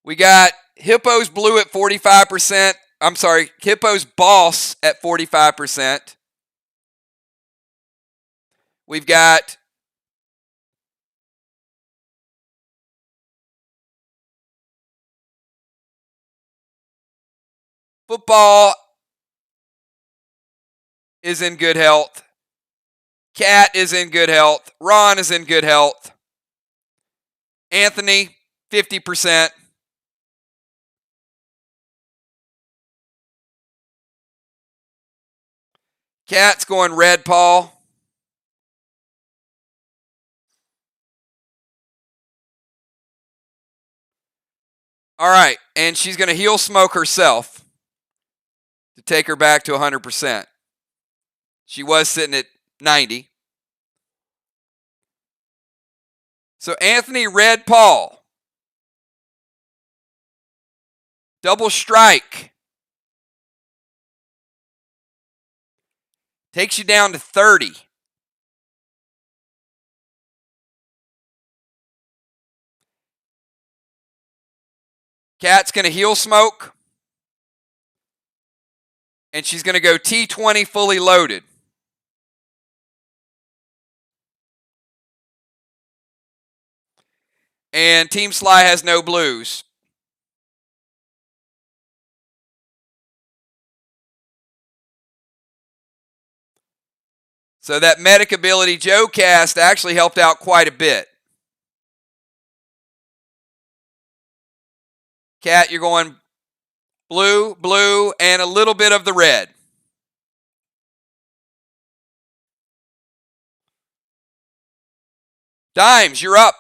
We got Hippo's blue at 45%. I'm sorry, Hippo's boss at 45%. We've got football is in good health. Cat is in good health. Ron is in good health. Anthony, 50%. Cat's going red, Paul. All right, and she's going to heal smoke herself to take her back to 100%. She was sitting at 90. So Anthony red, Paul. Double strike. Takes you down to 30. Cat's going to heel smoke. And she's going to go T20 fully loaded. And Team Sly has no blues. So that medic ability Joe cast actually helped out quite a bit. Cat, you're going blue, blue, and a little bit of the red. Dimes, you're up.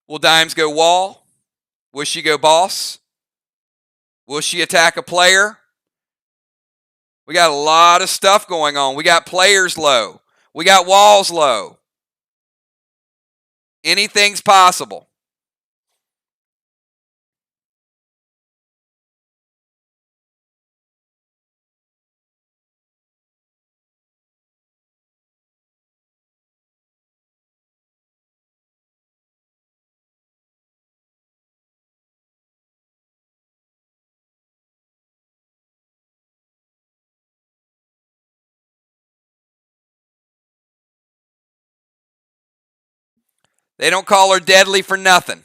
Will Dimes go wall? Will she go boss? Will she attack a player? We got a lot of stuff going on. We got players low. We got walls low. Anything's possible. They don't call her deadly for nothing.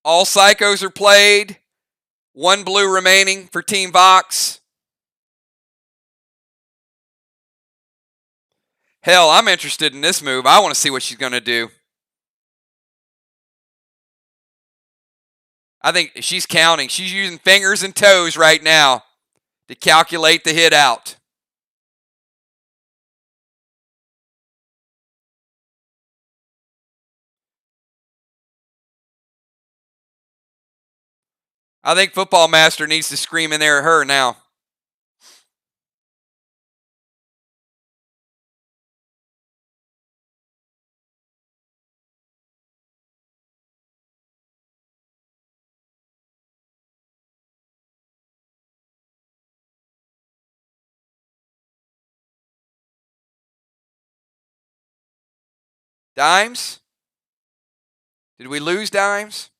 All psychos are played. One blue remaining for Team Vox. Hell, I'm interested in this move. I want to see what she's going to do. I think she's counting. She's using fingers and toes right now to calculate the hit out. I think Football Master needs to scream in there at her now. Dimes? Did we lose Dimes?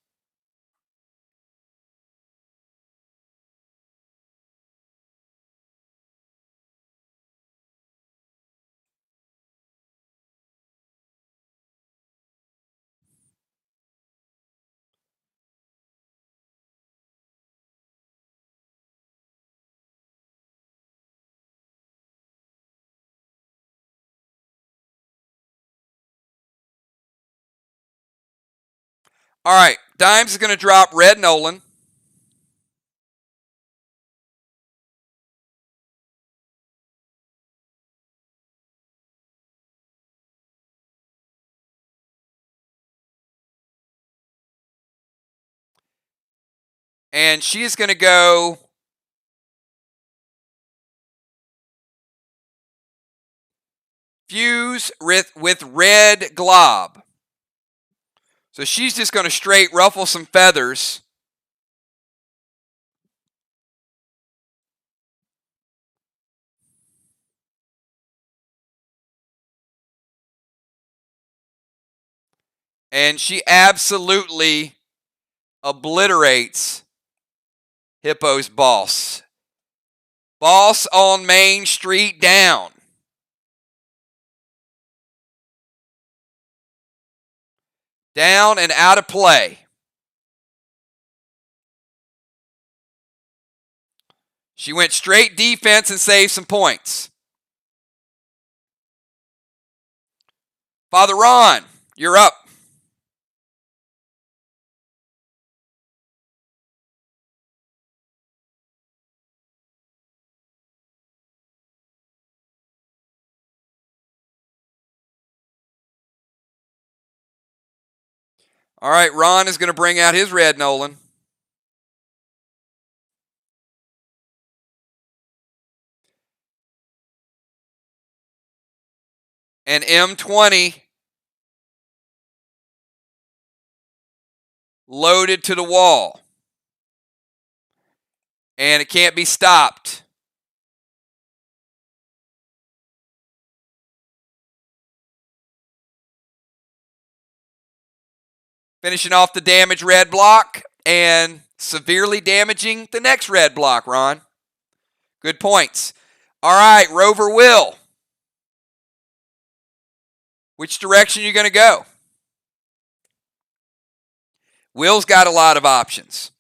All right, Dimes is going to drop Red Nolan. And she is going to go Fuse with Red Glob. So she's just going to straight ruffle some feathers. And she absolutely obliterates Hippo's boss. Boss on Main Street down. Down and out of play. She went straight defense and saved some points. Father Ron, you're up. All right, Ron is going to bring out his Red Nolan. and M20 loaded to the wall. And it can't be stopped. Finishing off the damaged red block and severely damaging the next red block, Ron. Good points. All right, Rover Will. Which direction are you going to go? Will's got a lot of options.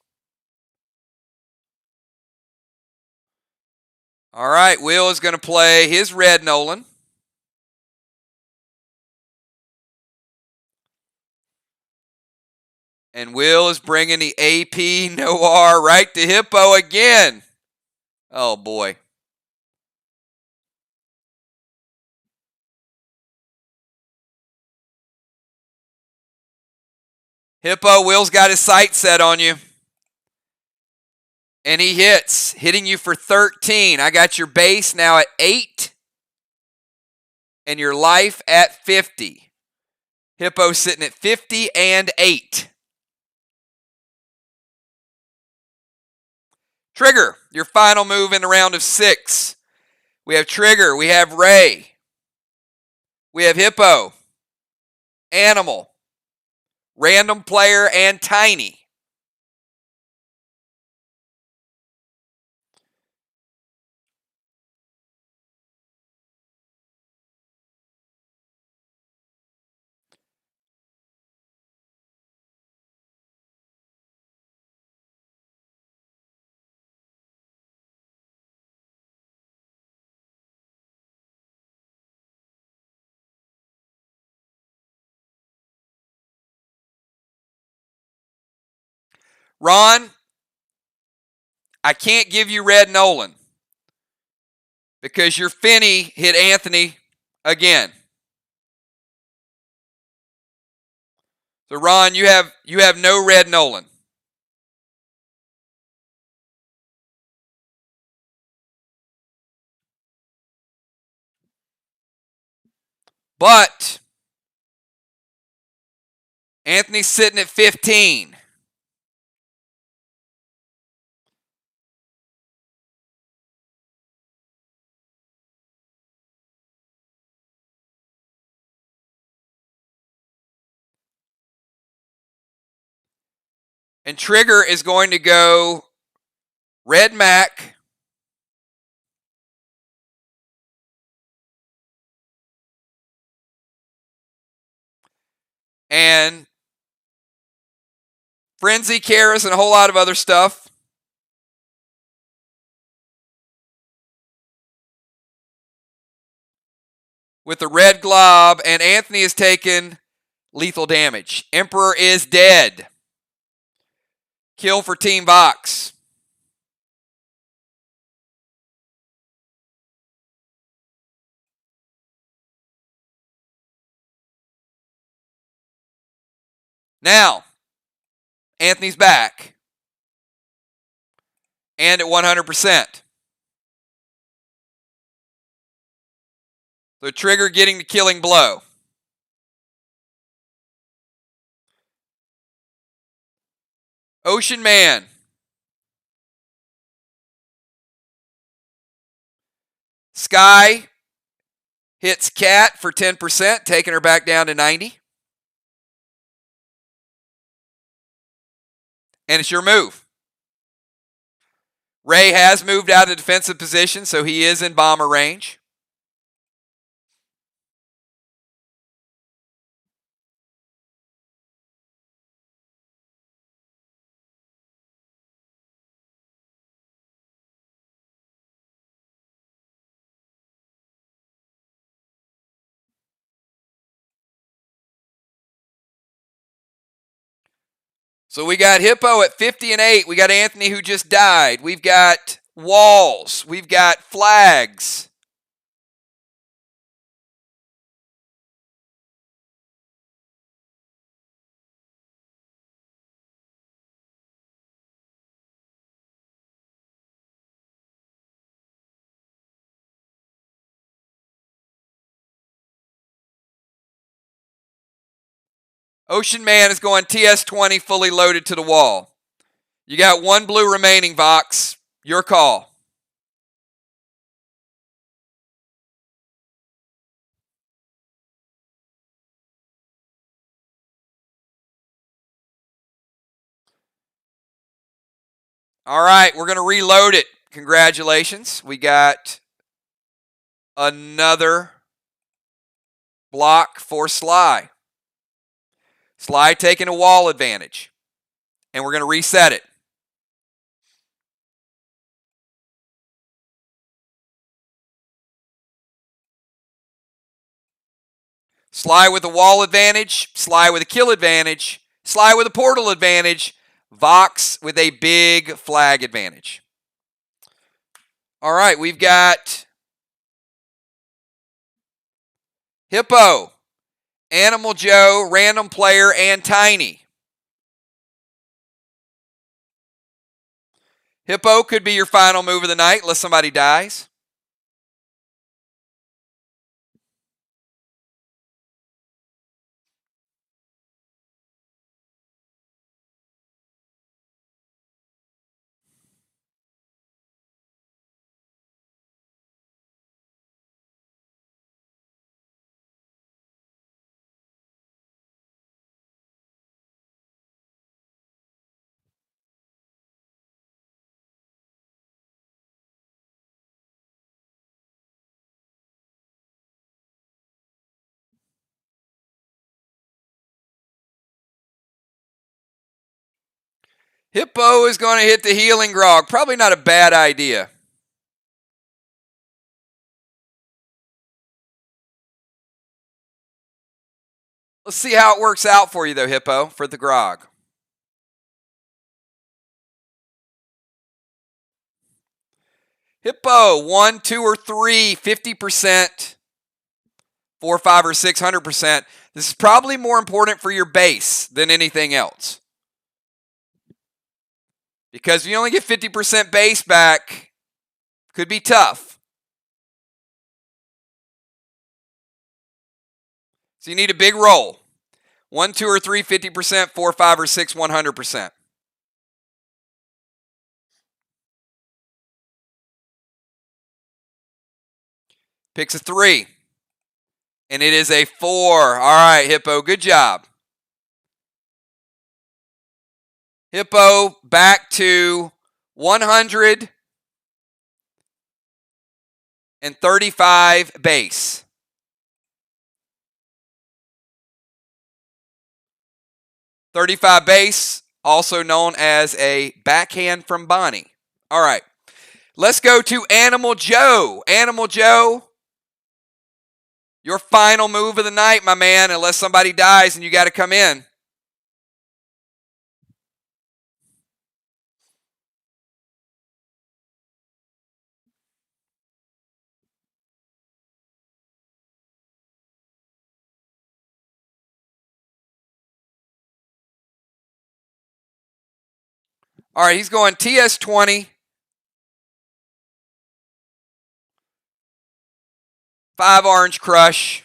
All right, Will is going to play his red Nolan. And Will is bringing the AP Noir right to Hippo again. Oh, boy. Hippo, Will's got his sights set on you. And he hits, hitting you for 13. I got your base now at 8 and your life at 50. Hippo sitting at 50 and 8. Trigger, your final move in the round of 6. We have Trigger, we have Ray, we have Hippo, Animal, Random Player, and Tiny. Ron, I can't give you red Nolan because your Finney hit Anthony again. So Ron, you have no red Nolan. But Anthony's sitting at 15. And Trigger is going to go Red Mac, and Frenzy, Karis, and a whole lot of other stuff. With the red glob, and Anthony has taken lethal damage. Emperor is dead. Kill for Team Vox. Now, Anthony's back. And at 100%. So Trigger getting the killing blow. Ocean Man. Sky hits Cat for 10%, taking her back down to 90. And it's your move. Ray has moved out of defensive position, so he is in bomber range. So we got Hippo at 50 and 8. We got Anthony who just died. We've got walls. We've got flags. Ocean Man is going TS20 fully loaded to the wall. You got one blue remaining, Vox. Your call. All right, we're going to reload it. Congratulations. We got another block for Sly. Sly taking a wall advantage. And we're going to reset it. Sly with a wall advantage. Sly with a kill advantage. Sly with a portal advantage. Vox with a big flag advantage. All right, we've got Hippo, Animal Joe, Random Player, and Tiny. Hippo could be your final move of the night unless somebody dies. Hippo is going to hit the healing grog. Probably not a bad idea. Let's see how it works out for you, though, Hippo, for the grog. Hippo, 1, 2, or 3, 50%, 4, 5, or 6, 100%. This is probably more important for your base than anything else. Because if you only get 50% base back, could be tough. So you need a big roll. 1, 2, or 3, 50%, 4, 5, or 6, 100%. Picks a 3. And it is a 4. All right, Hippo, good job. Hippo back to 135 base. $35 base, also known as a backhand from Bonnie. All right, let's go to Animal Joe. Animal Joe, your final move of the night, my man, unless somebody dies and you got to come in. All right, he's going TS20. 5 Orange Crush.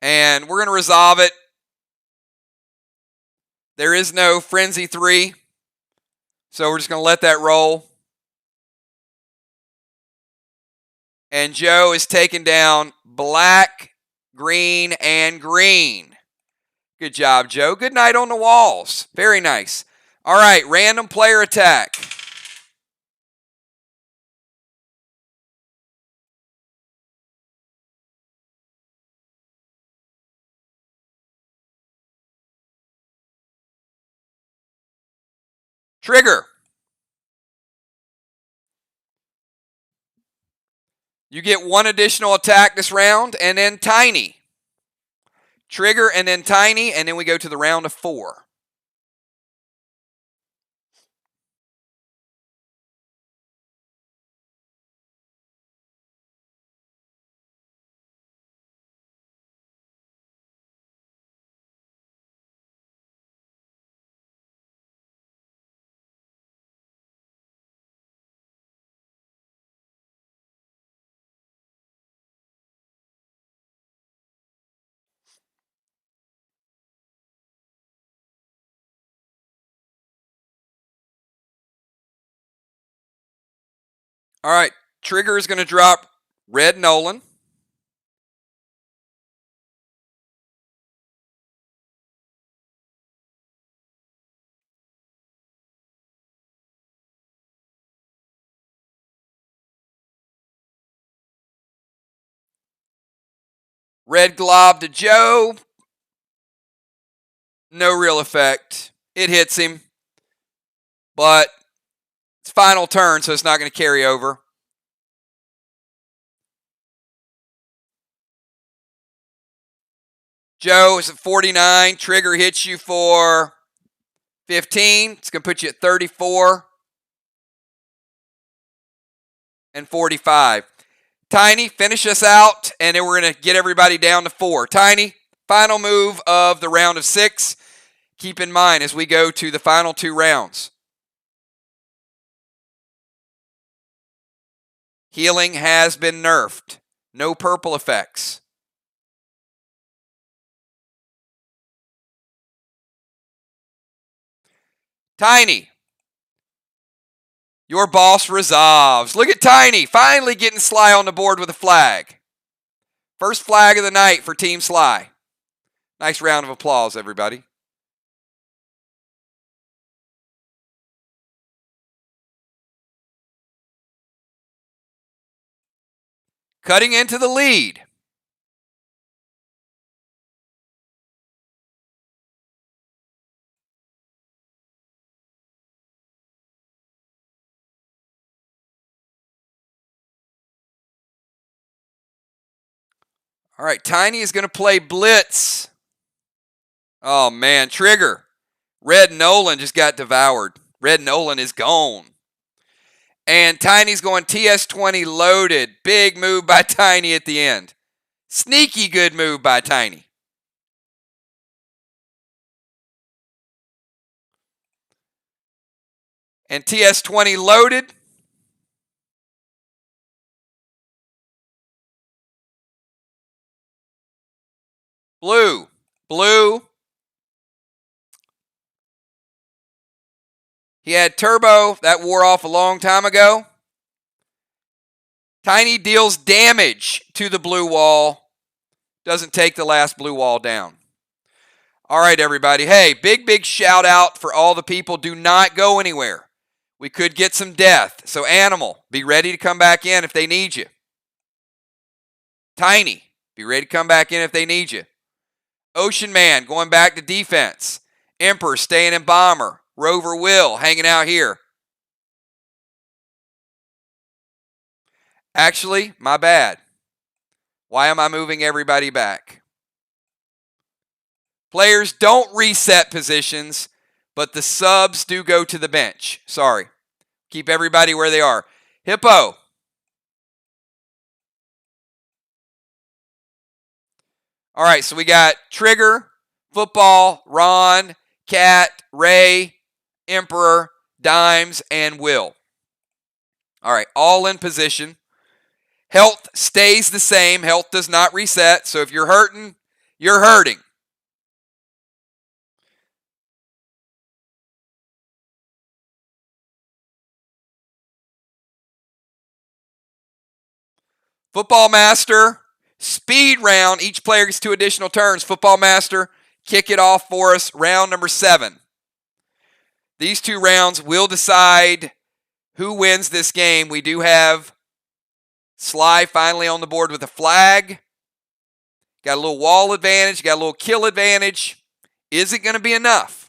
And we're going to resolve it. There is no Frenzy 3. So we're just going to let that roll. And Joe is taking down black, green, and green. Good job, Joe. Good night on the walls. Very nice. All right, random player attack. Trigger. You get 1 additional attack this round, and then Tiny. Trigger, and then Tiny, and then we go to the round of 4. All right. Trigger is going to drop Red Nolan. Red Glob to Joe. No real effect. It hits him, but it's final turn, so it's not going to carry over. Joe is at 49. Trigger hits you for 15. It's going to put you at 34 and 45. Tiny, finish us out, and then we're going to get everybody down to 4. Tiny, final move of the round of 6. Keep in mind as we go to the final 2 rounds. Healing has been nerfed. No purple effects. Tiny, your boss resolves. Look at Tiny finally getting Sly on the board with a flag. First flag of the night for Team Sly. Nice round of applause, everybody. Cutting into the lead. All right, Tiny is going to play Blitz. Oh, man, Trigger. Red Nolan just got devoured. Red Nolan is gone. And Tiny's going TS20 loaded. Big move by Tiny at the end. Sneaky good move by Tiny. And TS20 loaded. Blue. Blue. He had turbo. That wore off a long time ago. Tiny deals damage to the blue wall. Doesn't take the last blue wall down. All right, everybody. Hey, big shout out for all the people. Do not go anywhere. We could get some death. So, Animal, be ready to come back in if they need you. Tiny, be ready to come back in if they need you. Ocean Man going back to defense. Emperor staying in bomber. Rover Will hanging out here. Actually, my bad. Why am I moving everybody back? Players don't reset positions, but the subs do go to the bench. Sorry. Keep everybody where they are. Hippo. All right, so we got Trigger, Football, Ron, Cat, Ray, Emperor, Dimes, and Will. All right, all in position. Health stays the same. Health does not reset. So if you're hurting, you're hurting. Football Master, speed round. Each player gets 2 additional turns. Football Master, kick it off for us. Round number 7. These 2 rounds will decide who wins this game. We do have Sly finally on the board with a flag. Got a little wall advantage. Got a little kill advantage. Is it going to be enough?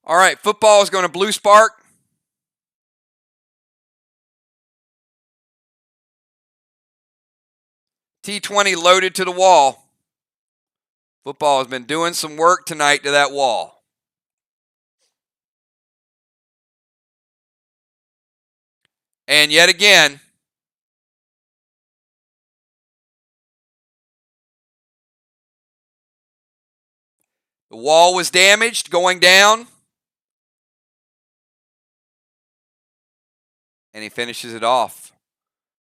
All right, football is going to blue spark. T20 loaded to the wall. Football has been doing some work tonight to that wall. And yet again, the wall was damaged going down. And he finishes it off.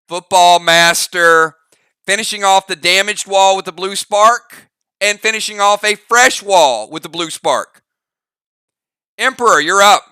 Football master finishing off the damaged wall with the blue spark and finishing off a fresh wall with the blue spark. Emperor, you're up.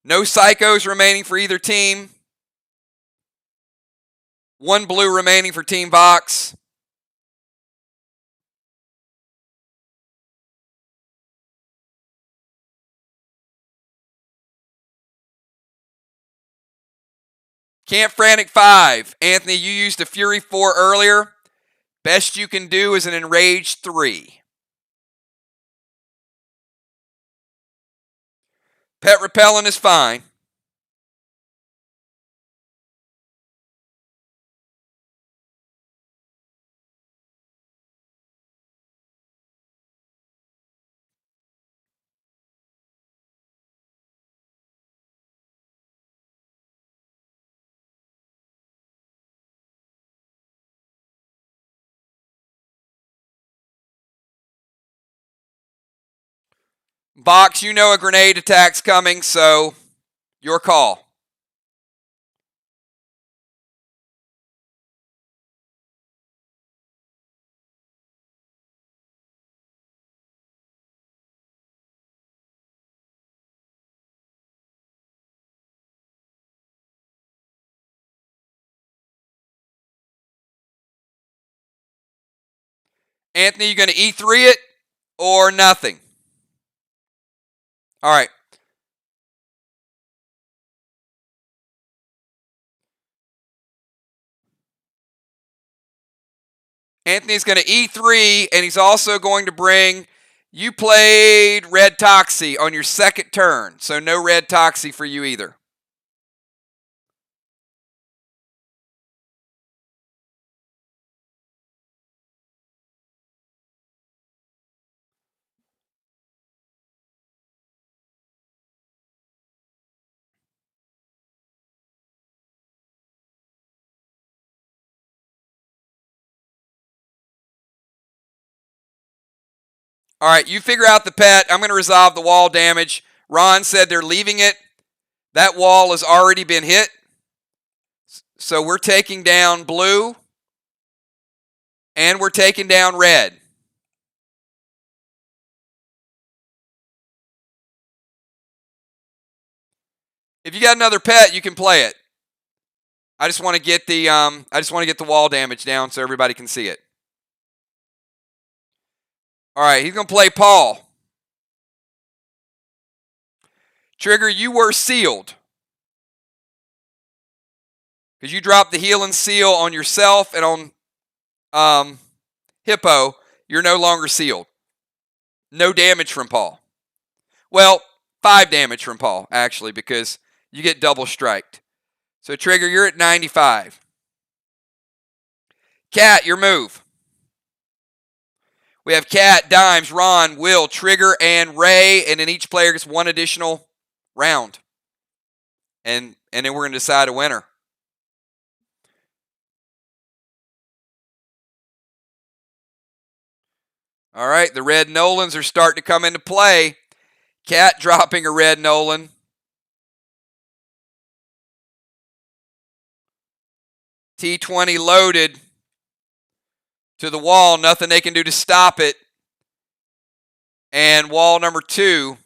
No psychos remaining for either team. One blue remaining for Team Vox. Camp Frantic 5. Anthony, you used a Fury 4 earlier. Best you can do is an Enraged 3. Pet Repellent is fine. Vox, you know a grenade attack's coming, so your call. Anthony, you going to E3 it or nothing? All right. Anthony's going to E3, and he's also going to bring. You played Red Toxie on your second turn, so no Red Toxie for you either. All right, you figure out the pet. I'm going to resolve the wall damage. Ron said they're leaving it. That wall has already been hit. So we're taking down blue, and we're taking down red. If you got another pet, you can play it. I just want to get the wall damage down so everybody can see it. All right, he's going to play Paul. Trigger, you were sealed. Because you dropped the healing seal on yourself and on Hippo, you're no longer sealed. No damage from Paul. Well, 5 damage from Paul, actually, because you get double striked. So, Trigger, you're at 95. Cat, your move. We have Cat, Dimes, Ron, Will, Trigger, and Ray, and then each player gets one additional round. And then we're going to decide a winner. All right, the red Nolans are starting to come into play. Cat dropping a red Nolan. T20 loaded to the wall. Nothing they can do to stop it. And wall number 2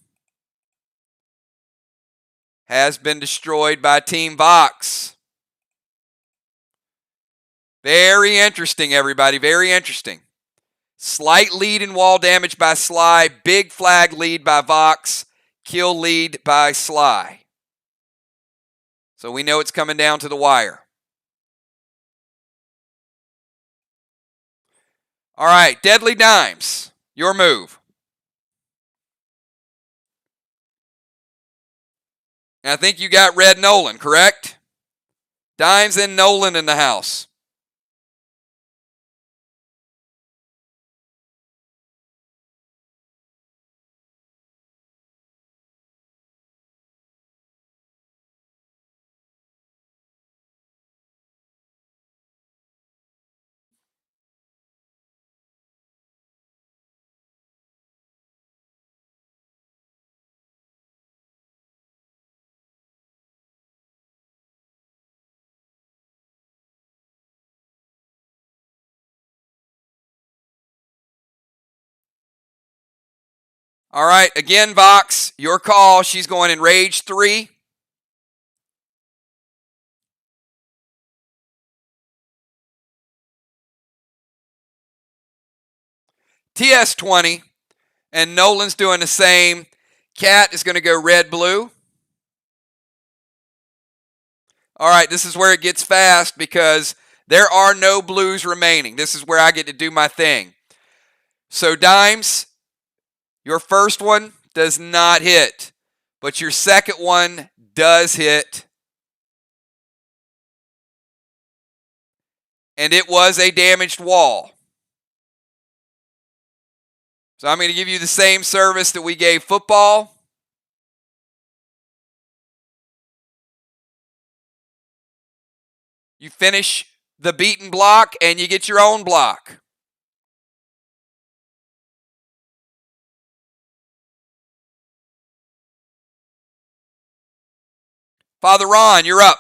has been destroyed by Team Vox. Very interesting, everybody. Very interesting. Slight lead in wall damage by Sly. Big flag lead by Vox. Kill lead by Sly. So we know it's coming down to the wire. All right, Deadly Dimes, your move. And I think you got red Nolan, correct? Dimes and Nolan in the house. All right, again, Vox, your call. She's going in Rage 3. TS20, and Nolan's doing the same. Cat is going to go red-blue. All right, this is where it gets fast because there are no blues remaining. This is where I get to do my thing. So, Dimes, your first one does not hit, but your second one does hit. And it was a damaged wall. So I'm going to give you the same service that we gave football. You finish the beaten block and you get your own block. Father Ron, you're up.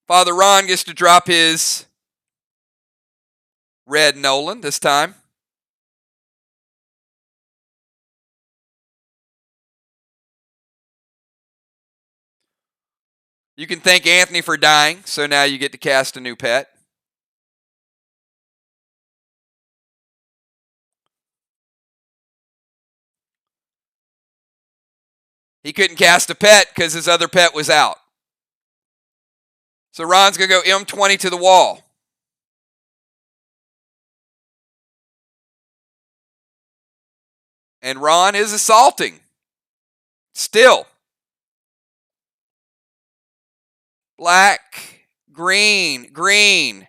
Father Ron gets to drop his red Nolan this time. You can thank Anthony for dying, so now you get to cast a new pet. He couldn't cast a pet because his other pet was out. So Ron's going to go M20 to the wall. And Ron is assaulting. Still. Black, green, green.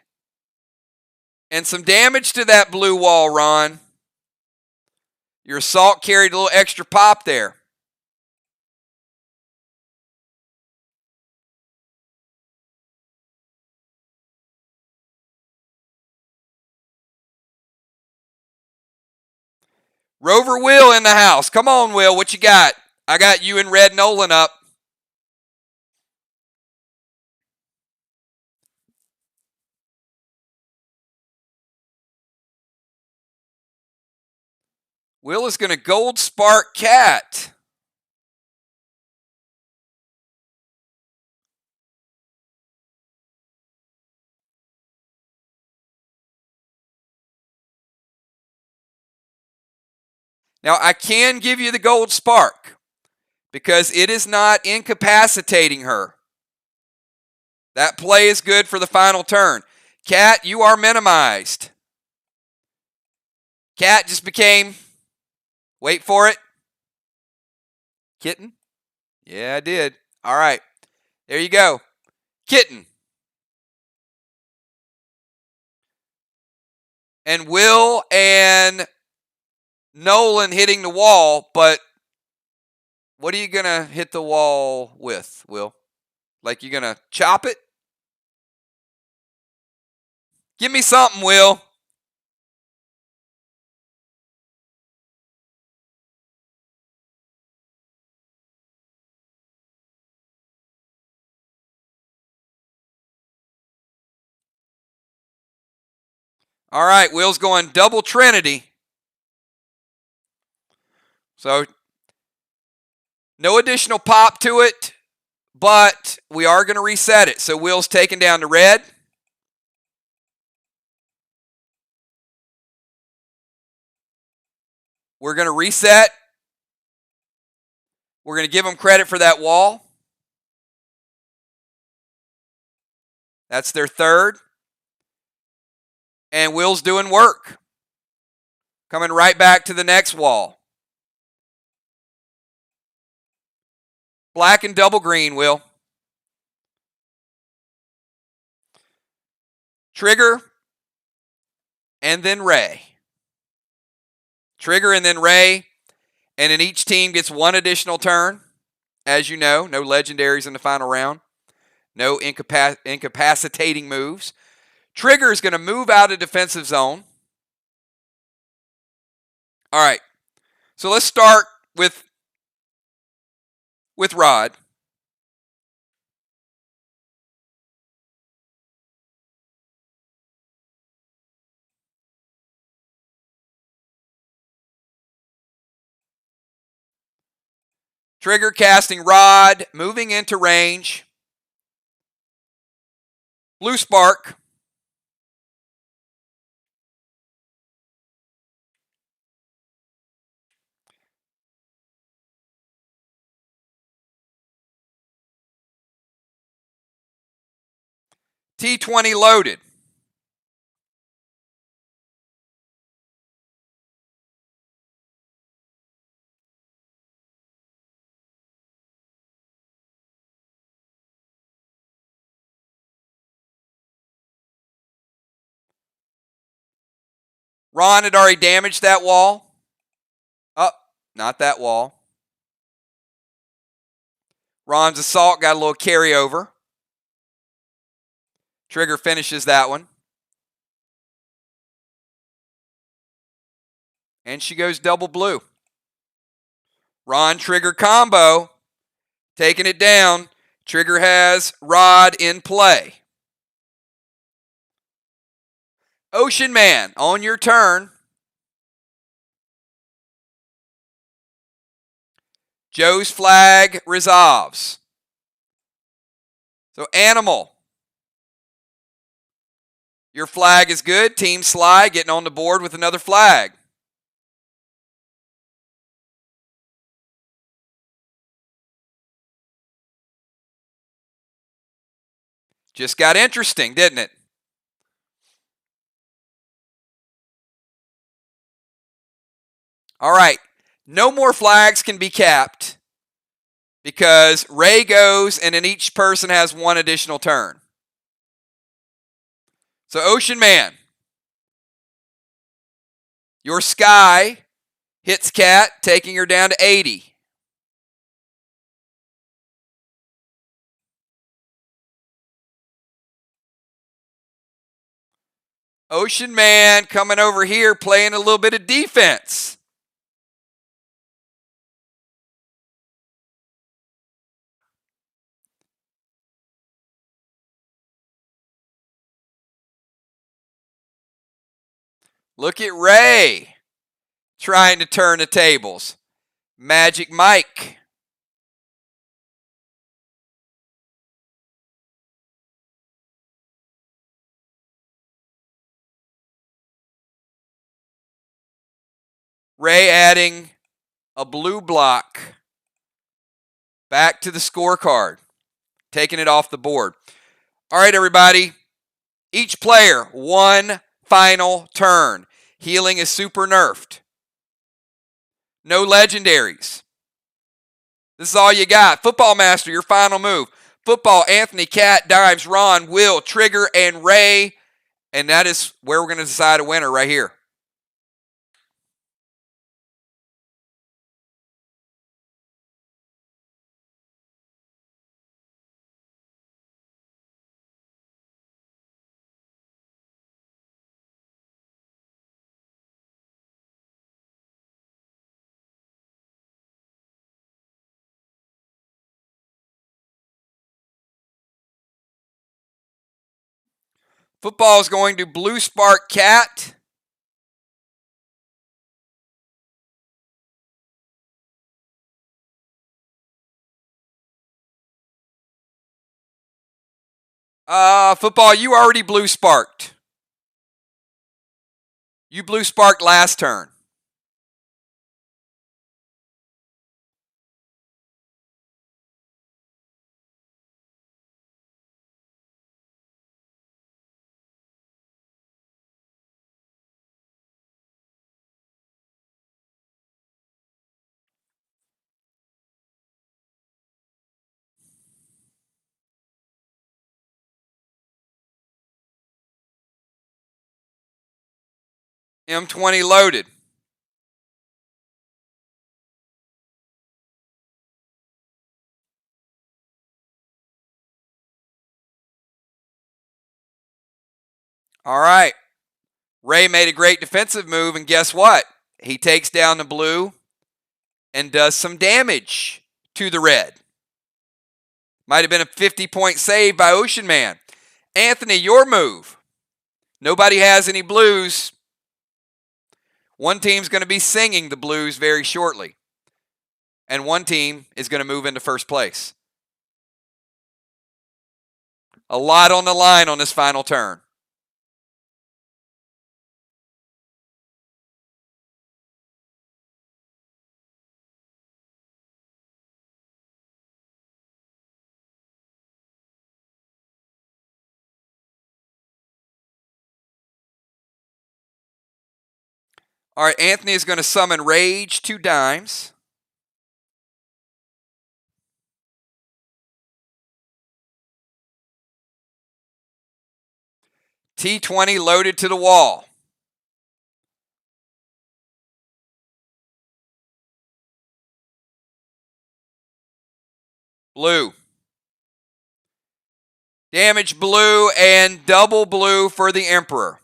And some damage to that blue wall, Ron. Your assault carried a little extra pop there. Rover Will in the house. Come on, Will. What you got? I got you and Red Nolan up. Will is going to Gold Spark Cat. Now, I can give you the Gold Spark because it is not incapacitating her. That play is good for the final turn. Cat, you are minimized. Cat just became, wait for it, kitten. Yeah, I did. All right. There you go. Kitten. And Will and Nolan hitting the wall, but what are you going to hit the wall with, Will? Like you're going to chop it? Give me something, Will. All right, Will's going double Trinity. So no additional pop to it, but we are going to reset it. So Will's taking down the red. We're going to reset. We're going to give him credit for that wall. That's their third. And Will's doing work. Coming right back to the next wall. Black and double green, Will. Trigger, and then Ray. Trigger and then Ray. And then each team gets one additional turn. As you know, no legendaries in the final round. No incapacitating moves. Trigger is going to move out of defensive zone. All right. So let's start with Rod. Trigger casting Rod, moving into range. Blue Spark. T20 loaded. Ron had already damaged that wall. Oh, not that wall. Ron's assault got a little carryover. Trigger finishes that one. And she goes double blue. Ron Trigger combo. Taking it down. Trigger has Rod in play. Ocean Man, on your turn. Joe's flag resolves. So Animal. Your flag is good. Team Sly getting on the board with another flag. Just got interesting, didn't it? All right. No more flags can be capped because Ray goes and then each person has one additional turn. So Ocean Man. Your Sky hits Cat, taking her down to 80. Ocean Man coming over here playing a little bit of defense. Look at Ray trying to turn the tables. Magic Mike. Ray adding a blue block back to the scorecard, taking it off the board. All right, everybody. Each player, one final turn. Healing is super nerfed. No legendaries. This is all you got. Football Master, your final move. Football, Anthony, Cat, Dives, Ron, Will, Trigger, and Ray. And that is where we're going to decide a winner right here. Football is going to Blue Spark Cat. Football, you already blue sparked. You blue sparked last turn. M20 loaded. All right. Ray made a great defensive move, and guess what? He takes down the blue and does some damage to the red. Might have been a 50-point save by Ocean Man. Anthony, your move. Nobody has any blues. One team's going to be singing the blues very shortly. And one team is going to move into first place. A lot on the line on this final turn. All right, Anthony is going to summon Rage 2 dimes. T20 loaded to the wall. Blue. Damage blue and double blue for the Emperor.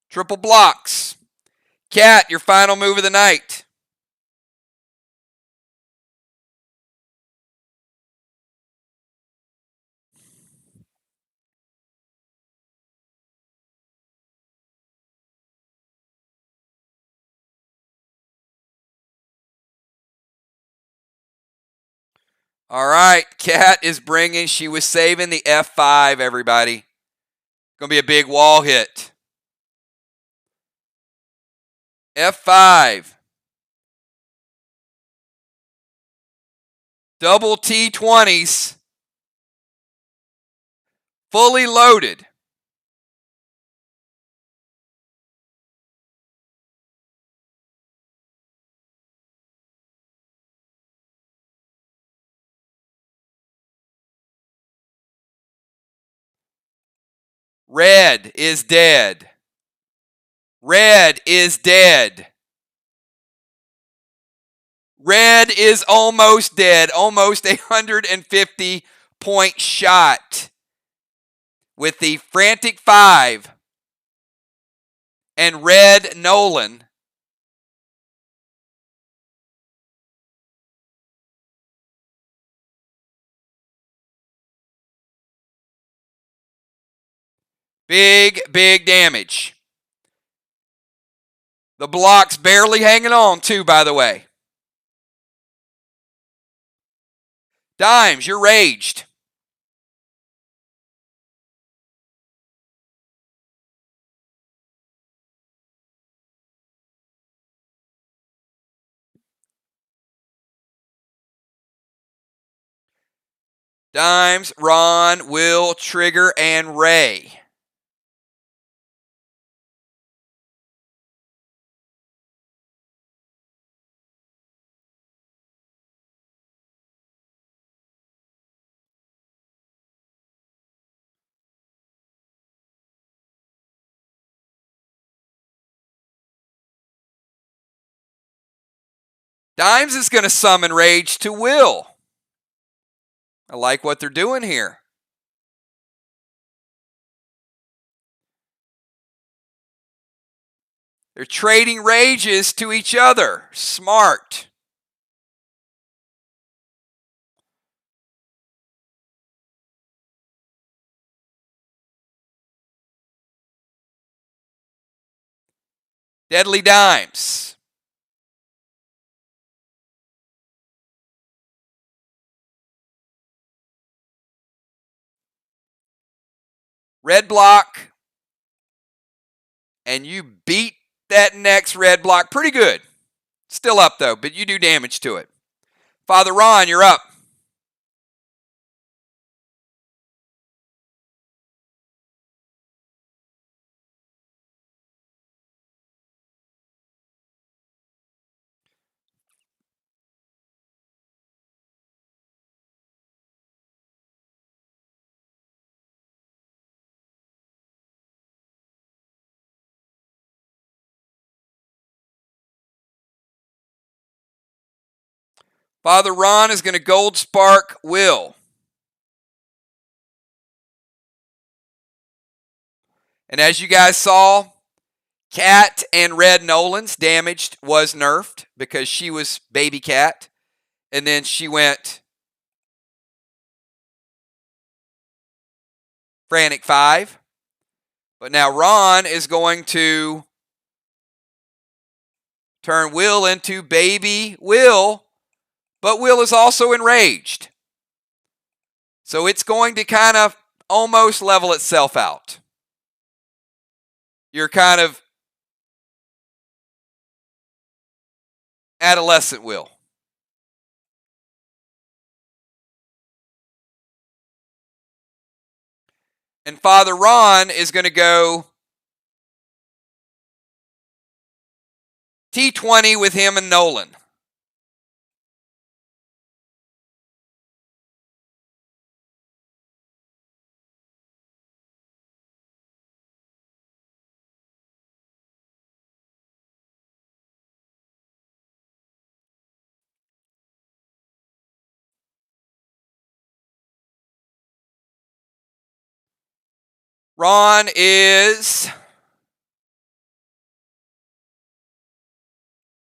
Triple blocks. Cat, your final move of the night. All right, Cat is bringing, she was saving the F5, everybody. Going to be a big wall hit. F5. Double T20s. Fully loaded. Red is dead. Red is dead. Red is almost dead. Almost 150-point shot. With the Frantic 5 and Red Nolan. Big, big damage. The block's barely hanging on, too, by the way. Dimes, you're raged. Dimes, Ron, Will, Trigger, and Ray. Dimes is going to summon Rage to Will. I like what they're doing here. They're trading rages to each other. Smart. Deadly Dimes. Red block. And you beat that next red block pretty good. Still up, though, but you do damage to it. Father Ron, you're up. Father Ron is going to Gold Spark Will. And as you guys saw, Cat and Red Nolan's damaged was nerfed because she was baby Cat. And then she went Frantic 5. But now Ron is going to turn Will into baby Will. But Will is also enraged. So it's going to kind of almost level itself out. You're kind of adolescent Will. And Father Ron is going to go T20 with him and Nolan. Ron is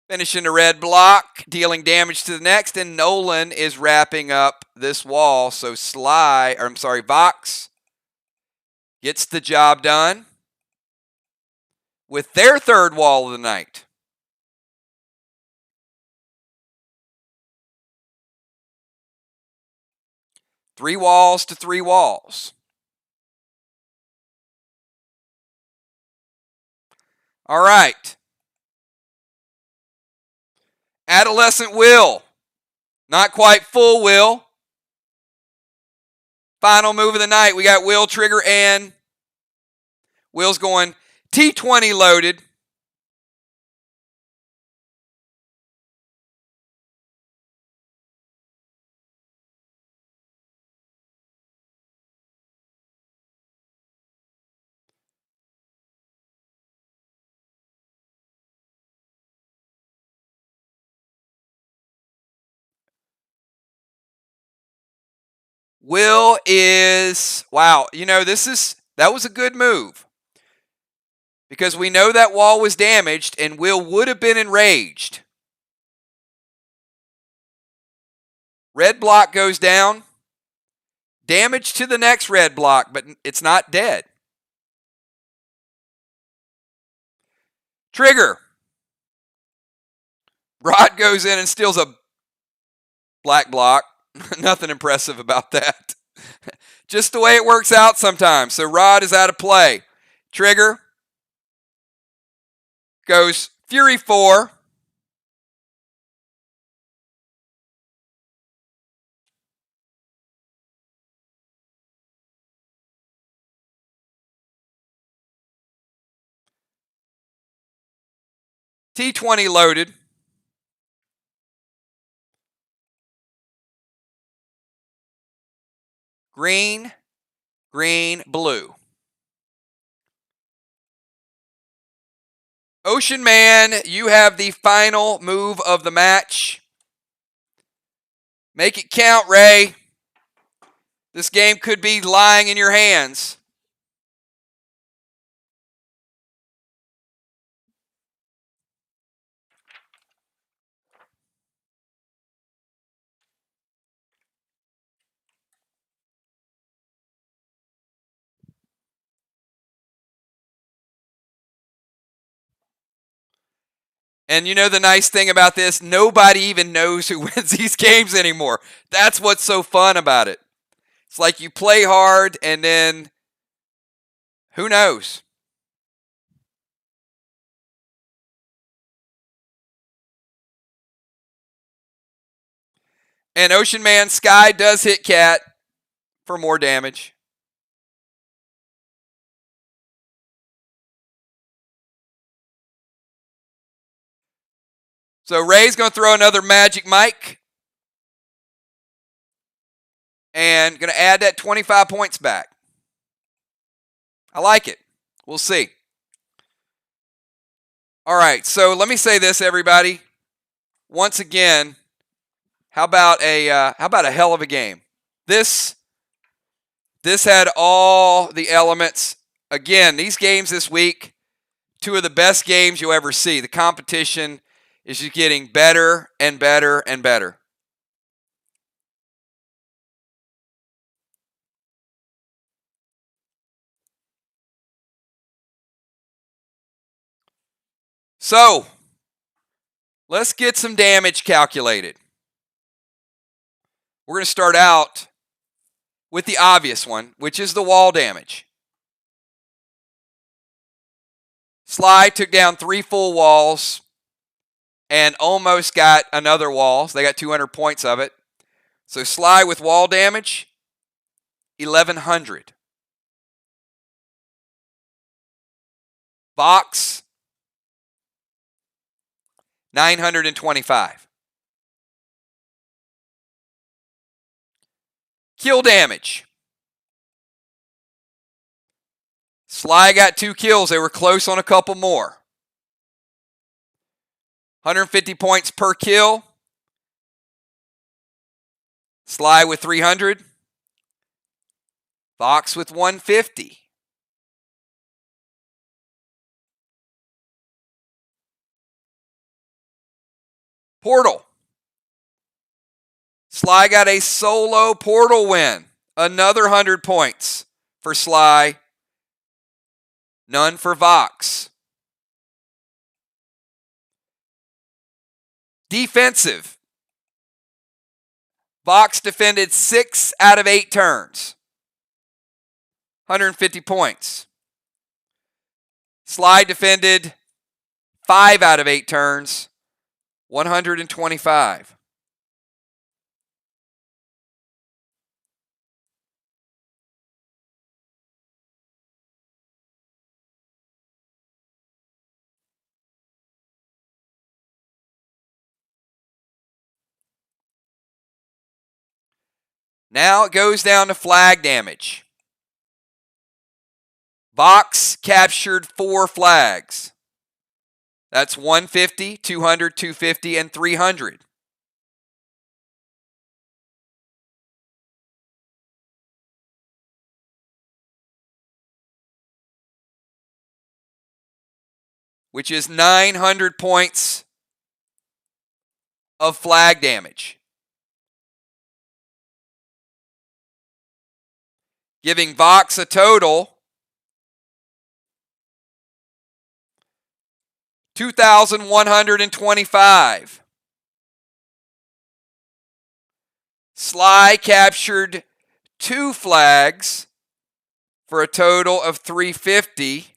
finishing the red block, dealing damage to the next, and Nolan is wrapping up this wall. So Vox gets the job done with their third wall of the night. Three walls to 3 walls. All right. Adolescent Will. Not quite full Will. Final move of the night. We got Will, Trigger, and Will's going T20 loaded. Will is, wow, that was a good move. Because we know that wall was damaged and Will would have been enraged. Red block goes down. Damage to the next red block, but it's not dead. Trigger. Rod goes in and steals a black block. Nothing impressive about that. Just the way it works out sometimes. So Rod is out of play. Trigger goes Fury 4. T20 loaded. Green, green, blue. Ocean Man, you have the final move of the match. Make it count, Ray. This game could be lying in your hands. And you know the nice thing about this? Nobody even knows who wins these games anymore. That's what's so fun about it. It's like you play hard and then who knows? And Ocean Man Sky does hit Cat for more damage. So Ray's going to throw another Magic Mike. And going to add that 25 points back. I like it. We'll see. All right, so let me say this, everybody. Once again, How about a hell of a game? This had all the elements. Again, these games this week, two of the best games you'll ever see. The competition is just getting better and better and better. So, let's get some damage calculated. We're going to start out with the obvious one, which is the wall damage. Sly took down 3 full walls and almost got another wall. So they got 200 points of it. So Sly with wall damage, 1,100. Vox, 925. Kill damage. Sly got 2 kills. They were close on a couple more. 150 points per kill. Sly with 300. Vox with 150. Portal. Sly got a solo portal win. Another 100 points for Sly. None for Vox. Defensive. Vox defended 6 out of 8 turns. 150 points. Sly defended 5 out of 8 turns. 125. Now it goes down to flag damage. Vox captured 4 flags. That's 150, 200, 250, and 300. Which is 900 points of flag damage. Giving Vox a total 2,125. Sly captured 2 flags for a total of 350.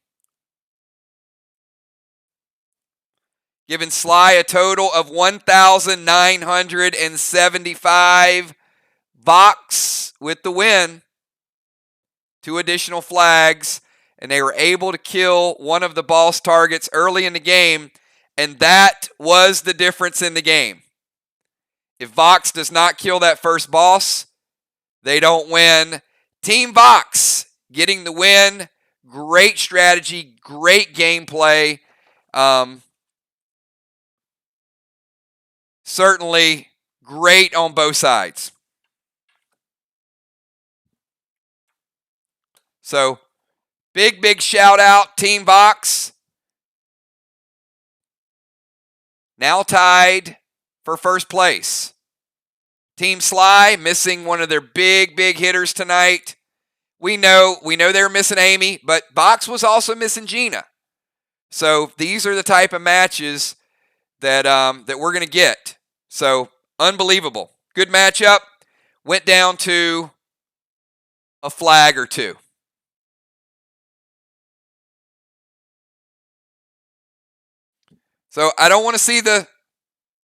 Giving Sly a total of 1,975. Vox with the win. 2 additional flags, and they were able to kill one of the boss targets early in the game, and that was the difference in the game. If Vox does not kill that first boss, they don't win. Team Vox getting the win. Great strategy, great gameplay. Certainly great on both sides. So, big shout out, Team Vox. Now tied for first place. Team Sly missing one of their big hitters tonight. We know they were missing Amy, but Vox was also missing Gina. So these are the type of matches that we're going to get. So unbelievable. Good matchup. Went down to a flag or 2. So I don't want to see the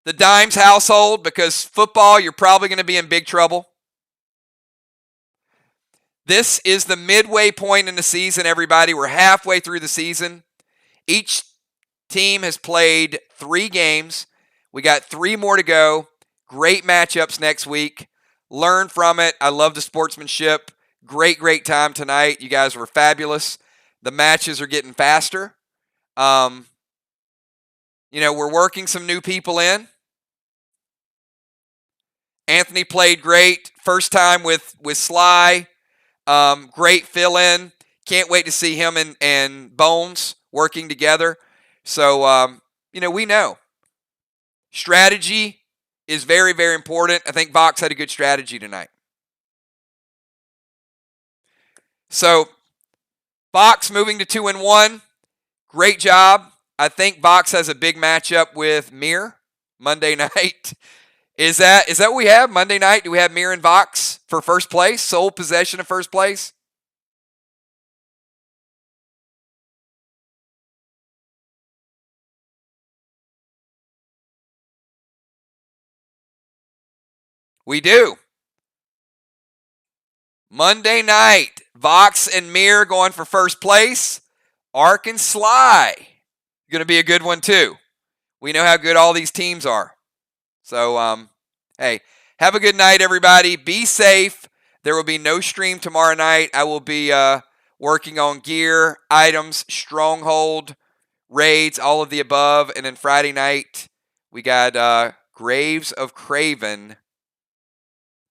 Dimes household, because football, you're probably going to be in big trouble. This is the midway point in the season, everybody. We're halfway through the season. Each team has played 3 games. We got 3 more to go. Great matchups next week. Learn from it. I love the sportsmanship. Great time tonight. You guys were fabulous. The matches are getting faster. We're working some new people in. Anthony played great. First time with Sly. Great fill-in. Can't wait to see him and Bones working together. So, we know strategy is very, very important. I think Vox had a good strategy tonight. So, Vox moving to 2-1. Great job. I think Vox has a big matchup with Mir Monday night. Is that what we have Monday night? Do we have Mir and Vox for first place? Sole possession of first place? We do. Monday night, Vox and Mir going for first place. Ark and Sly. Going to be a good one too. We know how good all these teams are. So, hey, have a good night, everybody. Be safe. There will be no stream tomorrow night. I will be working on gear, items, stronghold, raids, all of the above. And then Friday night, we got Graves of Craven.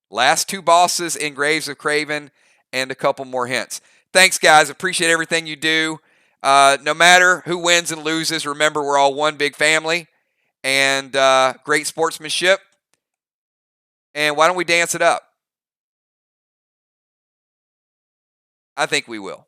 Last two bosses in Graves of Craven and a couple more hints. Thanks, guys. Appreciate everything you do. No matter who wins and loses, remember we're all one big family. And great sportsmanship. And why don't we dance it up? I think we will.